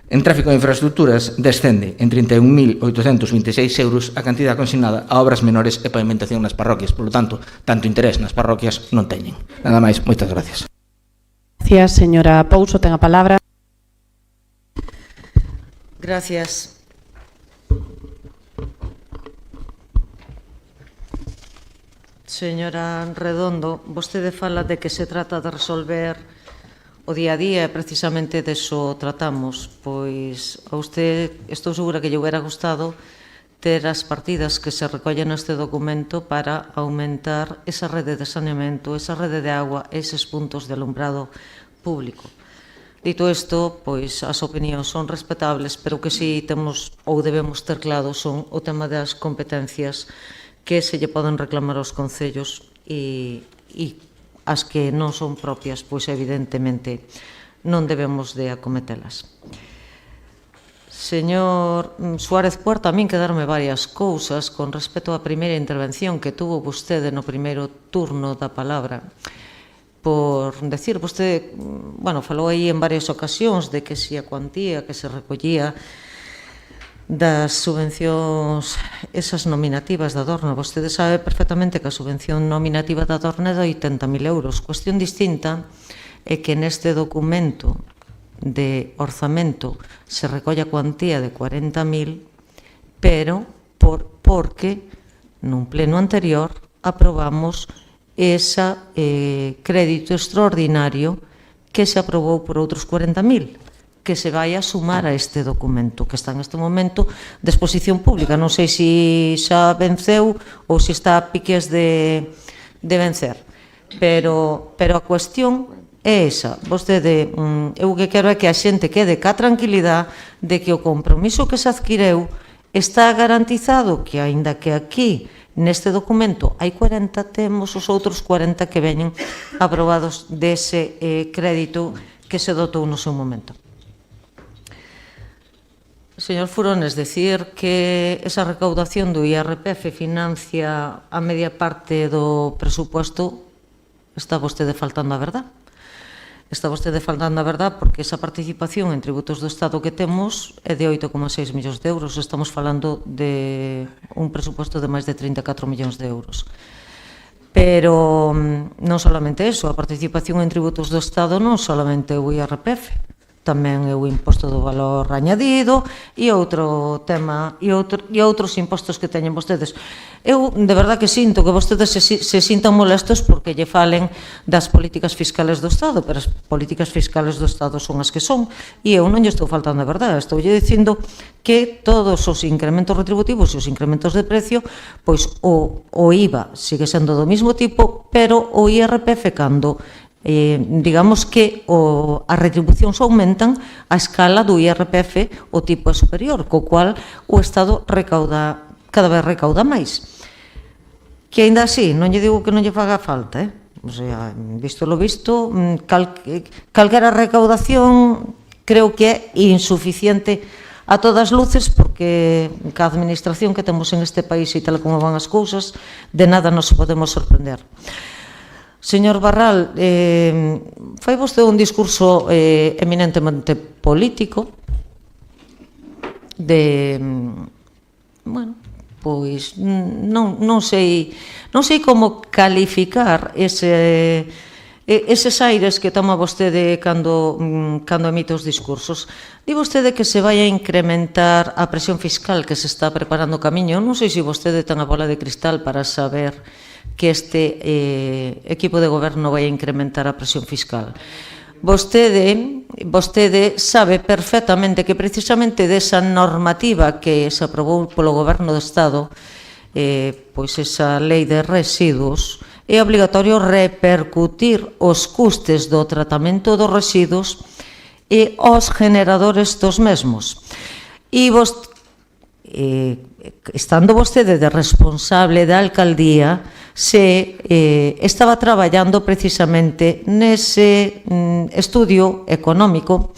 [SPEAKER 5] en tráfico de infraestructuras descende en 31.826 euros a cantidad consignada a obras menores e pavimentación nas parroquias. Por lo tanto, tanto interés nas parroquias non teñen. Nada máis, moitas gracias.
[SPEAKER 1] Gracias, señora Pouso, ten a palabra.
[SPEAKER 2] Gracias. Señora Redondo, vostede fala de que se trata de resolver o día a día, e precisamente deso tratamos. Pois a usted, estou segura que lle hubiera gustado ter as partidas que se recollen neste documento para aumentar esa rede de saneamento, esa rede de agua, eses puntos de alumbrado público. Dito isto, pois as opinións son respetables, pero que si temos ou debemos ter claro son o tema das competencias que se lle poden reclamar aos concellos e as que non son propias, pois evidentemente non debemos de acometelas. Señor Suárez Puerta, a min quedarme varias cousas con respecto á primeira intervención que tuvo vostede no primeiro turno da palabra. Por decir, vostede, bueno, falou aí en varias ocasións de que si a cuantía que se recollía das subvencións esas nominativas da Dorna, vostede sabe perfectamente que a subvención nominativa da Dorna é de 80.000 euros. Cuestión distinta é que neste documento de orzamento se recolle a cuantía de 40.000, pero porque nun pleno anterior aprobamos ese crédito extraordinario que se aprobou por outros 40.000, que se vai a sumar a este documento, que está neste momento de exposición pública. Non sei se xa venceu ou se está a piques de vencer, pero a cuestión é esa. Vostede, eu que quero é que a xente quede ca tranquilidade de que o compromiso que se adquireu está garantizado, que aínda que aquí neste documento hai 40, temos os outros 40 que veñen aprobados dese crédito que se dotou no seu momento. Señor Furones, decir que esa recaudación do IRPF financia a media parte do presupuesto, está vostede faltando a verdad. Está vostede faltando a verdad porque esa participación en tributos do Estado que temos é de 8,6 millóns de euros. Estamos falando de un presupuesto de máis de 34 millóns de euros. Pero non solamente eso, a participación en tributos do Estado non solamente o IRPF, tamén é o imposto do valor añadido e outro tema e outros impostos que teñen vostedes. Eu de verdad que sinto que vostedes se sintan molestos porque lle falen das políticas fiscales do Estado, pero as políticas fiscales do Estado son as que son, e eu non lle estou faltando a verdade, estou lle dicindo que todos os incrementos retributivos e os incrementos de precio, pois o IVA sigue sendo do mesmo tipo, pero o IRPF cando digamos que as retribucións aumentan, a escala do IRPF o tipo é superior, co cual o Estado cada vez recauda máis. Que aínda así, non lle digo que non lle faga falta, o sea, visto lo visto, calquera recaudación creo que é insuficiente a todas luces, porque ca administración que temos en este país e tal como van as cousas, de nada nos podemos sorprender. Señor Barral, fai vostede un discurso eminentemente político de, bueno, pois non sei como calificar eses aires que toma vostede cando emite os discursos. Di vostede que se vai a incrementar a presión fiscal, que se está preparando o camiño. Non sei se vostede ten a bola de cristal para saber que este equipo de goberno vai a incrementar a presión fiscal. Vostede sabe perfectamente que precisamente desa normativa que se aprobou polo goberno do Estado, pois esa lei de residuos, é obligatorio repercutir os custes do tratamento dos residuos e aos generadores dos mesmos. E estando vostede de responsable da alcaldía, se estaba traballando precisamente nese estudio económico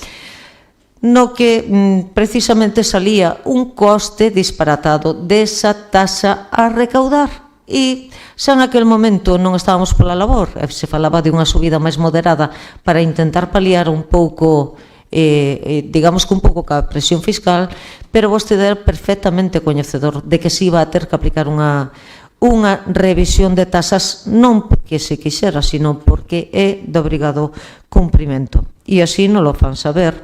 [SPEAKER 2] no que precisamente salía un coste disparatado desa taxa a recaudar. E xa en aquel momento non estábamos pola labor, se falaba de unha subida máis moderada para intentar paliar un pouco, digamos que un pouco ca presión fiscal, pero vostede era perfectamente coñecedor de que se iba a ter que aplicar unha revisión de tasas, non porque se quixera, sino porque é de obrigado cumprimento. E así non lo fan saber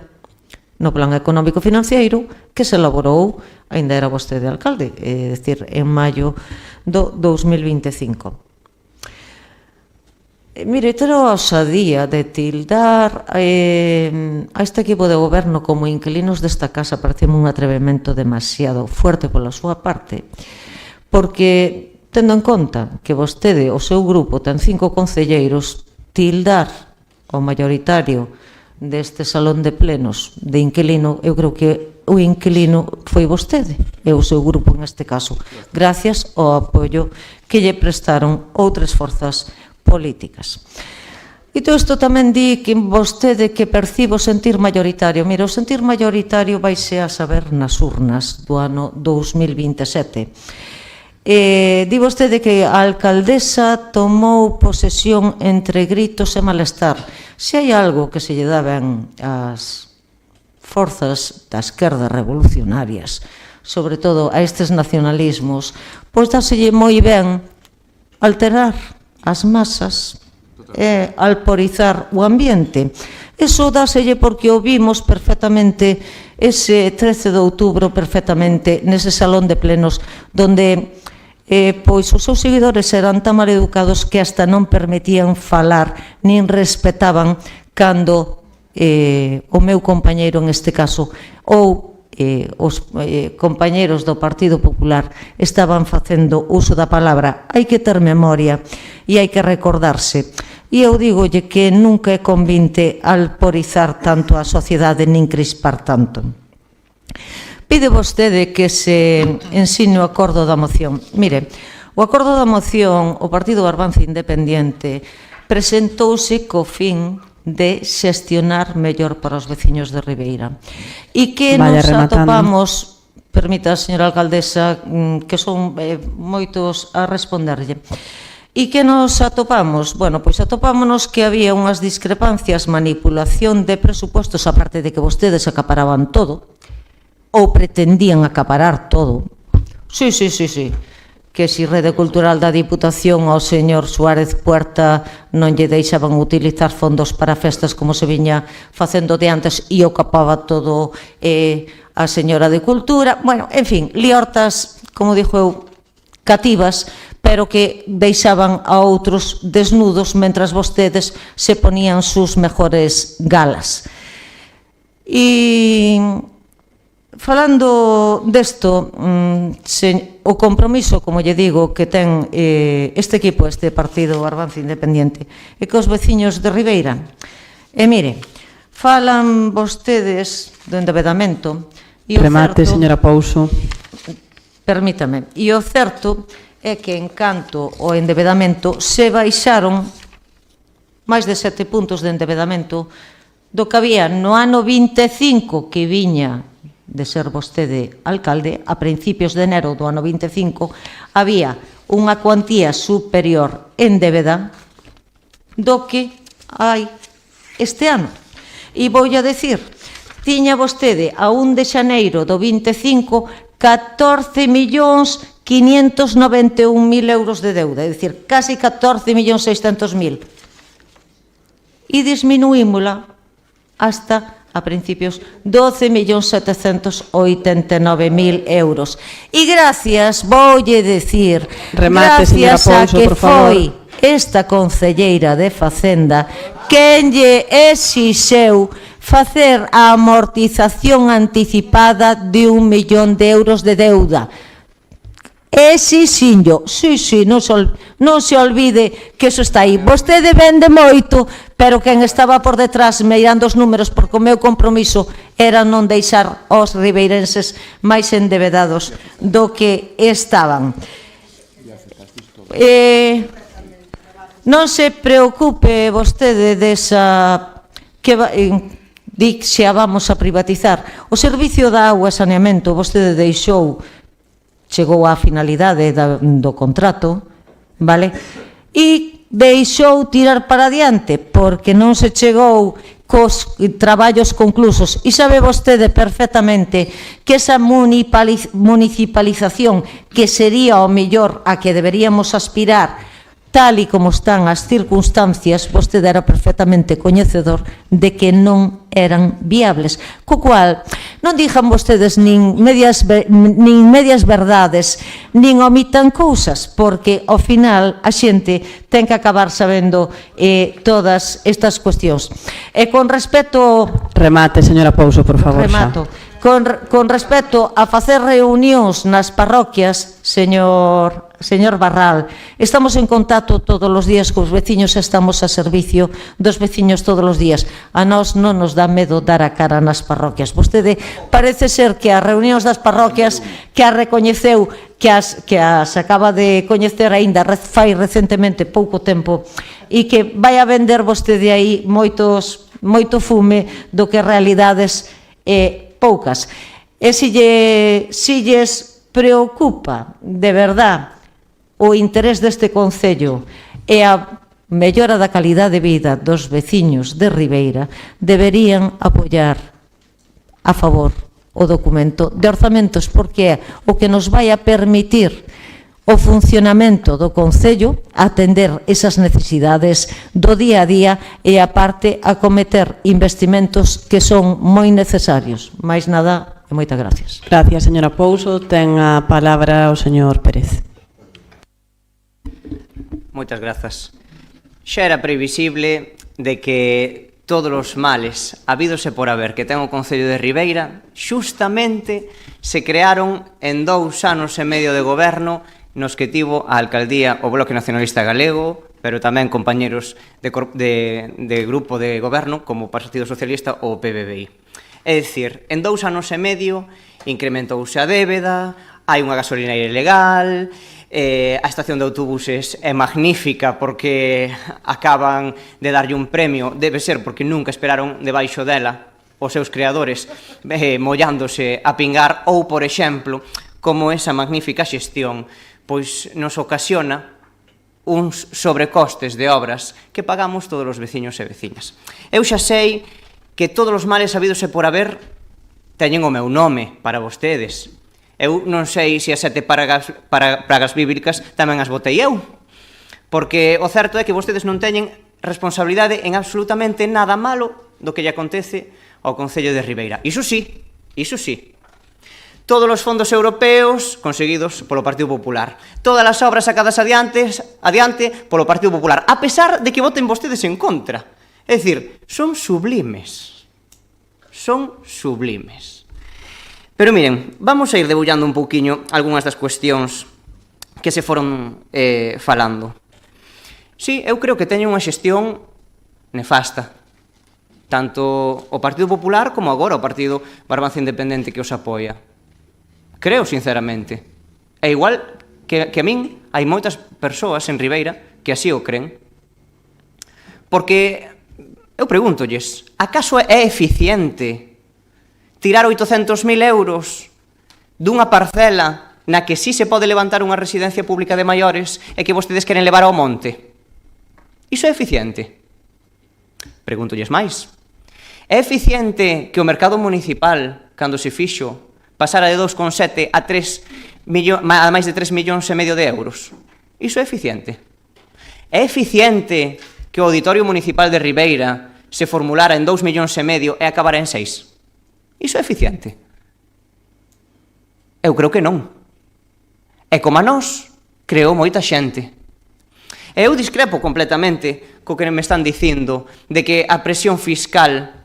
[SPEAKER 2] no plan económico financiero que se elaborou, aínda era vostede alcalde, é dicir, en maio do 2025. Mire, ter a osadía de tildar a este equipo de goberno como inquilinos desta casa parece un atrevemento demasiado fuerte pola súa parte, porque tendo en conta que vostede, o seu grupo, ten 5 concelleiros, tildar o maioritario deste salón de plenos de inquilino, eu creo que o inquilino foi vostede e o seu grupo neste caso, gracias ao apoio que lle prestaron outras forzas políticas. E todo isto tamén di que vostede que percibo sentir maioritario. Mira, o sentir maioritario vaise a saber nas urnas do ano 2027. Di vostede que a alcaldesa tomou posesión entre gritos e malestar. Se hai algo que se lle dá ben ás forzas da esquerda revolucionarias, sobre todo a estes nacionalismos, pois dáselle moi ben alterar as masas e alporizar o ambiente. Eso dáselle porque o vimos perfectamente ese 13 de outubro perfectamente nese salón de plenos donde pois os seus seguidores eran tan maleducados que hasta non permitían falar nin respetaban cando o meu compañeiro en este caso ou os compañeros do Partido Popular estaban facendo uso da palabra. Hai que ter memoria e hai que recordarse. E eu digolle que nunca é convinte alporizar tanto a sociedade nin crispar tanto. Pide vostede que se ensine o acordo da moción. Mire, o acordo da moción, o Partido Avance Independiente presentouse co fin de xestionar mellor para os veciños de Ribeira. E que nos atopamos, permita, señora alcaldesa, que son moitos a responderlle. E que nos atopamos? Bueno, pois atopámonos que había unhas discrepancias, manipulación de presupostos, aparte de que vostedes acaparaban todo, ou pretendían acaparar todo. Sí. Que si Rede Cultural da Diputación ao señor Suárez Puerta non lle deixaban utilizar fondos para festas como se viña facendo de antes e o capaba todo a señora de Cultura. Bueno, en fin, liortas, como dixo eu, cativas, pero que deixaban a outros desnudos mentras vostedes se ponían sus mejores galas. E falando desto, o compromiso, como lle digo, que ten este equipo, este Partido Avance Independiente, e cos veciños de Ribeira. E mire, falan vostedes do endebedamento.
[SPEAKER 1] Remate, señora Pouso.
[SPEAKER 2] Permítame. E o certo é que en canto ao endebedamento se baixaron máis de 7 puntos de endebedamento do que había no ano 25 que viña de ser vostede alcalde. A principios de enero do ano 25 había unha cuantía superior en débeda do que hai este ano. E voulle decir, tiña vostede a 1 de xaneiro do 25 14.591.000 euros de deuda, é dicir, casi 14.600.000. E disminuímola hasta a principios 12.789.000 euros. E gracias, voulle decir,
[SPEAKER 1] remate,
[SPEAKER 2] gracias
[SPEAKER 1] señora Pouso,
[SPEAKER 2] a que
[SPEAKER 1] por favor.
[SPEAKER 2] foi esta concelleira de Facenda quen lle exixeu facer a amortización anticipada de 1 millón de euros de deuda. Exixinho, sí, non se olvide que eso está aí. Vostede vende moito, pero quen estaba por detrás mirando os números, porque o meu compromiso era non deixar os ribeirenses máis endebedados do que estaban. Non se preocupe vostede desa que di que xa vamos a privatizar. O servicio da auga e saneamento vostede deixou, chegou á finalidade do contrato, vale? E deixou tirar para adiante porque non se chegou cos traballos conclusos. E sabe vostede perfectamente que esa municipalización, que sería o mellor a que deberíamos aspirar, tal e como están as circunstancias, vostede era perfectamente coñecedor de que non eran viables. Co cual, non dixan vostedes nin medias verdades, nin omitan cousas, porque ao final a xente ten que acabar sabendo todas estas cuestións. E con respecto...
[SPEAKER 1] Remate, señora Pouso, por favor.
[SPEAKER 2] Remato. Con respecto a facer reunións nas parroquias, señor Barral, estamos en contacto todos os días cos veciños e estamos a servicio dos veciños todos os días. A nós non nos dá medo dar a cara nas parroquias. Vostede parece ser que as reunións das parroquias que as recoñeceu, que as acaba de coñecer aínda fai recentemente pouco tempo e que vai a vender vostede aí moito fume do que realidades poucas. E se lles preocupa de verdad o interés deste Concello e a mellora da calidade de vida dos veciños de Ribeira, deberían apoiar a favor o documento de orzamentos, porque é o que nos vai a permitir o funcionamento do Concello, atender esas necesidades do día a día e, aparte, acometer investimentos que son moi necesarios. Mais nada, e moitas gracias.
[SPEAKER 1] Gracias, señora Pouso. Ten a palabra o señor Pérez.
[SPEAKER 6] Moitas grazas. Xa era previsible de que todos os males habidos e por haber que ten o Concello de Ribeira xustamente se crearon en 2 anos e medio de goberno nos que tivo a alcaldía o Bloque Nacionalista Galego, pero tamén compañeros de grupo de goberno como o Partido Socialista ou o PBBI. É dicir, en 2 anos e medio incrementouse a débeda, hai unha gasolineira ilegal, a estación de autobuses é magnífica porque acaban de darlle un premio, debe ser porque nunca esperaron debaixo dela os seus creadores mollándose a pingar, ou, por exemplo, como esa magnífica xestión pois nos ocasiona uns sobrecostes de obras que pagamos todos os veciños e veciñas. Eu xa sei que todos os males habidos e por haber teñen o meu nome para vostedes. Eu non sei se as 7 pragas bíblicas tamén as botei eu, porque o certo é que vostedes non teñen responsabilidade en absolutamente nada malo do que lle acontece ao Concello de Ribeira. Iso sí, todos os fondos europeos conseguidos polo Partido Popular, todas as obras sacadas adiante polo Partido Popular, a pesar de que voten vostedes en contra. É dicir, son sublimes. Pero miren, vamos a ir debullando un pouquiño algunhas das cuestións que se foron falando. Sí, eu creo que teñen unha xestión nefasta, tanto o Partido Popular como agora o Partido Barbanza Independente que os apoia. Creo, sinceramente. É igual que a min hai moitas persoas en Ribeira que así o creen. Porque eu pregúntolles, acaso é eficiente tirar 800.000 euros dunha parcela na que sí se pode levantar unha residencia pública de maiores e que vostedes queren levar ao monte? Iso é eficiente? Pregúntolles máis. É eficiente que o mercado municipal, cando se fixo, pasara de 2,7 a máis de 3,5 millóns de euros? Iso é eficiente? É eficiente que o Auditorio Municipal de Ribeira se formulara en 2,5 millóns e acabara en 6? Iso é eficiente? Eu creo que non. E como a nós, creou moita xente. E eu discrepo completamente co que me están dicindo de que a presión fiscal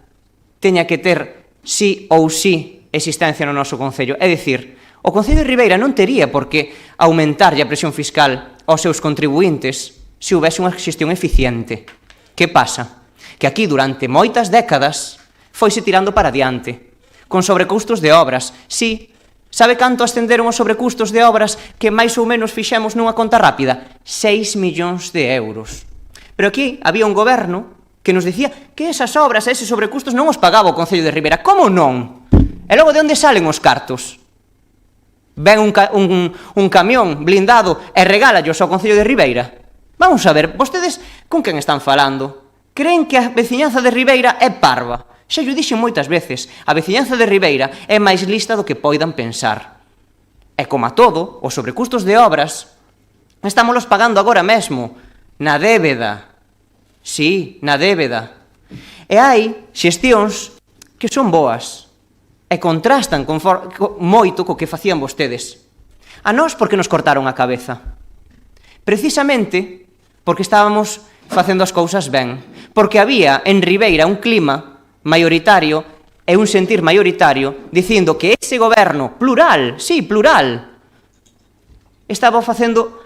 [SPEAKER 6] teña que ter sí ou sí existencia no noso Concello. É dicir, o Concello de Ribeira non tería por que aumentarlle a presión fiscal aos seus contribuintes se houvese unha xestión eficiente. Que pasa? Que aquí durante moitas décadas foise tirando para diante, con sobrecustos de obras. Sí, sabe canto ascenderon os sobrecustos de obras que máis ou menos fixemos nunha conta rápida? 6 millóns de euros. Pero aquí había un goberno que nos dicía que esas obras, eses sobrecustos non os pagaba o Concello de Ribeira. Como non? E logo de onde salen os cartos? Ven un camión blindado e regálallos ao Concello de Ribeira. Vamos a ver, vostedes con quen están falando? Creen que a veciñanza de Ribeira é parva? Xa yo dixen moitas veces, a veciñanza de Ribeira é máis lista do que poidan pensar. E como a todo, os sobrecustos de obras estámolos pagando agora mesmo, na débeda. Sí, na débeda. E hai xestións que son boas e contrastan moito co que facían vostedes. A nós porque nos cortaron a cabeza. Precisamente porque estábamos facendo as cousas ben. Porque había en Ribeira un clima maioritario e un sentir maioritario dicindo que ese goberno plural, sí, plural, estaba facendo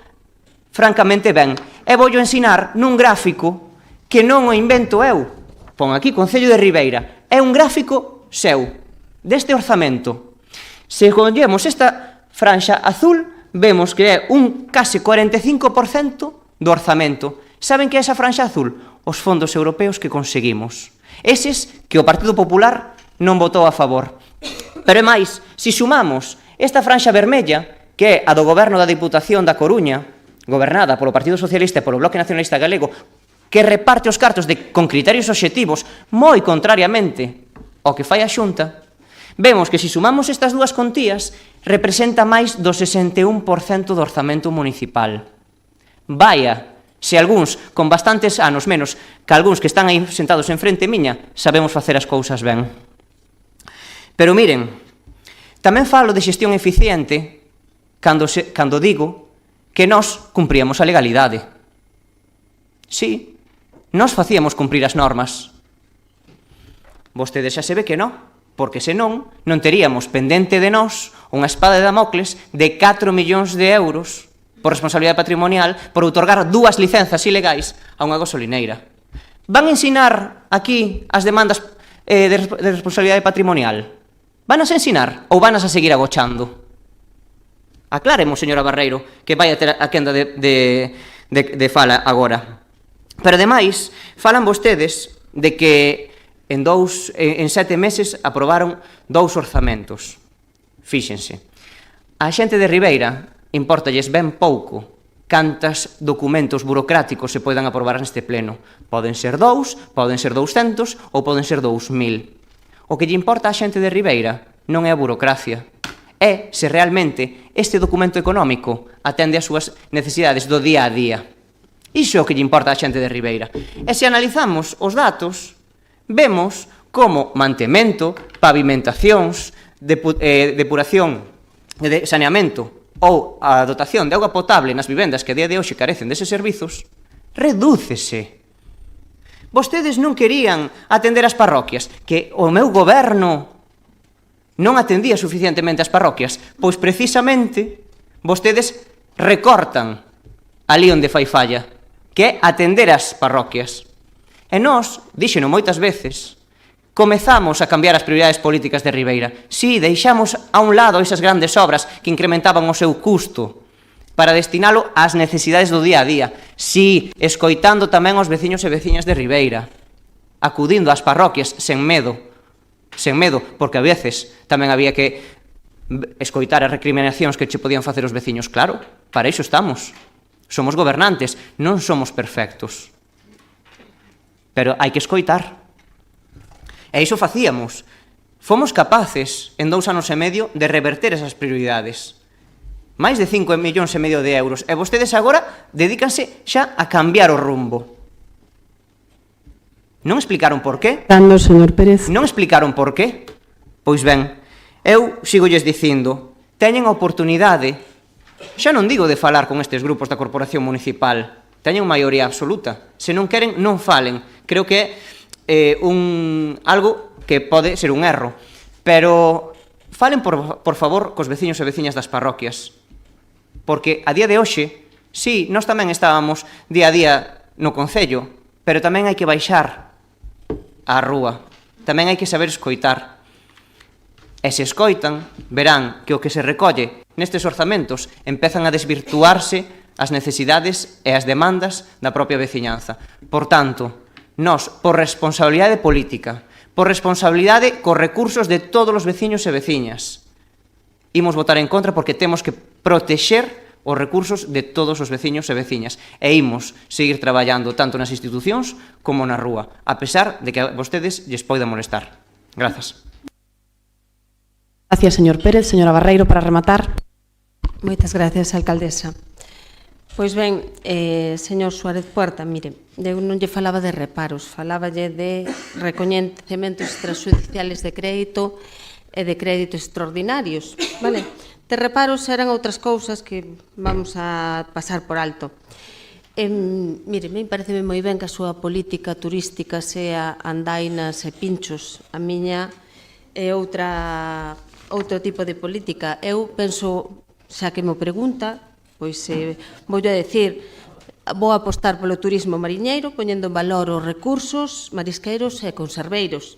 [SPEAKER 6] francamente ben. E voulle ensinar nun gráfico que non o invento eu. Pon aquí Concello de Ribeira. É un gráfico seu, deste orzamento. Se collemos esta franxa azul, vemos que é un case 45% do orzamento. Saben que é esa franxa azul? Os fondos europeos que conseguimos. Eses que o Partido Popular non votou a favor. Pero é máis, se sumamos esta franxa vermella, que é a do goberno da Diputación da Coruña, gobernada polo Partido Socialista e polo Bloque Nacionalista Galego, que reparte os cartos con criterios obxectivos moi contrariamente ao que fai a Xunta, vemos que se sumamos estas dúas contías representa máis do 61% do orzamento municipal. Vaya, se algúns con bastantes anos menos que algúns que están aí sentados en frente miña sabemos facer as cousas ben. Pero miren, tamén falo de xestión eficiente cando digo que nós cumpríamos a legalidade. Sí, nós facíamos cumprir as normas. Vostedes xa se ve que non, porque senón non teríamos pendente de nós unha espada de Damocles de 4 millóns de euros por responsabilidade patrimonial por outorgar 2 licenzas ilegais a unha gasolineira. Van ensinar aquí as demandas de responsabilidade patrimonial? Vanas ensinar ou vanas a seguir agochando? Aclaremos, señora Barreiro, que vai a ter a quenda de fala agora. Pero, ademais, falan vostedes de que en 7 meses aprobaron 2 orzamentos. Fíxense. A xente de Ribeira importalles ben pouco cantas documentos burocráticos se poidan aprobar neste pleno. Poden ser 2, poden ser 200 ou poden ser 2000. O que lle importa a xente de Ribeira non é a burocracia, é se realmente este documento económico atende as súas necesidades do día a día. Iso é o que lle importa a xente de Ribeira. E se analizamos os datos, vemos como mantemento, pavimentacións, depuración, saneamento ou a dotación de auga potable nas vivendas que a día de hoxe carecen deses servizos, redúcese. Vostedes non querían atender as parroquias, que o meu goberno non atendía suficientemente as parroquias, pois precisamente vostedes recortan ali onde fai falla, que é atender as parroquias. E nós, díxeno moitas veces, comezamos a cambiar as prioridades políticas de Ribeira. Si, deixamos a un lado esas grandes obras que incrementaban o seu custo para destinalo ás necesidades do día a día. Si, escoitando tamén os veciños e veciñas de Ribeira, acudindo ás parroquias sen medo, porque a veces tamén había que escoitar as recriminacións que che podían facer os veciños. Claro, para iso estamos. Somos gobernantes, non somos perfectos. Pero hai que escoitar. E iso facíamos. Fomos capaces, en 2 anos e medio, de reverter esas prioridades. Máis de 5,5 millóns de euros. E vostedes agora dedícanse xa a cambiar o rumbo. Non explicaron por qué?
[SPEAKER 1] Dando, señor Pérez.
[SPEAKER 6] Non explicaron por qué? Pois ben, eu sigolles dicindo, teñen a oportunidade, xa non digo de falar con estes grupos da Corporación Municipal, teñen maioría absoluta. Se non queren, non falen. Creo que é algo que pode ser un erro. Pero falen, por favor, cos veciños e veciñas das parroquias. Porque a día de hoxe, sí, nós tamén estábamos día a día no Concello, pero tamén hai que baixar á rúa. Tamén hai que saber escoitar. E se escoitan, verán que o que se recolle nestes orzamentos empezan a desvirtuarse as necesidades e as demandas da propia veciñanza. Por tanto, nós, por responsabilidade política, por responsabilidade cos recursos de todos os veciños e veciñas, imos votar en contra porque temos que protexer os recursos de todos os veciños e veciñas e imos seguir traballando tanto nas institucións como na rúa, a pesar de que a vostedes lles poida molestar. Grazas.
[SPEAKER 1] Gracias, señor Pérez. Señora Barreiro, para rematar.
[SPEAKER 7] Moitas gracias, alcaldesa. Pois ben, señor Suárez Puerta, mire, eu non lle falaba de reparos, faláballe de recoñecementos extrajudiciales de crédito e de créditos extraordinarios, vale? De reparos eran outras cousas que vamos a pasar por alto. Mire, me parece moi ben que a súa política turística sea andainas e pinchos. A miña é outro tipo de política. Eu penso, xa que me pregunta, pois vou a decir, vou apostar polo turismo mariñeiro, poñendo en valor os recursos marisqueiros e conserveiros.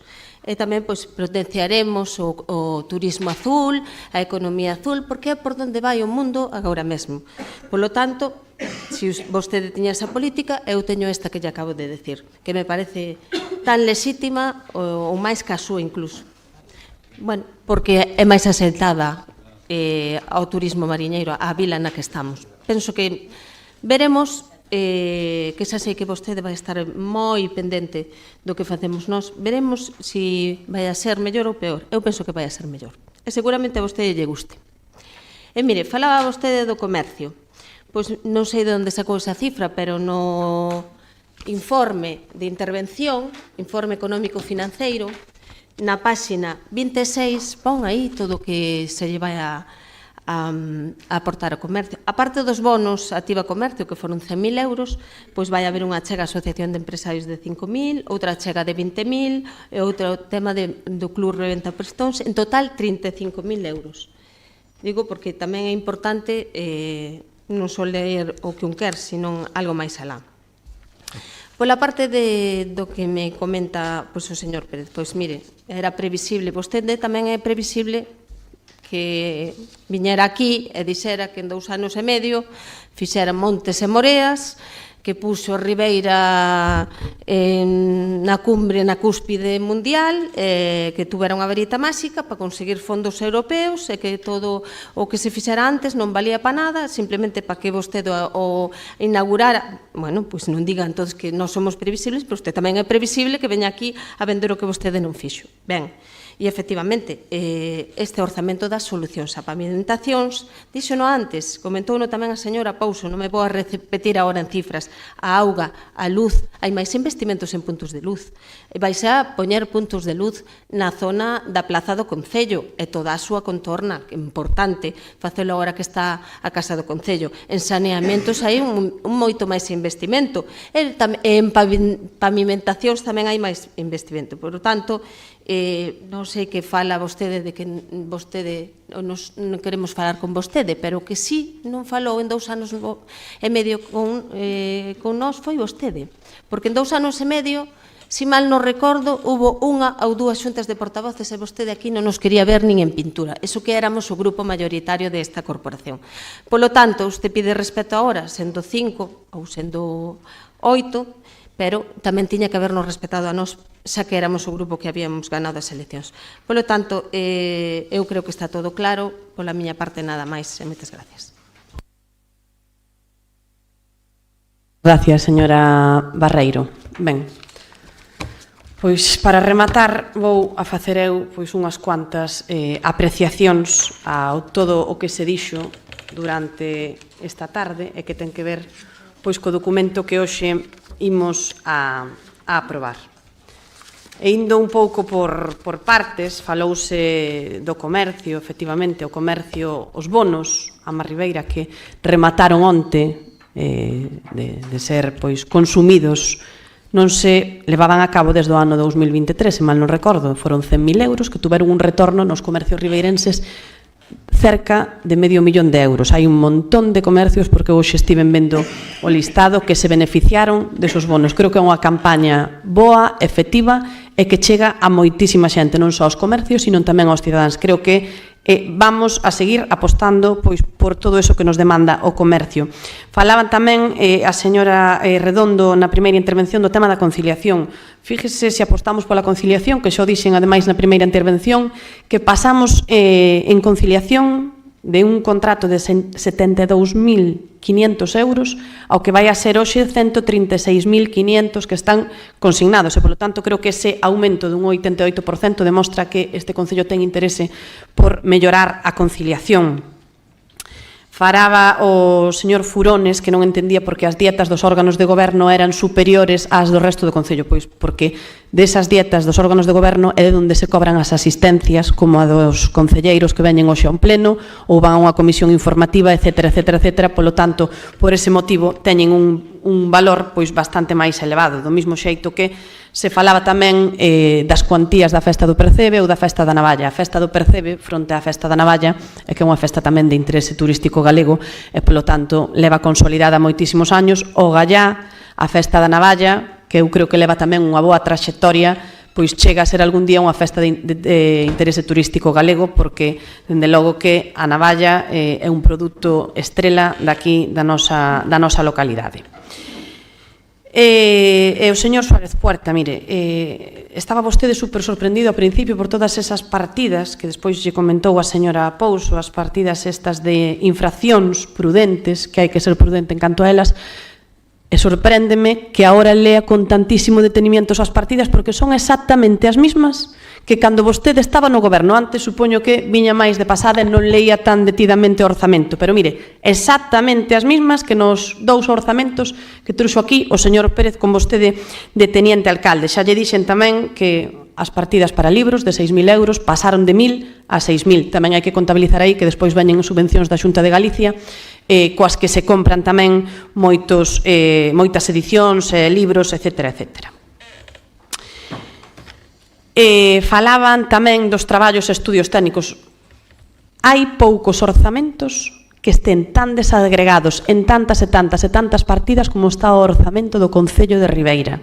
[SPEAKER 7] E tamén potenciaremos o turismo azul, a economía azul, porque é por onde vai o mundo agora mesmo. Polo tanto, se vostede tiña esa política, eu teño esta que lle acabo de decir, que me parece tan lexítima ou máis que a súa incluso. Bueno, porque é máis asentada ao turismo mariñeiro, á vila na que estamos. Penso que veremos, que xa sei que vostede vai estar moi pendente do que facemos nós, veremos se vai a ser mellor ou peor. Eu penso que vai a ser mellor. E seguramente a vostede lle guste. E mire, falaba vostede do comercio. Pois non sei de onde sacou esa cifra, pero no informe de intervención, informe económico financeiro, na páxina 26, pon aí todo o que se lle vai a aportar ao comercio. A parte dos bonos Activa Comercio, que foron 100.000 euros, pois vai haber unha achega á Asociación de Empresarios de 5.000, outra achega de 20.000, e outro tema do Club Reventa Prestóns, en total 35.000 euros. Digo porque tamén é importante non só ler o que un quer, sino algo máis alá. Pola parte do que me comenta o señor Pérez, pois mire, era previsible, vostede tamén é previsible que viñera aquí e dixera que en 2 anos e medio fixera montes e moreas, que puxo Ribeira na cumbre, na cúspide mundial, que tuvera unha varita máxica para conseguir fondos europeos e que todo o que se fixera antes non valía para nada, simplemente para que vostede o inaugurara. Bueno, pois non digan todos que non somos previsibles, pero usted tamén é previsible que veña aquí a vender o que vostede non fixo. Ben, e efectivamente, este orzamento das solucións a pavimentacións, díxono antes, comentouno tamén a señora Pouso, non me vou a repetir agora en cifras, a auga, a luz, hai máis investimentos en puntos de luz, e vais a poñer puntos de luz na zona da Plaza do Concello e toda a súa contorna, que é importante facelo agora que está a Casa do Concello. En saneamentos hai un moito máis investimento, e en pavimentacións tamén hai máis investimento, por tanto, non sei que fala vostede de que vostede non queremos falar con vostede, pero que sí non falou en 2 anos e medio con nós foi vostede, porque en 2 anos e medio, si mal non recordo, hubo 1 ou 2 xuntas de portavoces e vostede aquí non nos quería ver nin en pintura, eso que éramos o grupo mayoritario desta corporación. Polo tanto, usted pide respeto agora, sendo 5 ou sendo 8, pero tamén tiña que habernos respetado a nós, xa que éramos o grupo que habíamos ganado as eleccións. Polo tanto, eu creo que está todo claro, pola miña parte nada máis, e moitas gracias.
[SPEAKER 1] Gracias, señora Barreiro. Ben, pois para rematar vou a facer eu unhas cuantas apreciacións a todo o que se dixo durante esta tarde e que ten que ver co documento que hoxe imos a aprobar. E indo un pouco por partes, falouse do comercio, efectivamente, o comercio, os bonos a Ribeira que remataron onte de ser consumidos, non se levaban a cabo desde o ano 2023, se mal non recordo, foron 100.000 euros que tuveron un retorno nos comercios ribeirenses cerca de $500.000 de euros. Hai un montón de comercios, porque hoxe estiven vendo o listado, que se beneficiaron desos bonos. Creo que é unha campaña boa, efectiva, e que chega a moitísima xente, non só aos comercios, sino tamén aos cidadáns. Creo que vamos a seguir apostando por todo eso que nos demanda o comercio. Falaban tamén a señora Redondo na primeira intervención do tema da conciliación. Fíjese se apostamos pola conciliación, que xo dixen ademais na primeira intervención, que pasamos en conciliación de un contrato de 72.500 euros ao que vai a ser hoxe 136.500 que están consignados, e polo tanto creo que ese aumento dun 88% demostra que este Concello ten interese por mellorar a conciliación. Faraba o señor Furones que non entendía por que as dietas dos órganos de goberno eran superiores ás do resto do Concello, pois porque desas dietas dos órganos de goberno é de onde se cobran as asistencias, como a dos concelleiros que veñen hoxe a un pleno ou van a unha comisión informativa, etcétera, etcétera, etcétera. Polo tanto, por ese motivo teñen un un valor pois bastante máis elevado, do mesmo xeito que se falaba tamén das cuantías da Festa do Percebe ou da Festa da Navalla. A Festa do Percebe fronte á Festa da Navalla é que é unha festa tamén de interese turístico galego e, polo tanto, leva consolidada moitísimos años. O Gallá, a Festa da Navalla, que eu creo que leva tamén unha boa traxectoria, pois chega a ser algún día unha festa de interese turístico galego, porque, dende logo, que a Navalla é un produto estrela daqui da nosa localidade. E o señor Suárez Puerta, mire, estaba vostede super sorprendido ao principio por todas esas partidas que despois lle comentou a señora Pouso, as partidas estas de infraccións prudentes, que hai que ser prudente en canto a elas, e sorpréndeme que agora lea con tantísimo detenimiento as partidas, porque son exactamente as mismas que cando vostede estaba no goberno. Antes supoño que viña máis de pasada e non leía tan detidamente o orzamento, pero mire, exactamente as mismas que nos 2 orzamentos que trouxo aquí o señor Pérez con vostede de teniente alcalde. Xa lle dixen tamén que as partidas para libros de 6.000 euros pasaron de 1.000 a 6.000. Tamén hai que contabilizar aí que despois veñen subvencións da Xunta de Galicia, coas que se compran tamén moitas edicións, libros, etcétera, etcétera. Falaban tamén dos traballos e estudios técnicos. Hai poucos orzamentos que estén tan desagregados en tantas e tantas e tantas partidas como está o orzamento do Concello de Ribeira.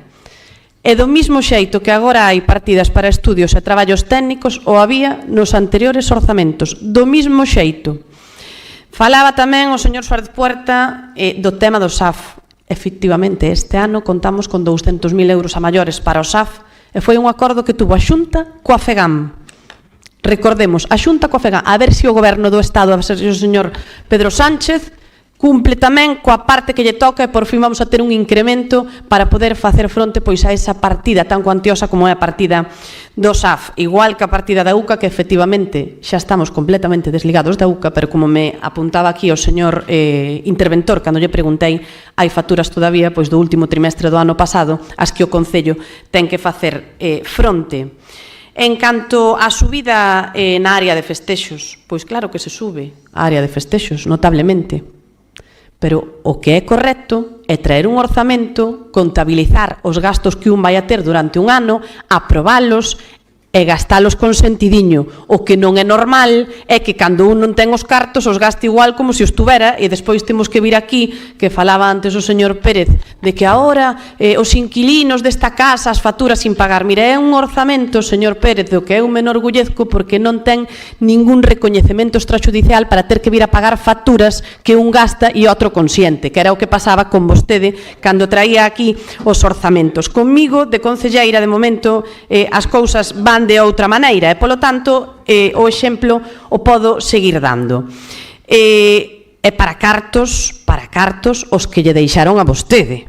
[SPEAKER 1] E do mesmo xeito que agora hai partidas para estudios e traballos técnicos o había nos anteriores orzamentos. Do mesmo xeito. Falaba tamén o señor Suárez Puerta do tema do SAF. Efectivamente, este ano contamos con 200.000 euros a maiores para o SAF, e foi un acordo que tuvo a Xunta coa FEGAM. Recordemos, a Xunta coa FEGAM, a ver se o Goberno do Estado, a ver se o señor Pedro Sánchez cumple tamén coa parte que lle toca e por fin vamos a ter un incremento para poder facer fronte pois a esa partida tan cuantiosa como é a partida do SAF. Igual que a partida da UCA, que efectivamente xa estamos completamente desligados da UCA, pero como me apuntaba aquí o señor interventor cando lle preguntei, hai facturas todavía pois do último trimestre do ano pasado as que o Concello ten que facer fronte. En canto á subida na área de festexos, pois claro que se sube a área de festexos, notablemente. Pero o que é correcto é traer un orzamento, contabilizar os gastos que un vai a ter durante un ano, aprobalos e gastalos con sentidiño. O que non é normal é que cando un non ten os cartos os gaste igual como se os tuvera e despois temos que vir aquí, que falaba antes o señor Pérez, de que agora os inquilinos desta casa as facturas sin pagar. Mira, é un orzamento, señor Pérez, do que eu me enorgullezco porque non ten ningún recoñecemento extrajudicial para ter que vir a pagar facturas que un gasta e outro consiente, que era o que pasaba con vostede cando traía aquí os orzamentos. Conmigo, de concelleira, de momento, as cousas van de outra maneira e, polo tanto, o exemplo o podo seguir dando. E para cartos os que lle deixaron a vostede.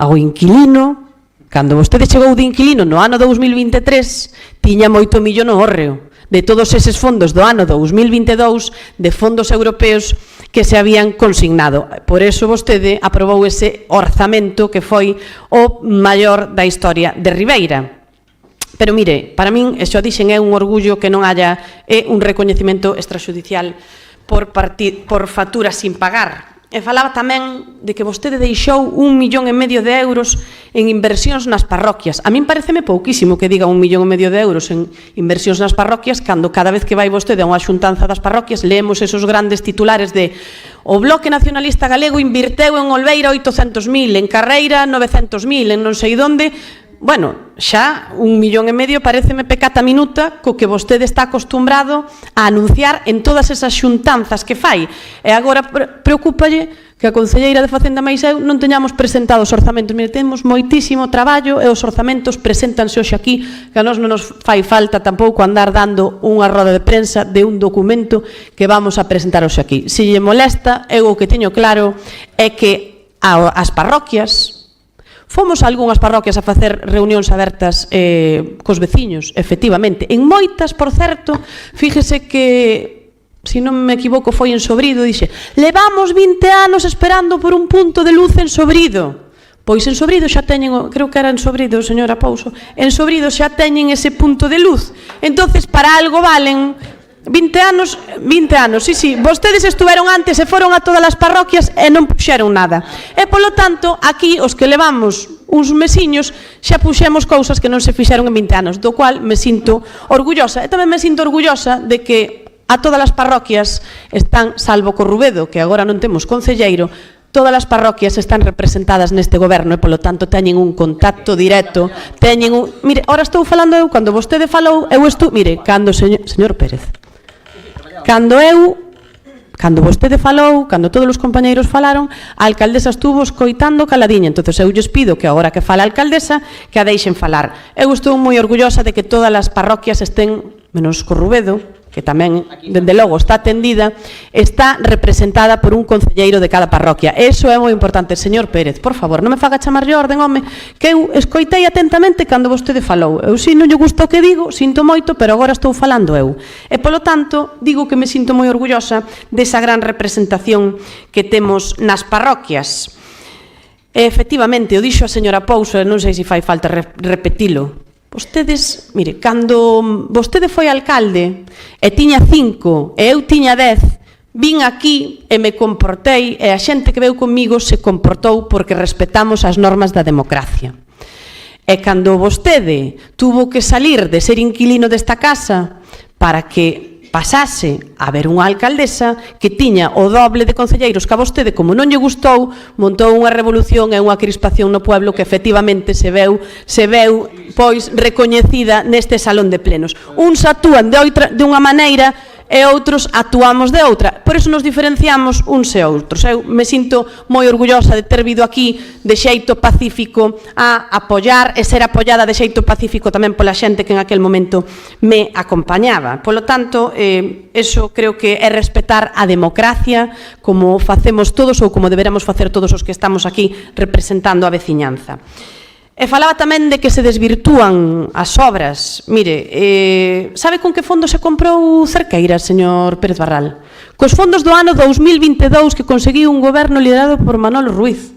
[SPEAKER 1] Ao inquilino, cando vostede chegou de inquilino no ano 2023, tiña moito millo no hórreo de todos eses fondos do ano 2022 de fondos europeos que se habían consignado. Por eso vostede aprobou ese orzamento que foi o maior da historia de Ribeira. Pero mire, para min, e xa dixen, é un orgullo que non haya un recoñecemento extrajudicial por facturas sin pagar. E falaba tamén de que vostede deixou 1,5 millón de euros en inversións nas parroquias. A min pareceme pouquísimo que diga 1,5 millón de euros en inversións nas parroquias, cando cada vez que vai vostede a unha xuntanza das parroquias leemos esos grandes titulares de o Bloque Nacionalista Galego invirteu en Olveira 800.000, en Carreira 900.000, en non sei onde. Bueno, xa 1,5 millón pareceme pecata minuta co que vostede está acostumbrado a anunciar en todas esas xuntanzas que fai. E agora preocúpalle que a concelleira de Facenda máis eu non teñamos presentado os orzamentos. Mire, temos moitísimo traballo e os orzamentos preséntanse hoxe aquí, que a nós non nos fai falta tampouco andar dando unha roda de prensa de un documento que vamos a presentar hoxe aquí. Se lle molesta, eu o que teño claro é que as parroquias, fomos a algunhas parroquias a facer reunións abertas cos veciños, efectivamente. En moitas, por certo, fíjese que, se non me equivoco, foi en Sobrido, dixe, levamos 20 anos esperando por un punto de luz en Sobrido. Pois en Sobrido xa teñen, creo que era en Sobrido, señora Pouso, en Sobrido xa teñen ese punto de luz. Entonces, para algo valen 20 anos, sí, vostedes estuveron antes e foron a todas as parroquias e non puxeron nada. E polo tanto, aquí os que levamos uns mesiños xa puxemos cousas que non se fixeron en 20 anos, do cual me sinto orgullosa. E tamén me sinto orgullosa de que a todas as parroquias están, salvo Corrubedo, que agora non temos concelleiro, todas as parroquias están representadas neste goberno e, polo tanto, teñen un contacto directo, teñen un... Mire, ahora estou falando eu, cando vostede falou, eu estou... Mire, cando, señor Pérez, cando vostede falou, cando todos os compañeiros falaron, a alcaldesa estuvo escoitando caladiña, entonces eu lles pido que agora que fala a alcaldesa, que a deixen falar. Eu estou moi orgullosa de que todas as parroquias estén, menos Corrubedo, que tamén, dende logo, está atendida, está representada por un concelleiro de cada parroquia. Eso é moi importante. Señor Pérez, por favor, non me faga chamarlle orden, home, que eu escoitei atentamente cando vostede falou. Eu si non lle gusta o que digo, sinto moito, pero agora estou falando eu. E, polo tanto, digo que me sinto moi orgullosa desa gran representación que temos nas parroquias. E, efectivamente, o dixo a señora Pouso, non sei se fai falta repetilo. Vostedes, mire, cando vostede foi alcalde e tiña 5 e eu tiña 10, vin aquí e me comportei e a xente que veu comigo se comportou porque respetamos as normas da democracia. E cando vostede tuvo que salir de ser inquilino desta casa para que pasase a ver unha alcaldesa que tiña o doble de concelleiros que a vostede, como non lle gustou, montou unha revolución e unha crispación no pueblo que efectivamente se veu pois recoñecida neste salón de plenos. Uns actúan de unha maneira e outros actuamos de outra. Por iso nos diferenciamos uns e outros. Eu me sinto moi orgullosa de ter vido aquí de xeito pacífico a apoiar e ser apoiada de xeito pacífico tamén pola xente que en aquel momento me acompañaba. Polo tanto, eso creo que é respetar a democracia como facemos todos ou como deberamos facer todos os que estamos aquí representando a veciñanza. E falaba tamén de que se desvirtúan as obras. Mire, sabe con que fondo se comprou Cerqueira, señor Pérez Barral? Cos fondos do ano 2022 que conseguiu un goberno liderado por Manolo Ruiz.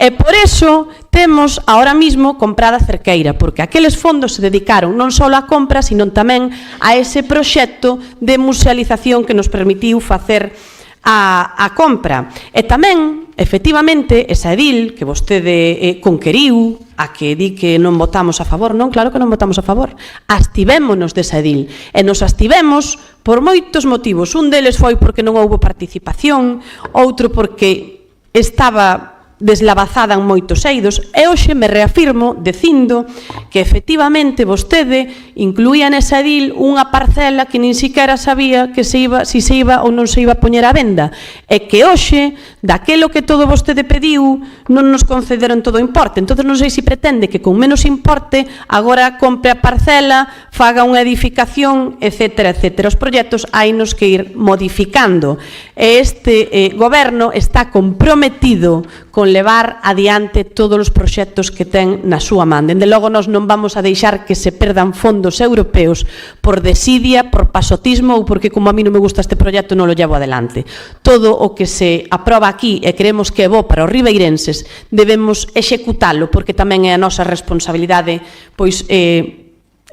[SPEAKER 1] E por eso temos ahora mismo comprada Cerqueira, porque aqueles fondos se dedicaron non só á compra, sino tamén a ese proxecto de musealización que nos permitiu facer a compra. E tamén, efectivamente, esa edil que vostede conqueriu, a que di que non votamos a favor, non, claro que non votamos a favor, abstivémonos desa edil, e nos abstivemos por moitos motivos. Un deles foi porque non houbo participación, outro porque estaba deslavazada en moitos eidos, e hoxe me reafirmo dicindo que efectivamente vostede incluía nesa edil unha parcela que nin siquiera sabía que se iba ou non se iba a poñer a venda, e que hoxe, daquelo que todo vostede pediu, non nos concederon todo o importe. Entón non sei se pretende que con menos importe agora compre a parcela, faga unha edificación, etcétera, etcétera. Os proxectos hainos que ir modificando, e este goberno está comprometido con levar adiante todos os proxectos que ten na súa man. Dende logo, nós non vamos a deixar que se perdan fondos europeos por desidia, por pasotismo ou porque, como a mí non me gusta este proxecto, non lo llevo adelante. Todo o que se aproba aquí e creemos que é bo para os ribeirenses, debemos executalo, porque tamén é a nosa responsabilidade, pois,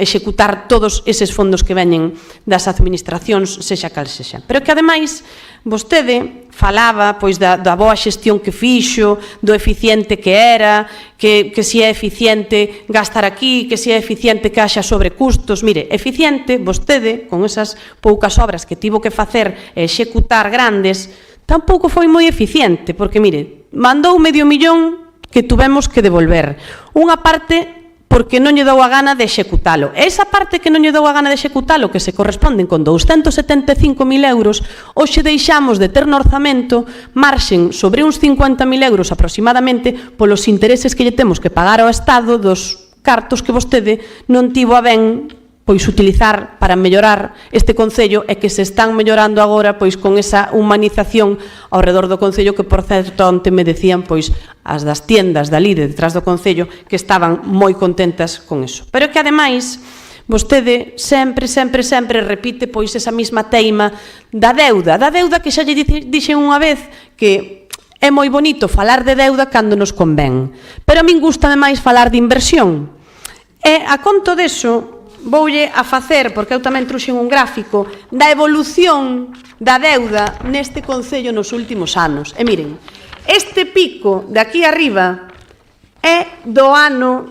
[SPEAKER 1] executar todos eses fondos que veñen das administracións, sexa cal sexa. Pero que, ademais, vostede falaba pois da boa xestión que fixo, do eficiente que era, que se é eficiente gastar aquí, que se é eficiente que haxa sobrecustos. Mire, eficiente, vostede, con esas poucas obras que tivo que facer e executar grandes, tampouco foi moi eficiente, porque, mire, mandou $500,000 que tuvemos que devolver. Unha parte porque non lle dou a gana de executalo. E esa parte que non lle dou a gana de executalo, que se corresponden con 275.000 euros, hoxe deixamos de ter no orzamento marxen sobre uns 50.000 euros aproximadamente polos intereses que lle temos que pagar ao Estado dos cartos que vostede non tivo a ben pois utilizar para mellorar este concello, e que se están mellorando agora pois con esa humanización ao redor do concello, que por certo onte me decían pois as das tiendas dali detrás do concello que estaban moi contentas con eso. Pero que ademais vostede sempre repite pois esa mesma teima da deuda que xa lle dixen unha vez que é moi bonito falar de deuda cando nos convén, pero a min gustame máis falar de inversión. E a conto deso, voulle a facer, porque eu tamén trouxen un gráfico, da evolución da deuda neste concello nos últimos anos. E miren, este pico de aquí arriba é do ano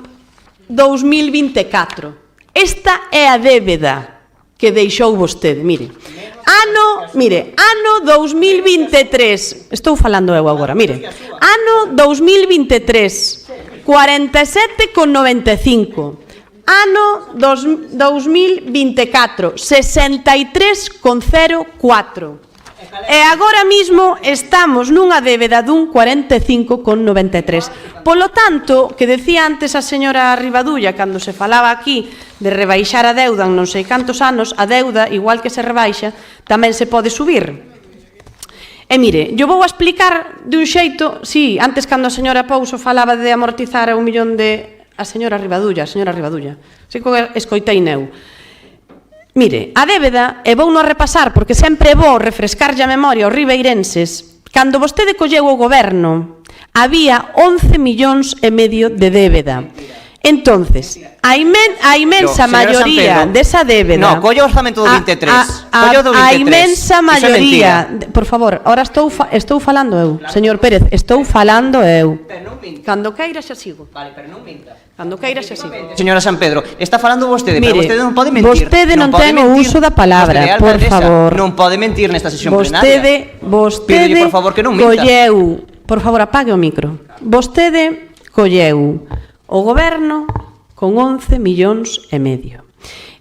[SPEAKER 1] 2024. Esta é a débeda que deixou vostede, mire. Ano 2023, estou falando eu agora, mire. Ano 2023, 47,95. Ano 2024, 63,04. E agora mismo estamos nunha débeda dun 45,93. Polo tanto, que decía antes a señora Rivadulla, cando se falaba aquí de rebaixar a deuda en non sei cantos anos, a deuda, igual que se rebaixa, tamén se pode subir. E mire, eu vou a explicar de un xeito, sí, antes cando a señora Pouso falaba de amortizar a 1 millón de... A señora Rivadulla, sí que escoitei neu. Mire, a débeda, e vou non repasar, porque sempre é bo refrescarlle a memoria aos ribeirenses, cando vostede colleu o goberno, había 11 millóns e medio de débeda. Entonces, a inmensa maioría desa débeda...
[SPEAKER 6] No, collo o orzamento do 23. Collo do 23.
[SPEAKER 1] A inmensa maioría... Por favor, ahora estou falando eu. Señor Pérez, estou falando eu. Cando queira xa sigo. Vale, pero non minta. Cando queira xa sigo.
[SPEAKER 6] Señora San Pedro, está falando vostede, pero vostede non pode mentir.
[SPEAKER 1] Vostede non ten o uso da palabra, por favor.
[SPEAKER 6] Non pode mentir nesta sesión plenaria.
[SPEAKER 1] Vostede
[SPEAKER 6] por favor, que non minta.
[SPEAKER 1] Colleu, por favor, apague o micro. Vostede colleu o goberno con 11 millóns e medio.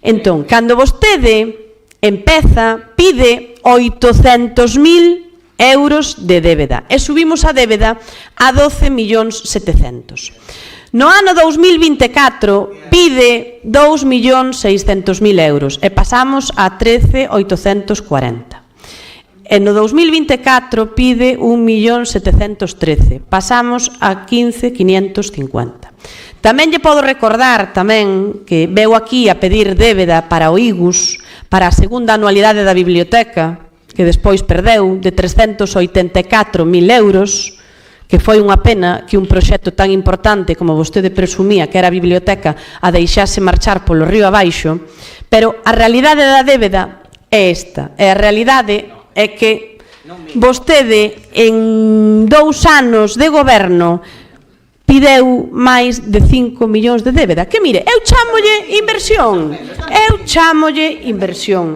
[SPEAKER 1] Entón, cando vostede empeza, pide 800.000 euros de débeda e subimos a débeda a 12.700.000. No ano 2024 pide 2.600.000 euros e pasamos a 13.840. E no 2024 pide 1.713.000, pasamos a 15.550. Tamén lle podo recordar tamén que veu aquí a pedir débeda para o IGUS, para a segunda anualidade da biblioteca, que despois perdeu, de 384.000 euros, que foi unha pena que un proxecto tan importante como vostede presumía que era a biblioteca a deixase marchar polo río abaixo, pero a realidade da débeda é esta, e a realidade é que vostede en 2 anos de goberno pideu máis de 5 millóns de débeda, que mire, eu chámolle inversión,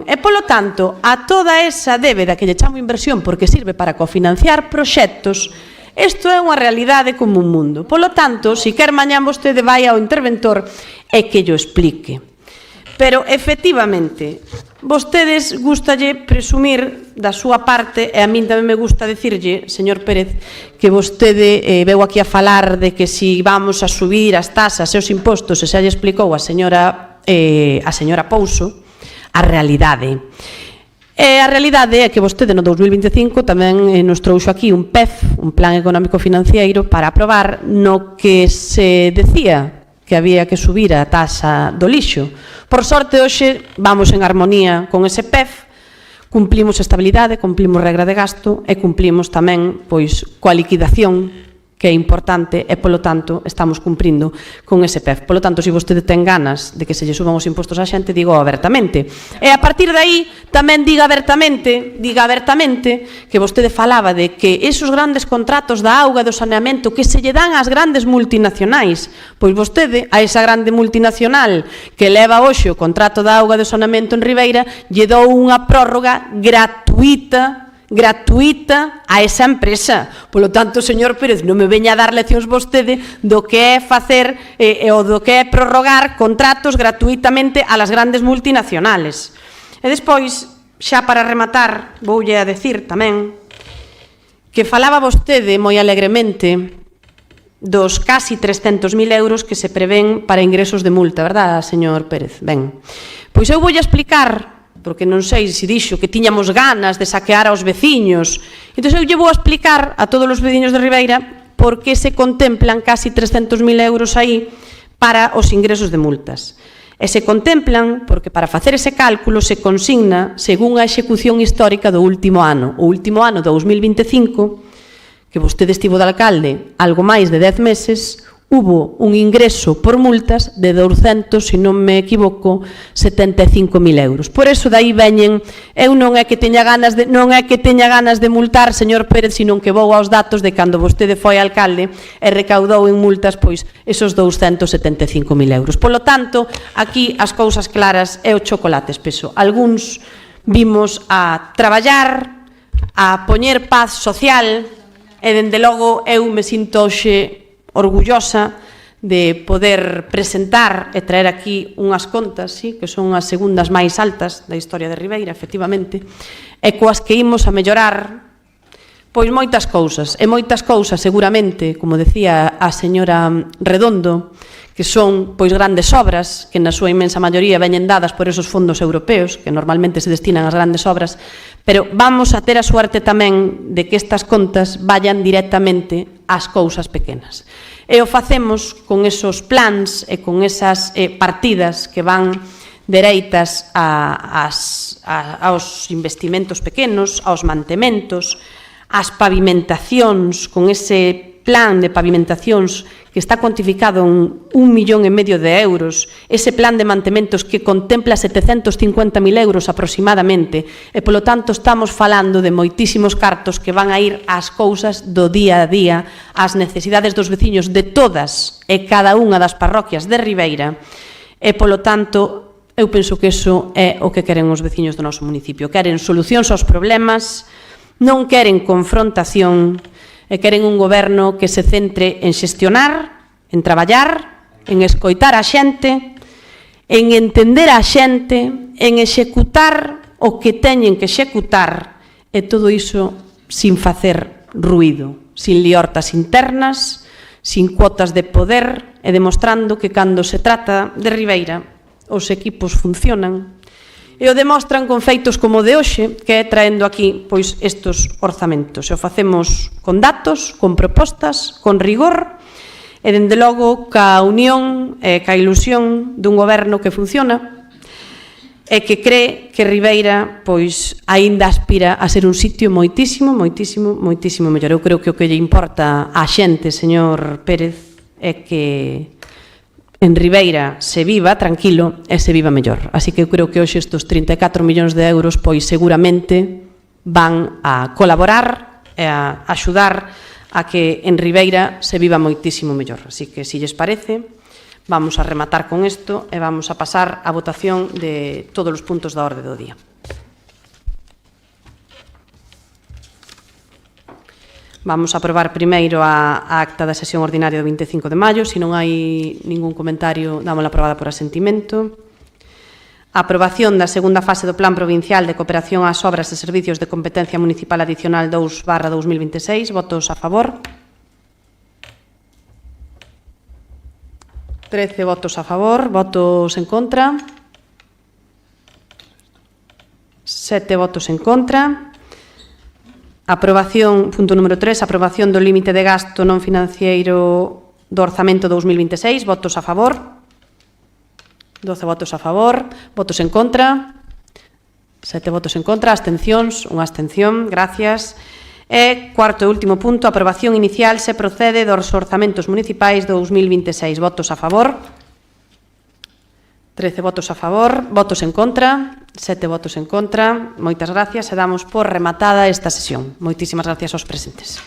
[SPEAKER 1] e polo tanto a toda esa débeda que lle chamo inversión porque sirve para cofinanciar proxectos, isto é unha realidade como un mundo. Polo tanto, se quer mañán vostede vai ao interventor e que llo explique. Pero, efectivamente, vostedes gustalle presumir da súa parte, e a min tamén me gusta decirlle, señor Pérez, que vostede veu aquí a falar de que si vamos a subir as tasas e os impostos, e xa lle explicou a señora Pouso, a realidade. E a realidade é que vostede no 2025 tamén nos trouxo aquí un PEF, un Plan Económico Financiero, para aprobar no que se decía que había que subir a taxa do lixo. Por sorte, hoxe vamos en armonía con ese PEF, cumplimos estabilidade, cumplimos regra de gasto e cumplimos tamén pois coa liquidación, que é importante, e polo tanto estamos cumprindo con ese PEF. Polo tanto, se vostede ten ganas de que se lle suban os impostos á xente, digo abertamente. E a partir de aí, tamén diga abertamente que vostede falaba de que esos grandes contratos da auga e do saneamento que se lle dan ás grandes multinacionais, pois vostede, a esa grande multinacional que leva hoxe o contrato da auga e do saneamento en Ribeira, lle dou unha prórroga gratuita a esa empresa. Polo tanto, señor Pérez, non me veña a dar leccións vostede do que é facer ou do que é prorrogar contratos gratuitamente a las grandes multinacionales. E despois, xa para rematar, voulle a decir tamén que falaba vostede moi alegremente dos casi 300.000 euros que se prevén para ingresos de multa, verdad, señor Pérez? Ben, pois eu voulle explicar, porque non sei se dixo que tiñamos ganas de saquear aos veciños. Entón, eu lle vou a explicar a todos os veciños de Ribeira por que se contemplan casi 300.000 euros aí para os ingresos de multas. E se contemplan porque para facer ese cálculo se consigna según a execución histórica do último ano. O último ano, 2025, que vostede estivo de alcalde algo máis de 10 meses, hubo un ingreso por multas de 200, se non me equivoco, 75.000 euros. Por eso dai veñen, eu non é que teña ganas de multar, señor Pérez, sino que vou aos datos de cando vostede foi alcalde e recaudou en multas pois esos 275.000 euros. Polo tanto, aquí as cousas claras é o chocolate espeso. Algúns vimos a traballar, a poñer paz social e, dende logo, eu me sinto hoxe orgullosa de poder presentar e traer aquí unhas contas, sí, que son as segundas máis altas da historia de Ribeira, efectivamente, e coas que imos a mellorar pois moitas cousas, seguramente, como decía a señora Redondo, que son pois grandes obras que na súa inmensa maioría veñen dadas por esos fondos europeos que normalmente se destinan ás grandes obras, pero vamos a ter a suerte tamén de que estas contas vayan directamente ás cousas pequenas. E o facemos con esos plans e con esas partidas que van dereitas aos investimentos pequenos, aos mantementos, ás pavimentacións, con ese plan de pavimentacións que está cuantificado en 1,5 millón de euros, ese plan de mantementos que contempla 750.000 euros aproximadamente, e polo tanto estamos falando de moitísimos cartos que van a ir ás cousas do día a día, ás necesidades dos veciños de todas e cada unha das parroquias de Ribeira, e polo tanto eu penso que iso é o que queren os veciños do noso municipio. Queren solucións aos problemas, non queren confrontación, e queren un goberno que se centre en xestionar, en traballar, en escoitar a xente, en entender a xente, en executar o que teñen que executar, e todo iso sin facer ruído, sin liortas internas, sin cuotas de poder, e demostrando que cando se trata de Ribeira os equipos funcionan, e o demostran con feitos como o de hoxe, que é traendo aquí pois estes orzamentos. E o facemos con datos, con propostas, con rigor, e dende logo ca unión e ca ilusión dun goberno que funciona e que cree que Ribeira pois aínda aspira a ser un sitio moitísimo mellor. Eu creo que o que lle importa á xente, señor Pérez, é que en Ribeira se viva tranquilo e se viva mellor. Así que eu creo que hoxe estes 34 millóns de euros pois seguramente van a colaborar e a axudar a que en Ribeira se viva moitísimo mellor. Así que, se lles parece, vamos a rematar con isto e vamos a pasar a votación de todos os puntos da orde do día. Vamos a aprobar primeiro a acta da sesión ordinaria do 25 de maio. Se non hai ningún comentario, dámola aprobada por asentimento. A aprobación da segunda fase do Plan Provincial de Cooperación ás Obras e Servicios de Competencia Municipal Adicional 2/2026. Votos a favor. 13 votos a favor. Votos en contra. 7 votos en contra. Aprobación, punto número 3, aprobación do límite de gasto non financiero do orzamento 2026. Votos a favor. 12 votos a favor. Votos en contra. 7 votos en contra. Abstencións. Unha abstención. Gracias. E, cuarto e último punto, aprobación inicial se procede dos orzamentos municipais 2026. Votos a favor. 13 votos a favor. Votos en contra. 7 votos en contra. Moitas gracias e damos por rematada esta sesión. Moitísimas gracias aos presentes.